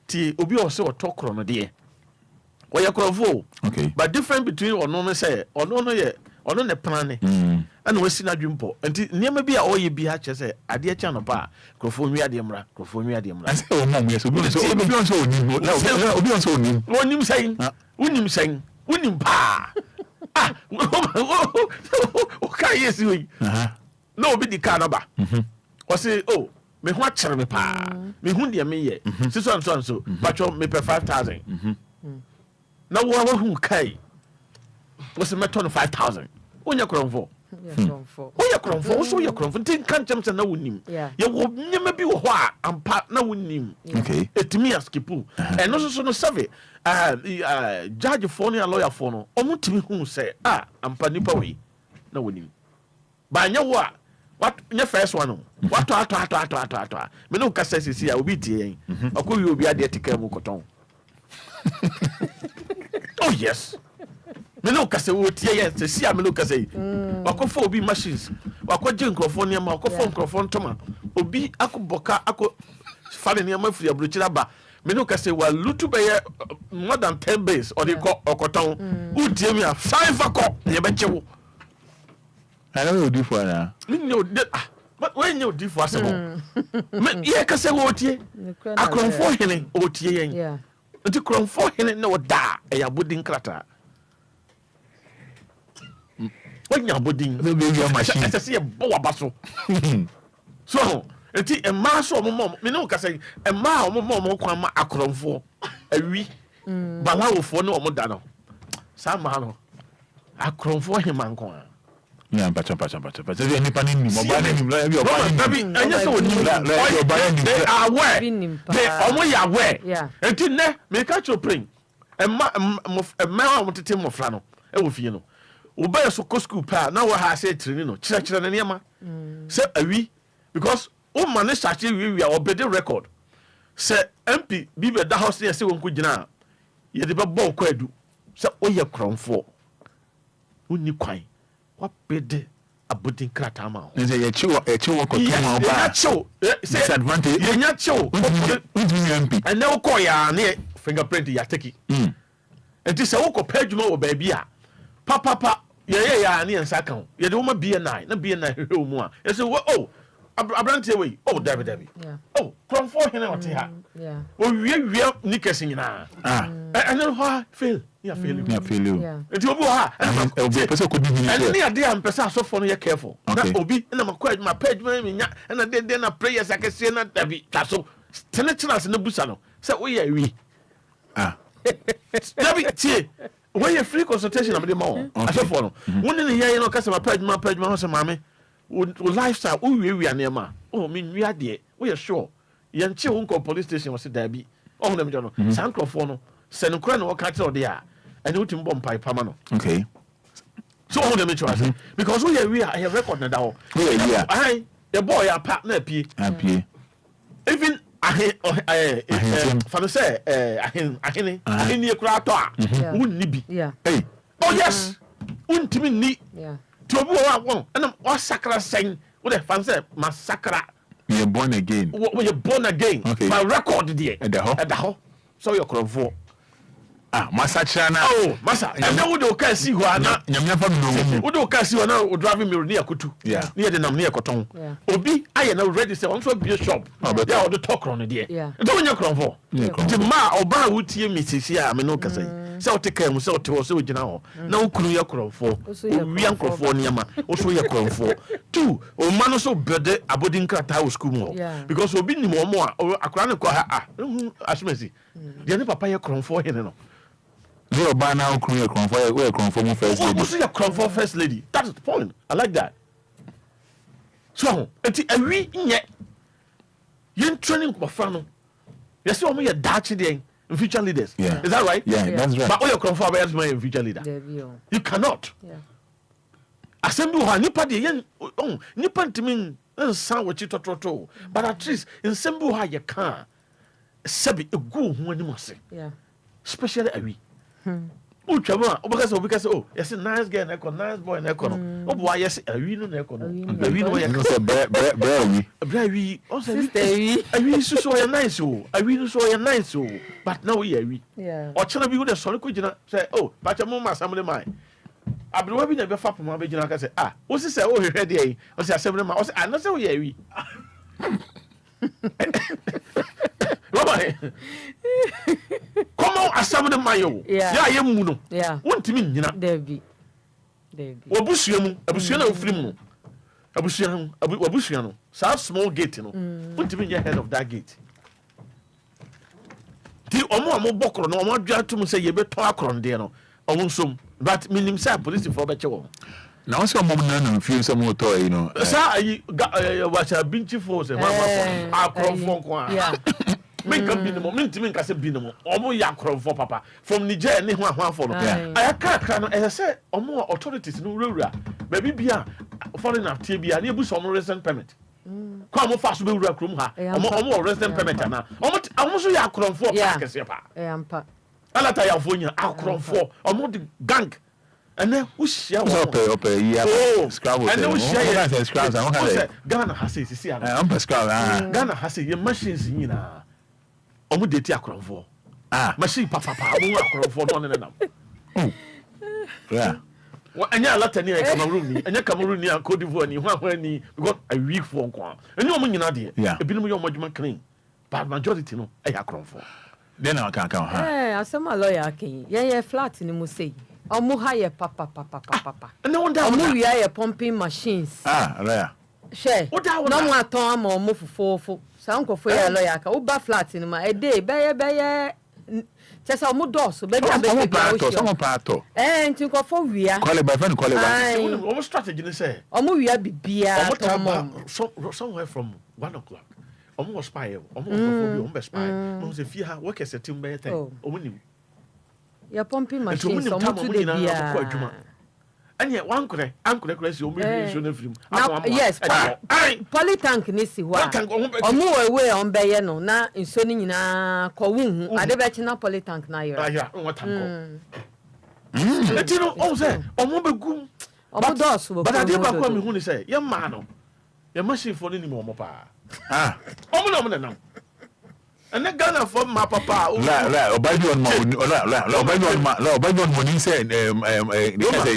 ti obi o se otokro no de wo ye krofo okay but different between ono no say ono ne plane ana wasi na dwumpo enti niam bia o ye bia che say ade cha no pa krofo nwi ade mra ase o mom yes obi on so onim unim sen unim pa o ka yes we no obi di ka na ba o say oh me ho akere me pa me hu de me ye so but me per 5,000 na wo hu kai o say me turn 5,000 onya kromfo onya kromfo so onya kromfo tin kan chem se na wonim ye wo nyema bi wo ho a ampa na wonim okay etimi askipu no so no serve judge for no lawyer for no omutimi hu say ampa nipa we na wonim ba nya wo a what nya first one no what ato me no kasa sisi a obi tie yen akowi obi ade etika mu koton oh yes me no kasa wo tie yen sisi a me no kasa yi wakofo obi machines wakoje nkrofo ne ma wakofo nkrofo ntoma obi akoboka fale ne ma firi abrochira ba me no kasa wa lutu be more than 10 base or the okoton u tie me a 5 akọ ye be chewo I know you do for na. But when you do for us, yeah, kase wo tie. Akronfo hene o tie yen. Yeah. Nti kronfo hene na o da e ya bodin krata. Wonya bodin. No be your machine. Ese se bo abaso. So, nti e ma so mo me no kase e ma mo kwan ma akronfo awi. Balawofo na o mo da no. Sa ma no. Akronfo hene man kon. Yeah, pacha. Say any pani ni mo ba ni la bi o ba ni. Anya so oni la o ba ni. They are aware. They omo ya aware. Yeah. Enti ne me ka cho praying. Emma o tete mo fra no. E wo fie no. Wo ba so ko school pa na wo ha say training no. Kire na niam. Say awi because o man start wi obede record. Say MP bi be da house ne say won ko gina. Ye de be bo ko adu. Say o ye kronfo. Uni kwan. What bede abodin krata ma. Nze ye chiwo ko tuma ba. Disadvantage. Ye nya chiwo. MP. And now call ya na fingerprint ya take. Enti se wo ko padwuma wo ba bia. Papa ye ya na nsa kan. Ye de wo ma BN9 na BN9 hwehwe mu a. Ye se oh abrante we oh David. Oh Cronford hena wote ha. Yeah. O wie nikesi nyina. And then ha fail. Ya fail. Yeah. Enti obi ha. Obi pese ko bi ni. And ni ade am pese asofo no ye careful. Na obi na makwa ma padwuma mi nya na de na prayers akese na David taso. Tenetena se na busa no. Se wo ye wi. David tie. When you free consultation am dey ma won. Asofo no. Woni ne ye no kase ma padwuma ho se mame. O lifestyle o wi anema. Oh me nwi ade. We sure. Ye nche wo ko police station wo se David. Oh na me jo no. Sankrofo no. Se no kra no ka tell dey a. And you tim bomb pipe pama no. Okay. So on them choice because we are a record na dawo. I the boy ya partner pie. Even Fada say ahene e kura to a wonni bi. Hey. Oh yes. Untimi ni. Yeah. To obi wa won and o sakra sen wo the Fada say massacre. We are born again. We are born again. Okay. My record there. At the ho. So you crop Masa na. Oh, masa. And now we do can see who are not. Nyamya fa no. We do can see who now driving me near Kutu. Yeah. Near the nam near Koton. Obi, I am ready say on so be a shop. Yeah, or the talk on there. Yeah. Don't you come for. The ma oba wo tie me sisi a me no kasa. Say o take care say o te so gina ho. Na wo kunu ye kron for. Wi ankro for niama. O so ye kron for. Two, o ma no so bede abodin krata wo school mo. Because obi ni mo mo a akra ne ko ha asumesi. De ne papa ye kron for he no. You're by now, we're confirming first lady. What's your confirm first lady? That's the point. I like that. So, it's a we yet. You're training for fun. Yes, you're a Dutch in future leaders. Yeah. Is that right? Yeah, that's right. But all your confirm as my future leader. You cannot. Yeah. Assembly one, Nipan to me, sound what you talk. But at least in Sembu, how you can. Sabi, a good one, you must say. Yeah. Especially a we. Uchama because oh yes nice girl na nice boy na ko no boy yes awi no na ko no awi no ya say brawi o say awi so ya nice o awi no so ya nice o but now we awi o chana bi wo de sori ko gina say oh pacha mo ma assembly man abrewa bi na be fa poma be gina ka say o si say o hwehwe de yi o say assembly man o say no say we awi Come on, assembly mayo. Yeah, I am muno. Yeah. Won't me nyina. Debbie. Obusuamu na ofiri mu. Obusuanu. Sa small gate no. Won't me head of that gate. Ti omo bokro no omo dwa to mu say ye beto akron de no. Omo nsom. But minim say police for beche wo. Now so mom na feel some motor you know. Sa ayi was a binchi force mama akron fon kwa. Yeah. Men can be the moment to make us be no more. Omo yakro for papa from Niger ni ho for no. I can't no as I say omo authorities no rura. Maybe bia foreign after bia na ebu some resident permit. Come fast be rura krum ha. Omo resident permit na. Omo so yakro for pack se pa. Ampa. Ala ta ya fonya akro for omo the gang. And then who share Scrabble. And then who share Scrabble. Ghana has it. See, I'm Scrabble. Ghana has it. Your machines in omu deti akronfo machine papa omu akronfo no ne nam yeah wa anya alata ni Cameroon ni Cote d'Ivoire ni hwa ni because a week for nko anya omu nyina de ebinum ye omu adwuma clean but majority no e akronfo then I can ha asema lawyer akin ye flat ni mu sei omu ha ye papa no wonder omu wi ye pumping machines rare she no mo aton ama omu fofofo sankofo ya lawyer ka uba flat ni ma ede beye chesa omu doso be bia be some pato nti nkofo wia call it by friend call it omu strategy ni say omu wia bibia somewhere from 1 o'clock omu was spy omu omu be spy no se fie ha work as a team be time omu ni ya pumping machine omu to de bia anya wankure kure si omu nso na film yes polytank ni si wa omu wewe on beye no na nso ni nyina ko wunhu ade be chi na polytank na yero won tanko etino on say omu begum But I did back when me say, young man, your machine for any more pa. No. And then Ghana for my papa. Obia on money said,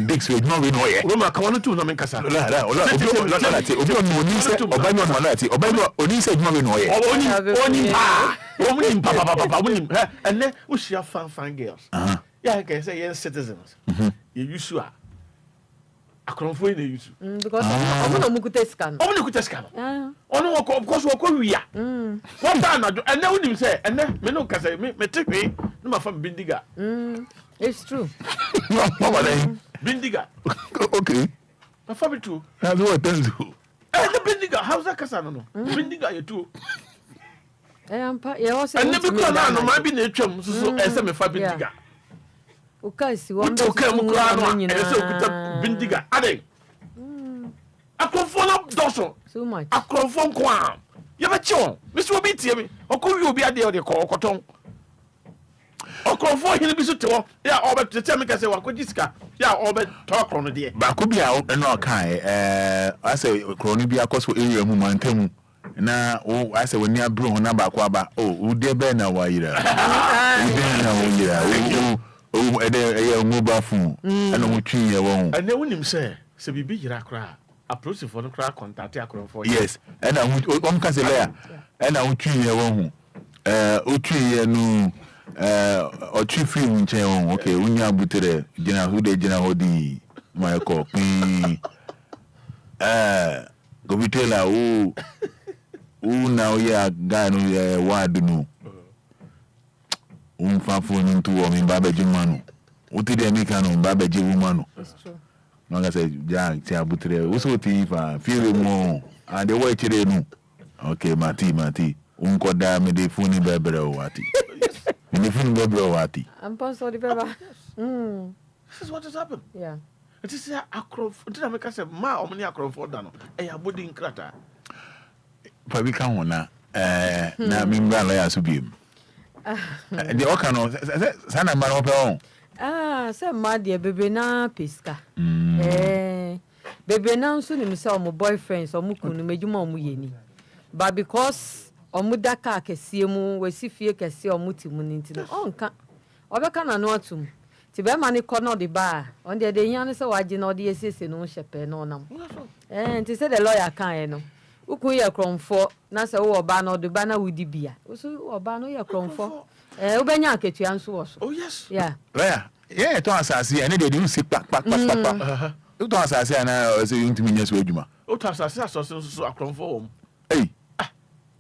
Dix with no win away. Roma, come on to no Mincasa. Only said no win away. Papa, and then we shall fine girls. Yeah, I can say yes, citizens. You used to. Akromfo ina yusu because omo no kuta scan omo no kuta scan ono of course wo ko wia what time na ene unim say ene me no kasa me tepe no ma fam bindiga it's true bindiga okay ma fam it too that's what tenzu the bindiga how's that kasa no bindiga you too ampa ye wo say ene bi ko na no ma bi na etwam so ese me fa bindiga ukasi wanda ukano ese okuta bindiga ade akrofo na doso so much akrofo kwa ye be chiwo mi so bi tie mi okowi obi ade o de kokoton akrofo hini bi so tewo ya obe tete mi kase wa kojisika ya obe tokro no de ba ko bia no kan ase krono bia koso area mu mantamu na o ase woni abro ho na ba ko aba o de be na wa yira o de na wo yira o ede mobile phone and o twi ye won and wonim say bibi yira kra approach for no kra contact akron for yes and o can say layer and o twi ye won o twi ye no o twi free nche won okay unya butere gina hu de gina hodi my ko pin go bitela o now ya guy no wadu no umfafo ntu wo mi baba jimanu uti de mi kanu baba jimanu that's true no ga say ja ti abutre wo so ti fa fiwe mo and the way chire nu okay mati unkoda me de funi bebre o ati me funi bebre o ati I'm sorry baba this is what has happened yeah it is akrof did I make say ma omni akrofo da no e ya body nkrata pa bi kan wona na mi mbra la ya so biem the okano sana mara ope on say ma de bebe na pesca bebe na nso ni say omo boyfriends omo kunu medjuma omo yeni but because omo daka kese mu wasi fie kese omo timu nti no onka obeka na no atum ti be ma ni kono de ba on de yan say waje na ode yesese no hyepe no nam nti say the lawyer kan no ukun ye kromfo na se wo ba na oduba na wudi bia so oba no ye kromfo ubenya aketua nso wo so oh yes yeah yeah to asase ene de dey si pak to asase na se yuntimi nyeso adwuma o to asase asoso so akromfo wo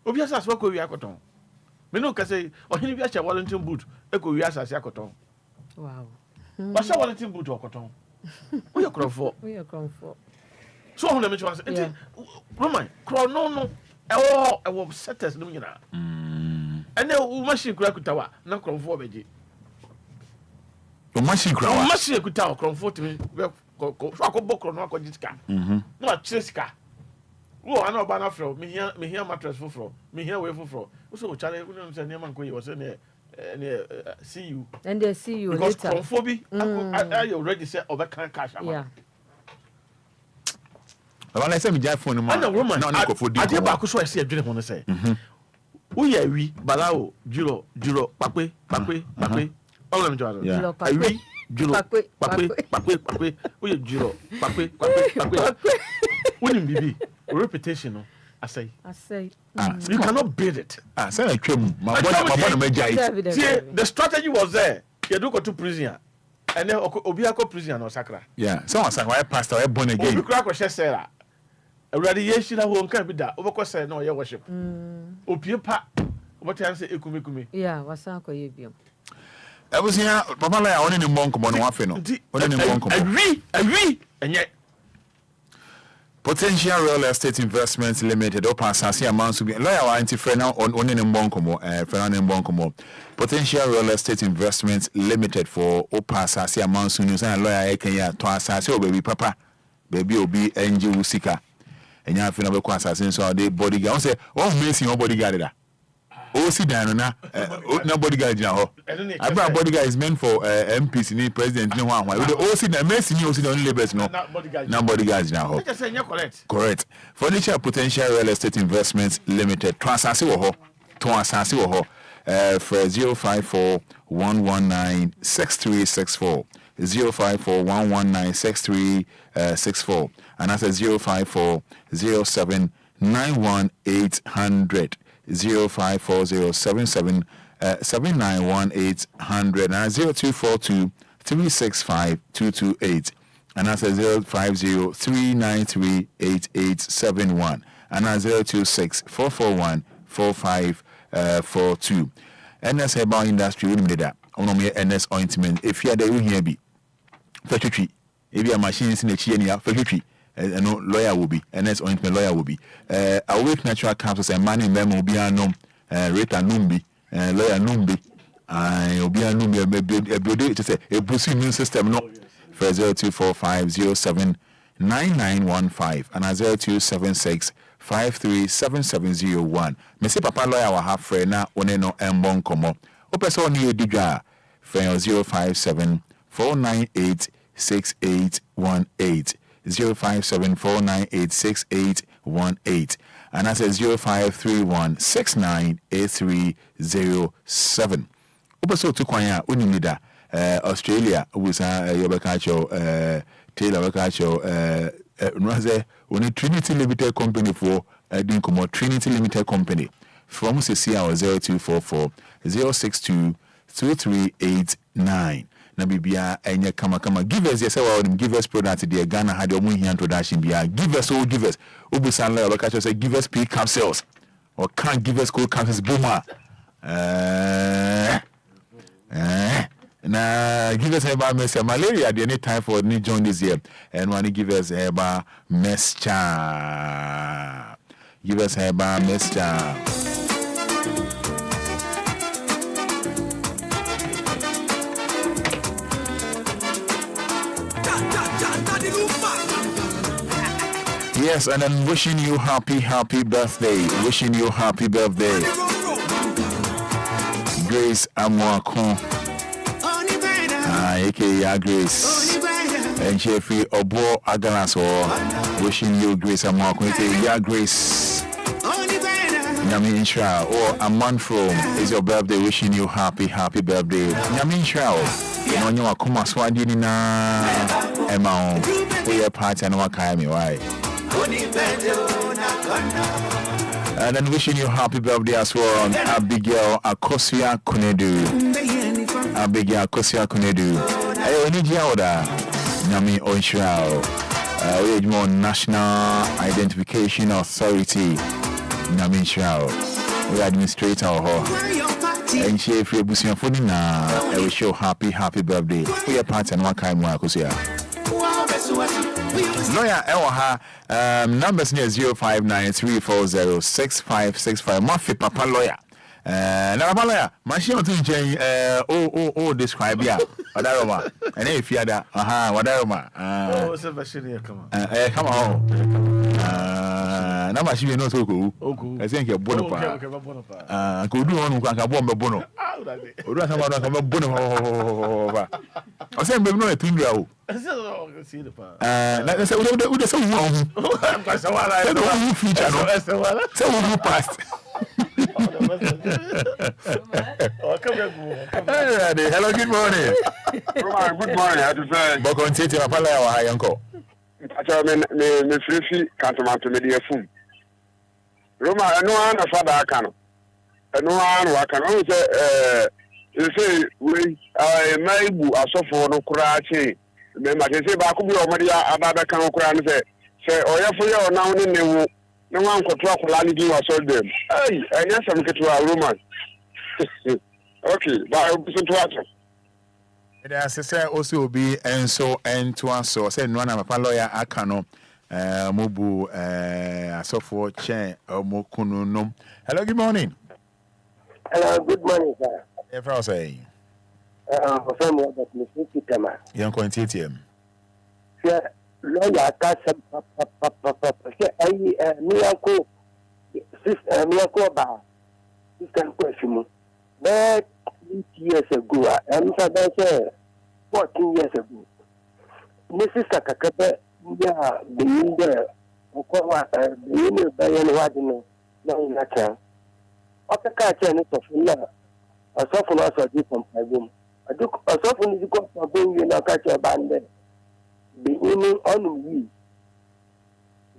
obi asase ko wi akoton me no ka say ohini bi acha Wellington boot e ko wi asase akoton wow ba sha Wellington boot akoton o ye kromfo so on them chance enti Roman chrono no e wo setters no nyina ene o machine kura kutawa na kromfo beje o machine kura wa machine kutawa kromfo timi ko so akobbo krono akogitsika no a chiresika wo ana oba na fro me hia mattress foforo me hia we foforo so o chare unu se niam nko yi wo se ne see you and they see you because later kromfo bi are you ready say obekan cash ama yeah Wala say me jai phone mo na ko fodi ade ba ko so ese adwene ho no say wo ya wi balawo juro pakwe all them juro wi juro pakwe wo ya juro pakwe woni bibi repetition no asay you cannot beat it say na twem ma bona ma jai the strategy was there you do go to prison and then Obia ko prison no sakra yeah so on sakra pastor e born again obi kura ko hye Already yeshira ho nka bi da obekọ say na oye worship opie pa obotan say ekume yeah wasan ko ye biom ebusia papa la ya oni ni mbonko mo no wafe no oni ni mbonko awi enye Potential Real Estate Investments Limited open asase amanso bi lawyer wa anti friend na oni ni mbonko mo friend na mbonko mo Potential Real Estate Investments Limited for open asase amanso ni say lawyer e kan ya to asase obabi papa baby obi enje usika enya afi na be kwa assassin so dey bodyguard say oh messing your bodyguard da OC down na bodyguard now. Abra bodyguard is meant for MPs ni president ni one. With the OC na Messi ni OC only labels no. Na bodyguards now. Correct. Furniture Potential Real Estate Investments Limited. Transaction Wɔhɔ. Transaction Wɔhɔ. For 054-119-6364. 054-119-6364. And that's a 054-07-91800. 054-077-791-800 and 0242-365-228 and that's a 050-393-8871 and that's 026-441-4542. NS Herbal Industry Limited. Onomie NS Ointment. If you are there, here be factory. If you are machines in the Chiania factory. No lawyer will be NS Ointment lawyer will be awake natural capsules and money memo Obia nom rate numbi lawyer numbi Obia numbi a build to say a boost immune system no for 0245079915 and 0276537701. Me say papa lawyer will have friend na one no embon komo opeso ni edidwa for 057-498-6818 057-498-6818 and that's a 0531-698307. Upaso to kwanya unimida Australia ubusa yobakacho Taylor bakacho nwaze oni Trinity Limited Company for dinkomo Trinity Limited Company from CCR 0244-062-2389 na bibia enye kama give us yes our give us product the Ghana had your money introduction bia give us all give us ubusanla bakacho say give us P capsules or can't give us cold capsules boomer na give us about malaria the any time for new join this year and want to give us about mescha give us about mescha. Yes, and I'm wishing you happy birthday. Wishing you happy birthday. Grace Amwakon. AKA Grace. And Jeffrey Obo Agalaso. Wishing you Grace Amwakon. AKA Grace. Nyamin Shao. Or a month from is your birthday. Wishing you happy birthday. Nyamin Shao. No, Akuma Swadi na Emma. We are party and Wakami. Why? And then wishing you happy birthday as well, Abigail Akosia Kunedu. Abigail Akosia Kunedu. Hey, we need you order. Nami Oishrao. We more National Identification Authority. Nami Shrao. We administrator and she if you're busy for na I wish you happy birthday. We are party and Wakami Akosia. Lawyer Ewaha numbers near 0593406565. Mafi Papa lawyer. Papa lawyer, machine to change describe ya. Wadaroma. And if you are that, wadaroma. Come on. Na machine no to go. I think you're bonopa. Could do one who can bomb a bono. Odu sama do kan bono. O say be no e tundra o. Na say we say who. Pasa wala. Say who future no. Say who past. Hello, good morning. Good morning. How to say? Bokon tete papa la wa hayanko. Acha me frefi kantomanto me de afum. Roma eno ana fada aka no. Eno ana waka no say say we maibu asofo no kura che. Me ma say ba ko bi o mari ababa kan kura no say oyefo ye ona wo ne wu. No one could talk Lani do us all them. Hey, I guess I'm getting to a Roman. Okay, but I will listen to us. It has to say also be and so and to us. So say no one of a lawyer Akano Mubu so for chair or Mokunum. Hello, good morning. Hello, good morning, sir. If I say, young quantity. Lawyer Casa Miyako ba Sister question. But 8 years ago, I'm saying 14 years ago. My sister Kakaba, being there, being by any one, no, not her. After catching it of love, a soften also did from my room. I took a soften is got for being in a catch a band. Beginning on we.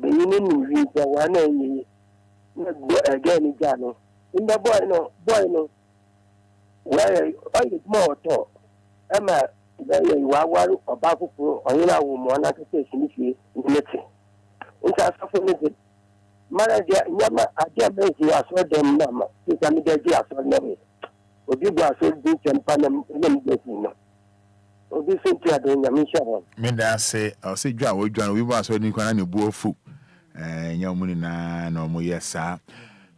Beginning we, the one again, Gano. In the boy, no. Where I get more talk. Emma, there you are, or Babu, or you know, one application if you need it. It's a soften. Manager, Yama, I can't make you as well, them, Mamma. You can get you as well, Mammy. Or you go as well, you can find them, or this is the mission. Menda say, I'll say, John, we was when you can go food. Young money no more, yes, sir.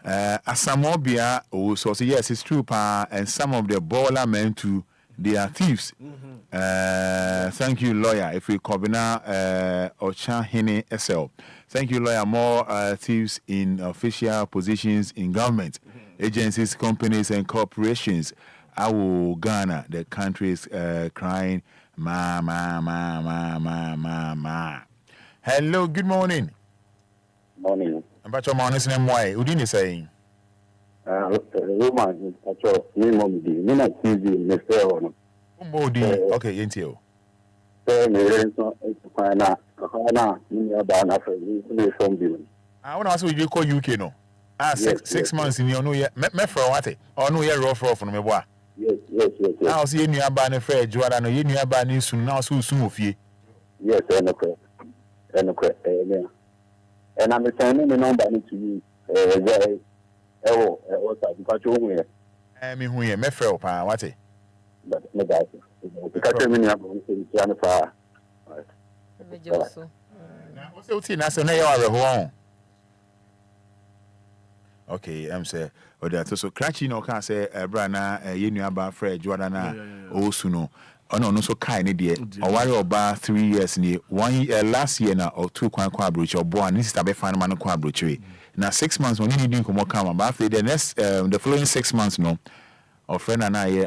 Obia, so yes, it's true, pa, and some of the baller men too, they are thieves. Thank you, lawyer. If we combine Ocha Hene SL. Thank you, lawyer. More thieves in official positions in government, agencies, companies, and corporations. Our Ghana, the country is crying, ma. Hello, good morning. Morning. About your morning's name, why? Udini saying? Roman, me not TV, Mr. Okay, Intio. I want to ask you call UK no? 6 months in your new year. Me for what? Or no year rough from me boy. Yes. Now see you about the fair Jordan, you knew about this soon now soon of you. Yes, and I'm sending the number to you. Because you me who you me for what? But me that. Because me have to what's it now? So now you are home. Okay, I'm say, or that so cratchy no can say, Brana, you knew about Fred Jordan, also no. Oh no, so kind idea. Or worry about 3 years in 1 year last year now or 2 quadruple or born. This is a fan man quadruple. Now 6 months when you didn't come about after the next the following 6 months no. Or friend and I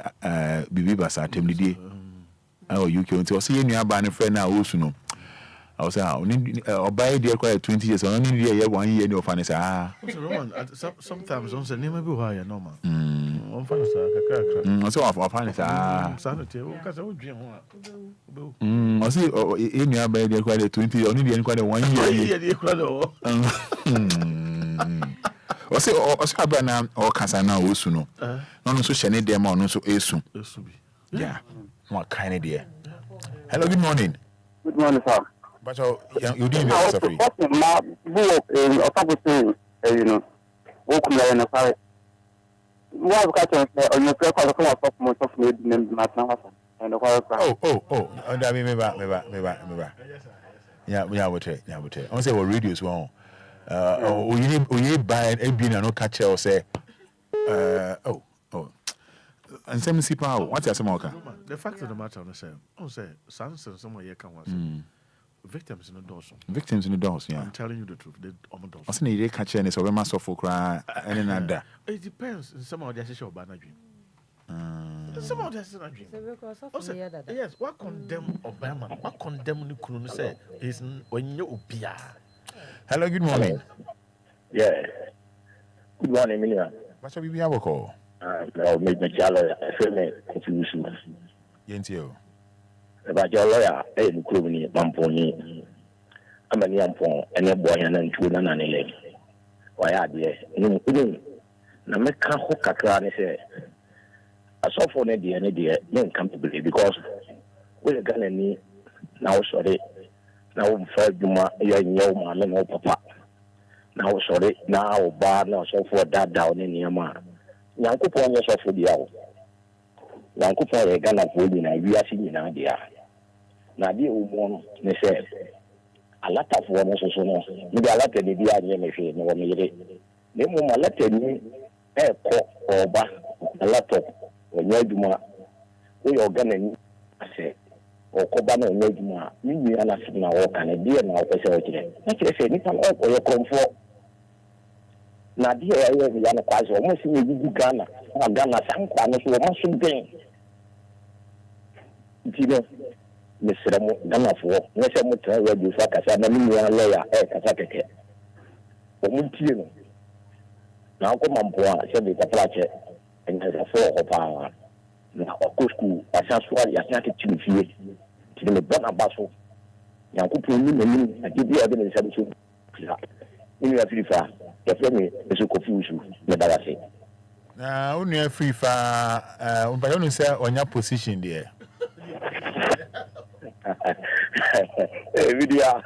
Bibi Basa Temidi. Oh, you can see you knew about a friend now also no. I was or buy dear quite 20 years or only year 1 year no fun is sometimes on the name of Ohio normal. So of fun is sanity because I would dream. I see in your buy dear quite 20 only quite 1 year. I say or Bana or Casana also no. No so shany them or no so esu. Yeah. What kind of dear? Hello, good morning. Good morning, sir. But you didn't know free. You know, walk me in a fire. What catching on your prayer call of most of me named Matna and the horror. Oh, and I mean, me. Yeah, we are with it. I say, well, radios wrong. We buy a bean and no catch or say, oh. And some people, what's your smoker? The fact of the matter, I say, Sans and somewhere you can was. Victims in the doors. Yeah. I'm telling you the truth. They almost don't. I say they catch any so we must suffer cry and another. It depends. Some of the show bad dream. Some of that's not dream. Yes. What condemn Obama? What condemn Nikunu say is when you Obia. Hello. Good morning. Yeah. Good morning, Minia. What shall we be able call? I'll make my child introduction. Yentio. About your lawyer, Krumini, Mamponi. I'm a young pong, and a boy and 2 nanny. Why are they? No, Nameka Hokaka say. I saw for an idea, young company because we're gonna need now, sorry. Now, for Juma, young man, no papa. Now, sorry, now, bar, now, so for that down in Yama. Yanko Pong yourself for the hour. Yanko Pong a Ghana for you, and we are seeing an idea. Nadia won, they said. A lot of one also no. Maybe a lot of the idea may no one made it. They will let me a cock or back a laptop when you're Juma. We are going to say, or Cobano and Juma. You are not now, and a dear now, facility. Let us say, Nikan or your comfort. na dia ya ya na kwazo o mo si me gugu Ghana na Ghana sankwa no so o mo so den dino mesra mo Ghana fo no se mo tra wa du fa kasa na mi ya lawyer kasa keke o mo tie no na ko mampo a se be taplache enga fo ho pa na ko school asa so ya asa ke timfie ti me bona baso ya ko pon ni me na di ya de ne sabu so ni Afrifa ya femi eso confusion me dala se na unu Afrifa umpa yonu se onya position there video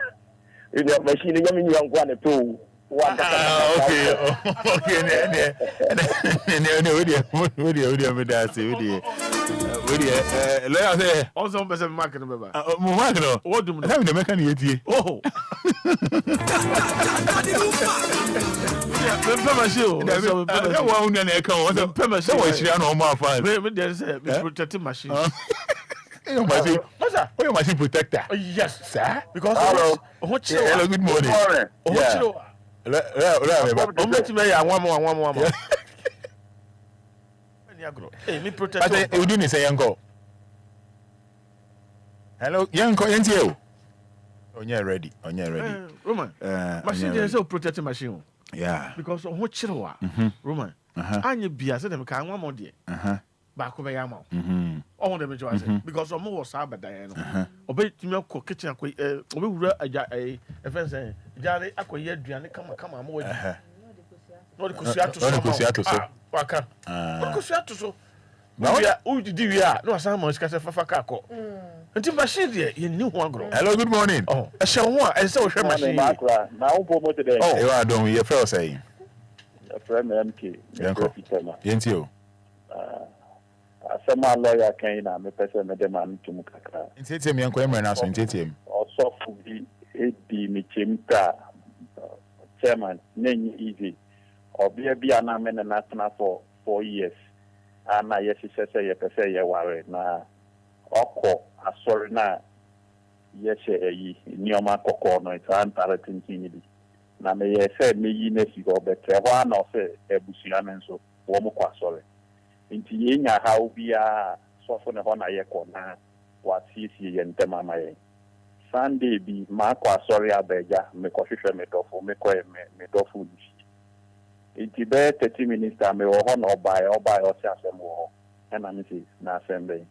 machine nyame nyi yankwa ne to okay ne me da se lawyer say also be mark no baba mo mark no what do na me the mechanic yetie oh machine that one na e kan o say we shira no mo afa me there say me protect machine your machine your machine protector yes sir because hello good morning me protect you do say yanko hello yanko yentio onye ready Roman machine dey say protect machine yeah because on what chirewa Roman anye bia say dem ka anwa mo de ba ko be yama on dem jo say because omo was abadan no obe timi akọ kitchen akọ obe wura aja efense jare akoye aduane kama ama wadi no de kosia to so waka kosia to so na o di wi a no asan mo skase fafa ka akọ nti machine de ye ni ho agro hello good morning e se ho a e se o hwe machine na o bomo today you are don you feel say friend MK yentio asema lawyer kan na me pese me dem an tum kakra ntete me enko emre na so ntete me osofu bi edi mi chimta chairman nenyi easy obia bia na me na tena for 4 years ana yesise ye pese ye ware na oko asori na yese eyi nioma kokko no itantare tinkin bi na me yese me yi na si go betre ho na o se ebusia nso wo mo kwa asori nti yenya ha obia sofo ne ho na ye ko na wa sisi ye ntema ma ye Sunday bi ma kwa sorry abeja me ko hwehwe me dofo me ko me dofo ni nti be 30 minutes me wo ho na obai o se asem wo na me si na asem be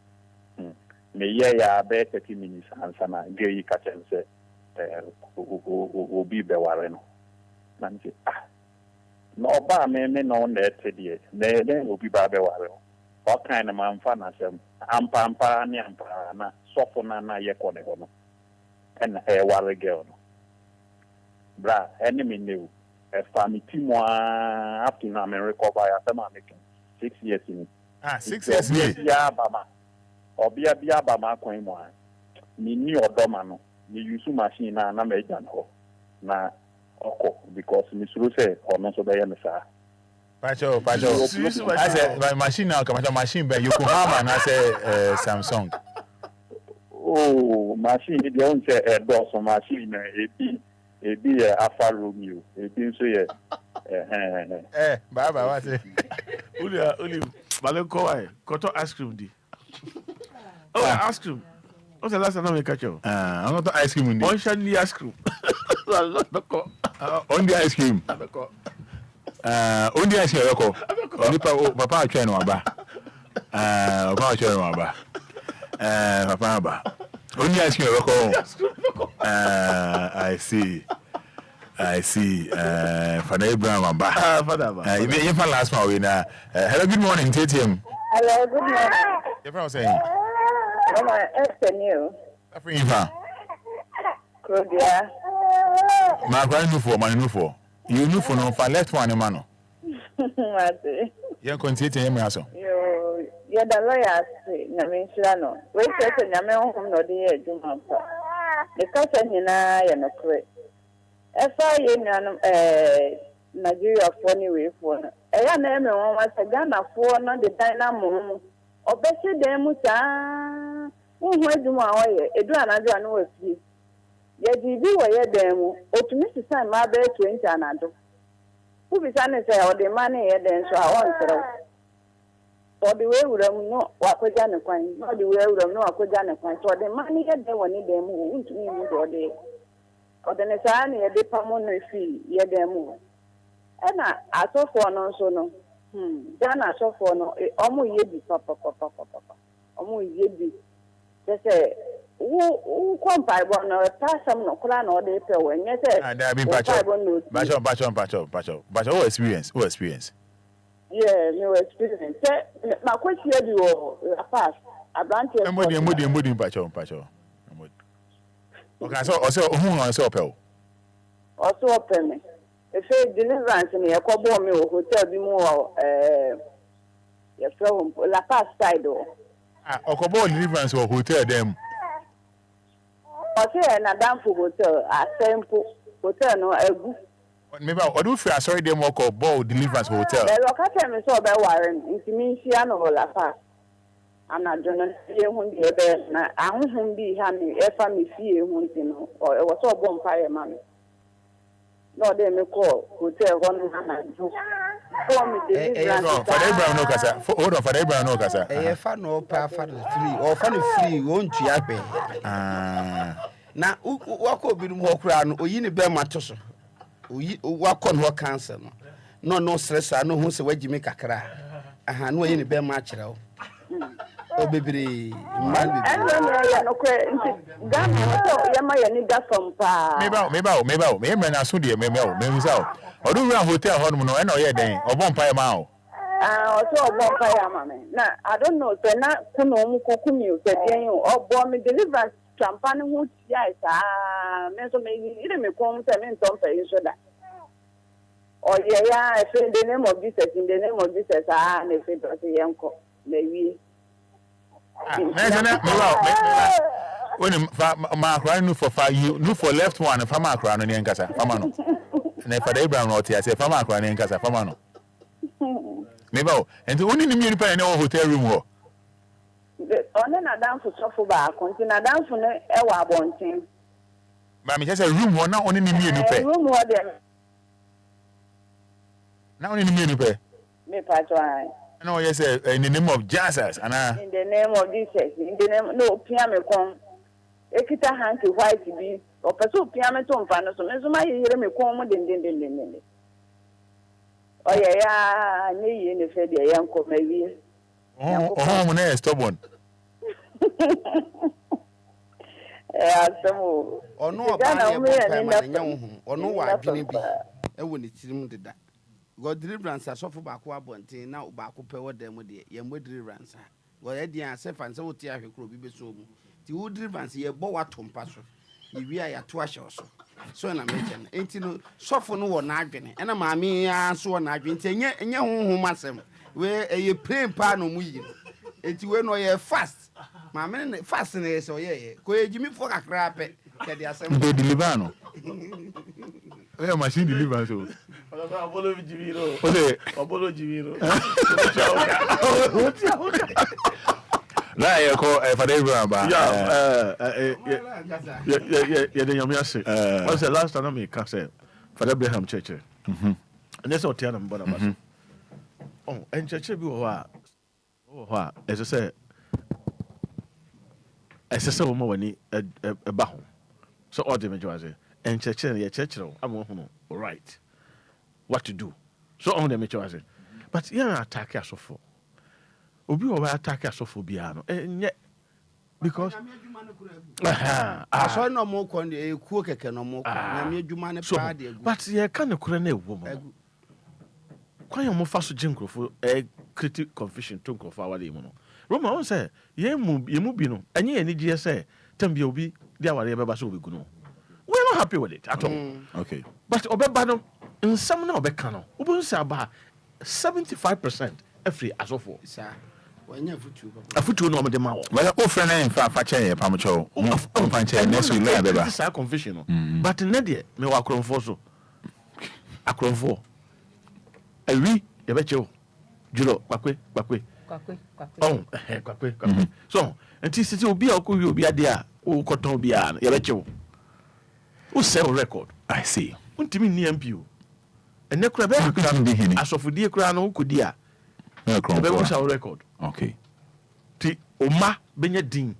me ye ya be 30 minutes ansa na gei ka chense obi be ware no na me si no ba me no na etedie na obi ba be ware o kan na manfa na sem ampa ni ampa na sofo na ye ko ne ho no en ware girl no bra enemy new family mo after na me recover ya sama making 6 years in 6 years ni ya baba obia bia baba kwan mo ni odoma no ni use machine na me jan ho na oko because mi suru say ono so be ya me sa Pacho I said my machine now come machine by Yokohama na say Samsung machine dey on say so machine ebi Alfa Romeo ebi so ye baba what say uli balenko why koto ice cream di ice cream what's the last time we catch you I'm not ice cream ndi on shani ice cream on the ice cream on the ice cream ko onipa papa atwa no aba papa atwa no aba papa aba on the ice cream ko I see Fada Abraham aba Fada you for last one we na hello good morning TTM hello good morning you from saying mama new Afrifa Obia ma kwa nu for you nu for no for left one man no mate you continue to me aso yo ya da lawyer na me nshira no we say na me honhom no de ye adwuma pa the kasa nyina ya no kre efa ye nuanom Nigeria for ni we for no ya na me won wa se Ghana for no the dynamo obese dem mu saa hu adwuma wo ye edu anado anu wa fie ye di bi wo ye dem mu otumi sisan ma be 20 anado Who be saying say or the money then so I want to. Or the way we don't know what we done a coin, not the way we don't know what we done a coin. So the money get there when they move into me or the or the Nesani a depamon fee, ye they move. And I saw for no so no. Then I saw for no, almost ye papa. Almost ye just say, who come by one or pass some no clan or they pay when you say, there been Bacho, what experience? What experience? Yeah, no experience. My question is, you pass. A branch of Moody, Bacho. Okay, so who on so pell? Also, open. If you deliverance in a couple of hotel, be more, from La Paz side or. Okobo deliverance or hotel them. Okay, and a damn hotel, a temple hotel, no, a good. Maybe I do feel sorry them walk or ball deliverance hotel. The local is so bad, Warren, into me, she and all La Paz. I'm not going to see whom be a bear. I won't be having a family fear, or it was so bonfire, mammy. No, they may call hotel 100. For Abraham no casa. Hold on for Abraham no casa. A fan or free or funny free won't you happy? Now, walk over the walk around or you need bear matos. Walk on what cancer. No stress. I know who's a way you make a cry. I had no any bear match. Oh, baby, man. Or do run hotel honeymoon and no day or bonfire mouth. Also, bonfire, mammy. Now, I don't know, so not Kuno Kukumu, said you, or bomb me deliverance, champagne, who, yes, Meso maybe even me come to me, don't say so that. Oh, yeah, I feel the name of Jesus in the name of Jesus, and if it was a uncle, maybe. When my crying for 5 you look for left one, if I'm a crown in Casa, Famano. And if I Abraham or I say, if I'm a crown in Casa, Famano. Maybe, and the only new pen in our hotel room. On a down for suffer back, continue down for a bonting. Mammy has a room or not only new pay. Room more than not only new pay. Me patron. No, yes, in the name of Jesus, and in the name of Jesus, in the name no piano con. Ekita hand to white be or pursue piano to Fana, so my hear me come in. Oh, yeah, I need you said the uncle maybe. Oh, no, stubborn. Or no, or no, I didn't be. I wouldn't see him did that. God deliverance are suffer back one now back up over them with the young deliverance. God, Eddie, self and so tear who could be so. The wood deliverance here, Boa Tom Passo. If we are 2 hours or so. So, and I mention, ain't you suffer no one arguing, and a mammy so an arguing, and your home massam, where a plain pan on we. It's when we fast. My man fascinates, so yeah, could you me for a crap? They deliver. Yeah, machine deliver so. La ya ko Fada Abraham ba. Yeah, the Yamiase. What's the last time I can say? Fada Abraham church. And that's what Tiana Mbona. Oh, and church be wa. As I say woman when a baho. So all the majority and church I'm all right. What to do? So on the majority. But yeah, attack us for. Obi o attack us for biano. And yet because I saw no more con a cook no more. But yeah, can a woman. Quite a more fast jingle for a critic confession to of our demon. Roma say, ye mubino, and ye any GSA, Tembi obi, there were ever so we go. We're not happy with it at all. Okay. But Obebano, in some no becano, Ubun Saba 75% every as of all. A foot to normal demand. Well, oh, friend, and Fache, Pamacho, next week, this is our confession. But in Nadia, me walk on for so. A crown for. A we, the betcho, Julo, Quaque. Oh, Quaque. So, and this will be a cool, you'll be a dear, oh, Cotobia, Yabecho. Who sell record? I see. What do you mean near you? And the crab, as of the crown, who could dear. Was our record. Okay. Ti Oma Benyadin.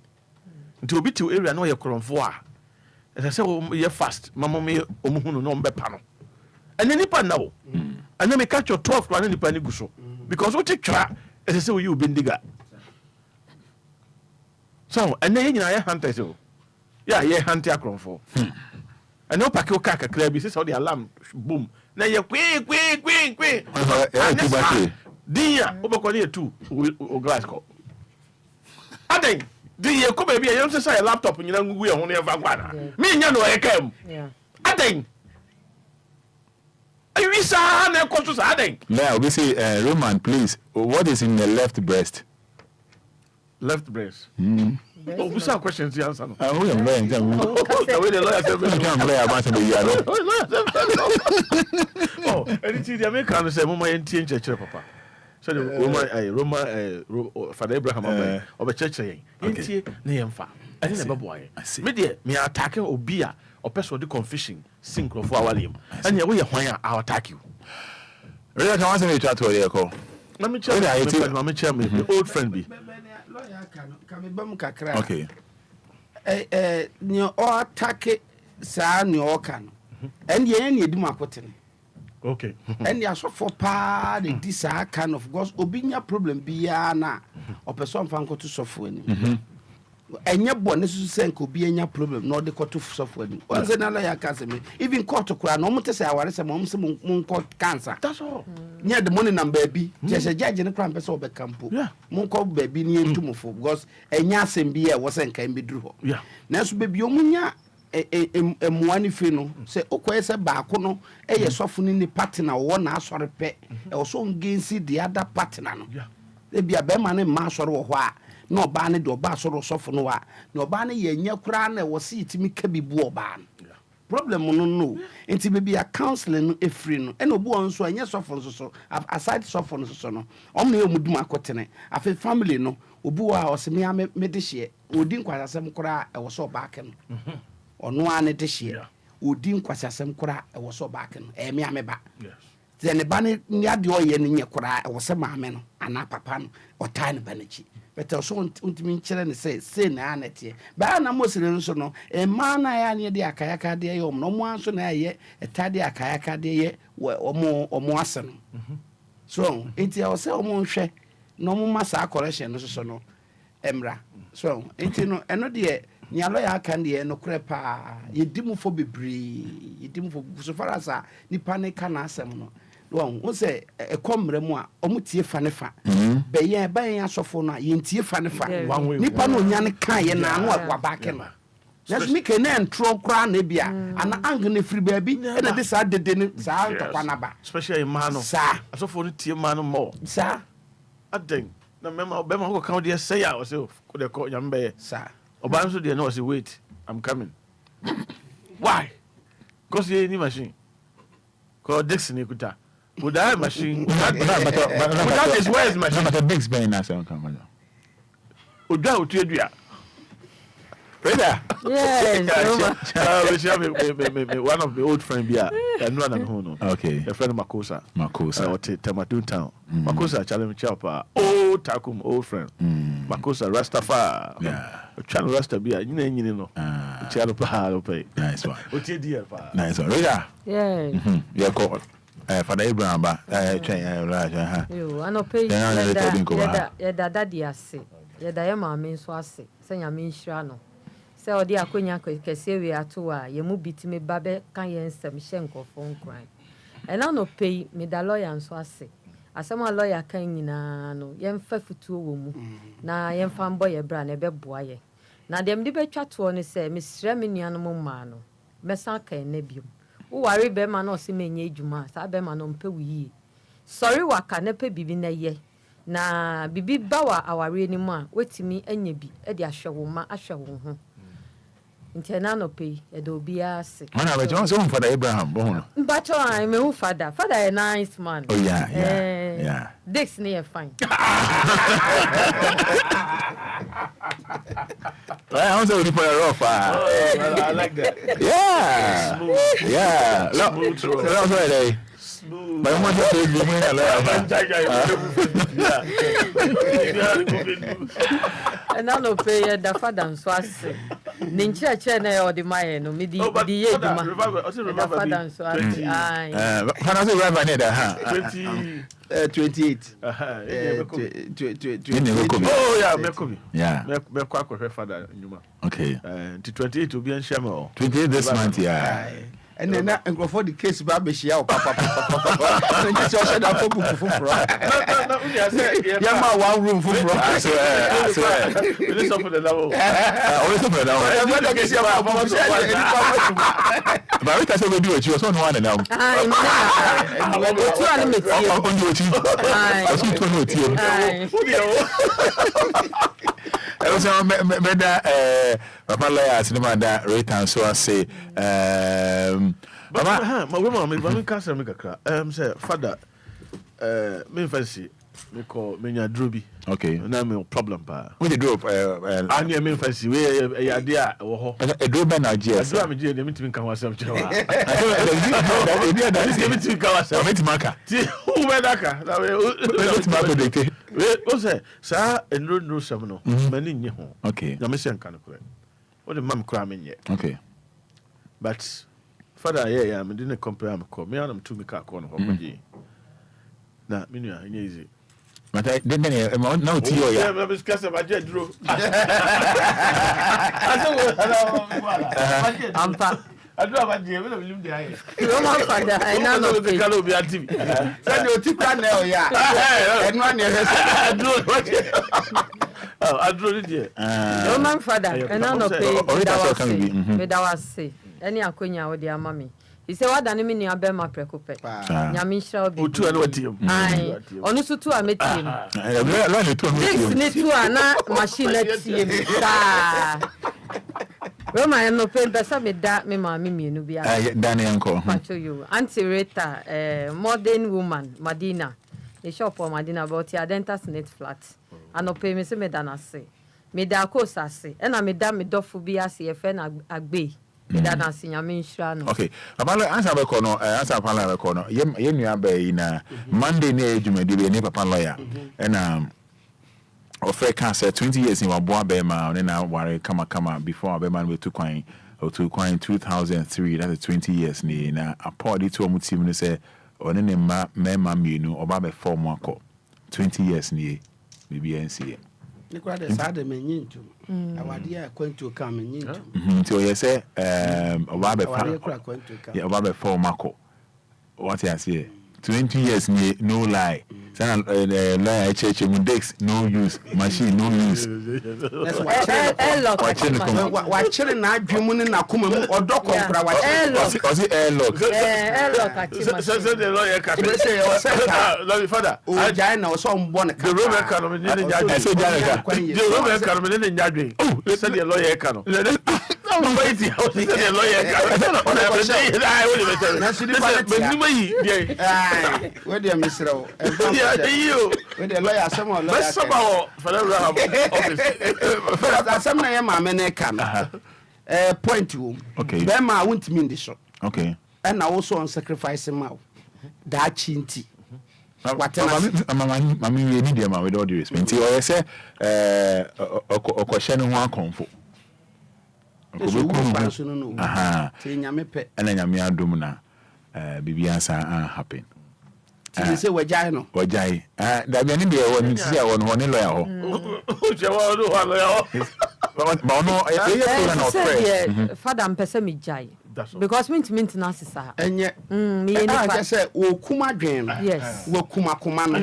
To be to area no your cronfoa. As I say, you're fast, Mamma me, Omuno, no bepano. And then nipa now. And then me catch your 12 run in the paniguso. Because what you try, as I say, you been digger. So, and then you are hunter. Yeah, yeah, hunter cronfo. And no pack your caca crab, this is how the alarm boom. Now you're quick. Dia, Obakonia 2, or Glasgow. Adding, Dia, come baby, I don't say a laptop and you don't go on your vanguard. Me, you know, I came. Adding. I wish I had a conscious adding. Now, we say, Roman, please, what is in the left breast? Left breast. Oh, we saw questions to answer. I will am very the way the lawyer said, oh, anything the American say, Mama, and change church, Papa. So the Roma, Fada Abraham, of a church saying, name fa. I think a boy. I see. Me attacking Obia or person the confession, synchro for our limb. And here we are, why I'll attack you. Really, I want to chat to a call. Let me check my old friend be. Okay. Nyo o attack sa nyo o kan. And ye any do makotene. Okay. And ya so for pa the this kind of course obinya problem bia na o person fan ko to sofo ani. Enya bone so sen ko bia nya problem no de ko to sofo ani. Once na la ya ka se me even court kura no mo te say aware se mo se mo court cancer. That's all. Nya the money number bi. Je judge ne kran person obe campo. Mo ko baby ni entumfo because enya asem bia wo se nkan be duru ho. Yeah. Na so baby omunya emuani fi no se okoye se baako no eye sofo ni partner wo na asore pe e wo so ngensi the other partner no e bia be ma ne ma asore wo ho a na oba ne de oba asore sofo no wa na oba ne ye nya kura na wo se itimi ka bibu oba no problem no enti baby a counseling no efri no e no obu on so anya sofo so aside sofo no so no omne e omudum akotene afi family no obu a oseme a me de hye odi nkwasasem kura e wo so oba ke no ono ane de hye odi nkwasasem kura e wo so oba ke no e me ameba yes ne ba ne nya de oye ne nye kura e wo se maame no ana papa no otai ne banachi better so untimi nkyere ne say na anete ba na mosire nso no e ma na ya ne de akayaka de ye no mo anso na ye etade akayaka de ye omo ase no so enti o se omo nhwe no mo masa correction no so no emra so enti no eno de ni alo ya kan de no krepa yedimufo bebre yedimufo so far as nipa ne kana asem no wo se ekomre mu a omutie fa ne fa be ye ba ye asofo no yentie fa ne fa nipa no nya ne kan ye na no wabake no yes me ke na ntro kra na bia ana ang ne free baby e na de sa dede ne sa ntokwa na ba especially man no sa asofo no tie man no more sa aden na mema be ma ko kan de say ya o se ko de ko nyambe sa oba nso de no say wait I'm coming why because you need machine ko Dixon ikuta with that machine that is where is machine but the big spin na say come oja otuedua Fada. Yes. We have one of the old friend here. No one who okay. A friend Makosa. Or Tamatun Town. Makosa challenge chapa. Oh, Takum, old friend. Makosa Rastafa. Yeah. Channel Rasta be a you know. Channel Pahalo pay. Nice one. Nice one. Yeah. Yeah. Yeah, call. Fada Abraham ba. Yo, ano pay. Yeah, daddy ase. Yeah, da yama me so ase. Say nyame nhira no. Say odi akonya kese we ato a ye mu bitime babe kan ye nsem hye nkofo nkran. Ena no pay me da lawyer nso ase. Asema lawyer kan nyina no ye mfa futuo wo mu. Na ye mfa mbo ye bra na beboa ye. Na dem de betwa to no say me sira me nuanom ma no. Mesa kan na biom. Wo ware be ma no se menye adwuma sa be ma no mpe wuyi. Sorry waka na pe bibi na ye. Na bibi bawa aware ni mu a wetimi anya bi e de ahwe wo ma ahwe wo ho. Intena no pay e do bia ase. Mana be John so Fada Abraham bo ho. Mbacho I me who Fada. Fada a nice man. Oh yeah. This near fine. I want to for a rough. I like that. Yeah. Yeah. Smooth. smooth. But I want to say you mean a lot. And I no pay the Fada and Swasi. Ninja Chena or the Maya no midi the Yeduma. The Fada and Swasi. Can I say right near that? 28. Oh yeah, Mekobi. Yeah. Mekwa Fada Numa. Okay. 28 will be in Shamo. 28 this month, yeah. And then and go for the case Babishia papa. And you said that for book for no, yeah, one room for I swear. Listen for the level. Always for the level. But we can say we do it. You was on one now. I was Papa Laya cinema that rate and so I say Mama my woman can't say say Fada me fancy me call me nya drobi. Okay. Na me problem pa. We the drop anya me fancy we ya dia wo ho. A drop na GS. A drop me je me timi kan wasam che wa. That is me timi kan wasam. Me timi ka. Ti who be daka. Na we timi ka dictate. We o say sa enro sam no mani nye ho. Okay. Na me se nkan ko. O de mam kra me nye. Okay. But Fada yeah me didn't compare am ko. Me anam tu me ka ko no ho kwaji. Na me nua nye easy. But I didn't now to you. Yeah, I'm discussing about Jedro. I do have a deal with him there. You don't Fada, I know the color be active. Send you tip now, yeah. And one year, I drew it here. Roman Fada, and I know pay with our say. Any Aquina with your mammy. He said, what an enemy about my precope. Yamisha be two and what you. I only two I met him. This need to an machine let's see him. Roma and no pain, but some that me, mammy, no be a Danny uncle. Pacho you. Auntie Rita, modern woman, Madina. The shop for Madina about your dentist net flat. And no pay me, so me dana say. Me da course I say, and I made that me dofu be a CFN agbe. Okay. Apalo answer be kono answer apalo be kono. Ye nua be na Monday na ejumadi be ni papa lawyer. And offer can say 20 years in waboa be ma na ware kama before be man we to kwan 2003 that's 20 years ni na apodi to omutim no say one ne ma mienu oba be form akọ 20 years ni bibi NCA. Nikwa de sade menyintu. Awade a kwantu ka menyintu. Nti o yese oba be fa. Yeah, oba be form akọ. What you say? 20 years ni no lie. Sana lawyer church desk no use, machine no use. That's why children na adwemu ni na kuma mu odoko kra wa airlock. Was it airlock? Airlock ati. So the lawyer can say o Fada. O jai na o so mbo ne ka. The Roman economy ni nyadwe. So jai the Roman economy ni nyadwe. Oh, say the lawyer can. No wait, the lawyer can. Where the misro? Where the lawyer some lawyer. Let's somehow for the office. Some na ma me ne kan. Point you. Okay. Be ma won't mean the shot. Okay. And also on sacrifice ma. That chinti. What mama we need them with all due respect. You say okwahye no ho akonfo. Aha. Ena nyame adom na bibia san happen. Ti say wajai no. Wajai. Da bia ni be won si a won ho ne lawyer ho. Je wa do ha lawyer ho. Ba no Fada mpese mi jai. Because mint na sisa. Enye. Me ye ni fa. Say wo kuma dwen. Yes. Wo kuma no.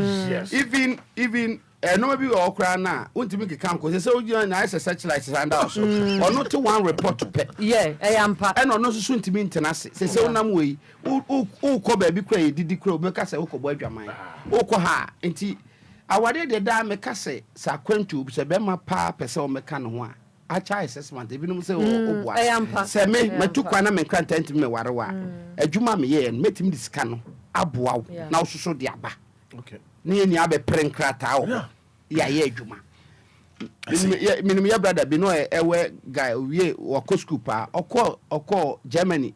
Even no be okra na untimi keka nko say ogi na ise searchlight stand out so ono to one report pe yeah eyampa and ono so ntimi ntena se say onam we ukọ ba bi kra didi kra obeka say ukọ adwaman ukọ ha nti awade de da meka say sa kwantu bi say be ma pa pese o meka no ho a acha assessment ebinom say obua say me matu kwa na me kra ntimi me warewa adwuma me ye metimi disika no aboa na ososo de aba okay ni ni abe prenkrata o ya adwuma minimum ya brother bi no ewe guy wie wako school pa okọ Germany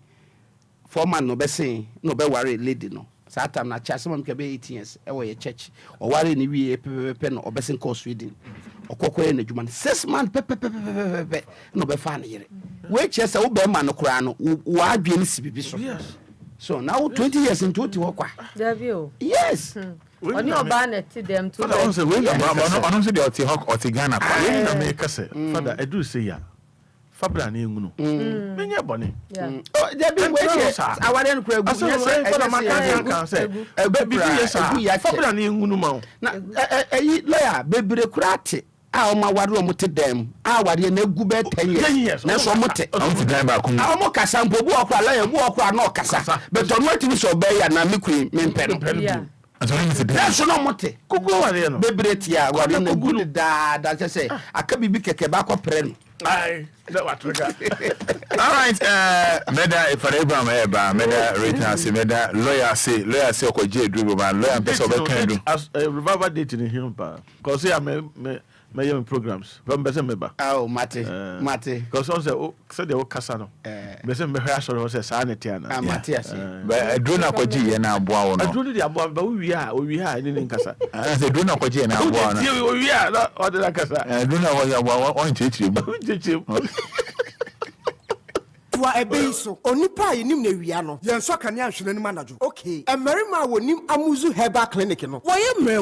foreman no be say no be worry lady no Satam na chasam ke be 18 years. E wo ye church. O ware ni wie pepepe no obesin ko Sweden. Okokọ na dwuma 6 months pepepe no be fa na yere. We chese wo be ma no kura no wo adwene si bibi so. So now 20 years into it wo kwa. Yes. Oni oba na ti dem to. Fada on say we on say the oti hok oti Ghana kwa. We na make say Fada edu say ya. Fabra na engunu. Menye bone. Oh, there be we aware no kura egu. Yes, Fada maka kan say. Ebe bi yes Fabra na engunu ma. Na eyi lawyer bebre kura te. A ma ware o mute dem. A ware na egu be 10 years. Na so mute. On ti gan ba kun. A mo kasa mpo bu okwa lawyer bu okwa na okasa. But on what you so be ya na me kuri me mpe no. That's no mote. Kugu ware no. Bebre tia ware na egu da say aka bibi keke ba ko pre no. Aye, that what we got. All right, Meda Abraham Eba, Meda Rita say Meda lawyer say okoje edru ba lawyer person be kan do. As revival date in him pa. Cause I me young programs. From Bese Meba. Oh, Mate. Cause on say the kasa no. Bese me hwa so say sa na tia na. Mate. But edru na kwaji ye na aboa wo no. Edru di aboa ba we ha ni nkasa. Say edru na kwaji ye na aboa no. We ha na order kasa. Edru na wo aboa on chichiri bu. Wa ebe so onipa yenim na wia no yenso kane ahwene nim anadwo okay emerima wonim amuzu herbal clinic no wo ye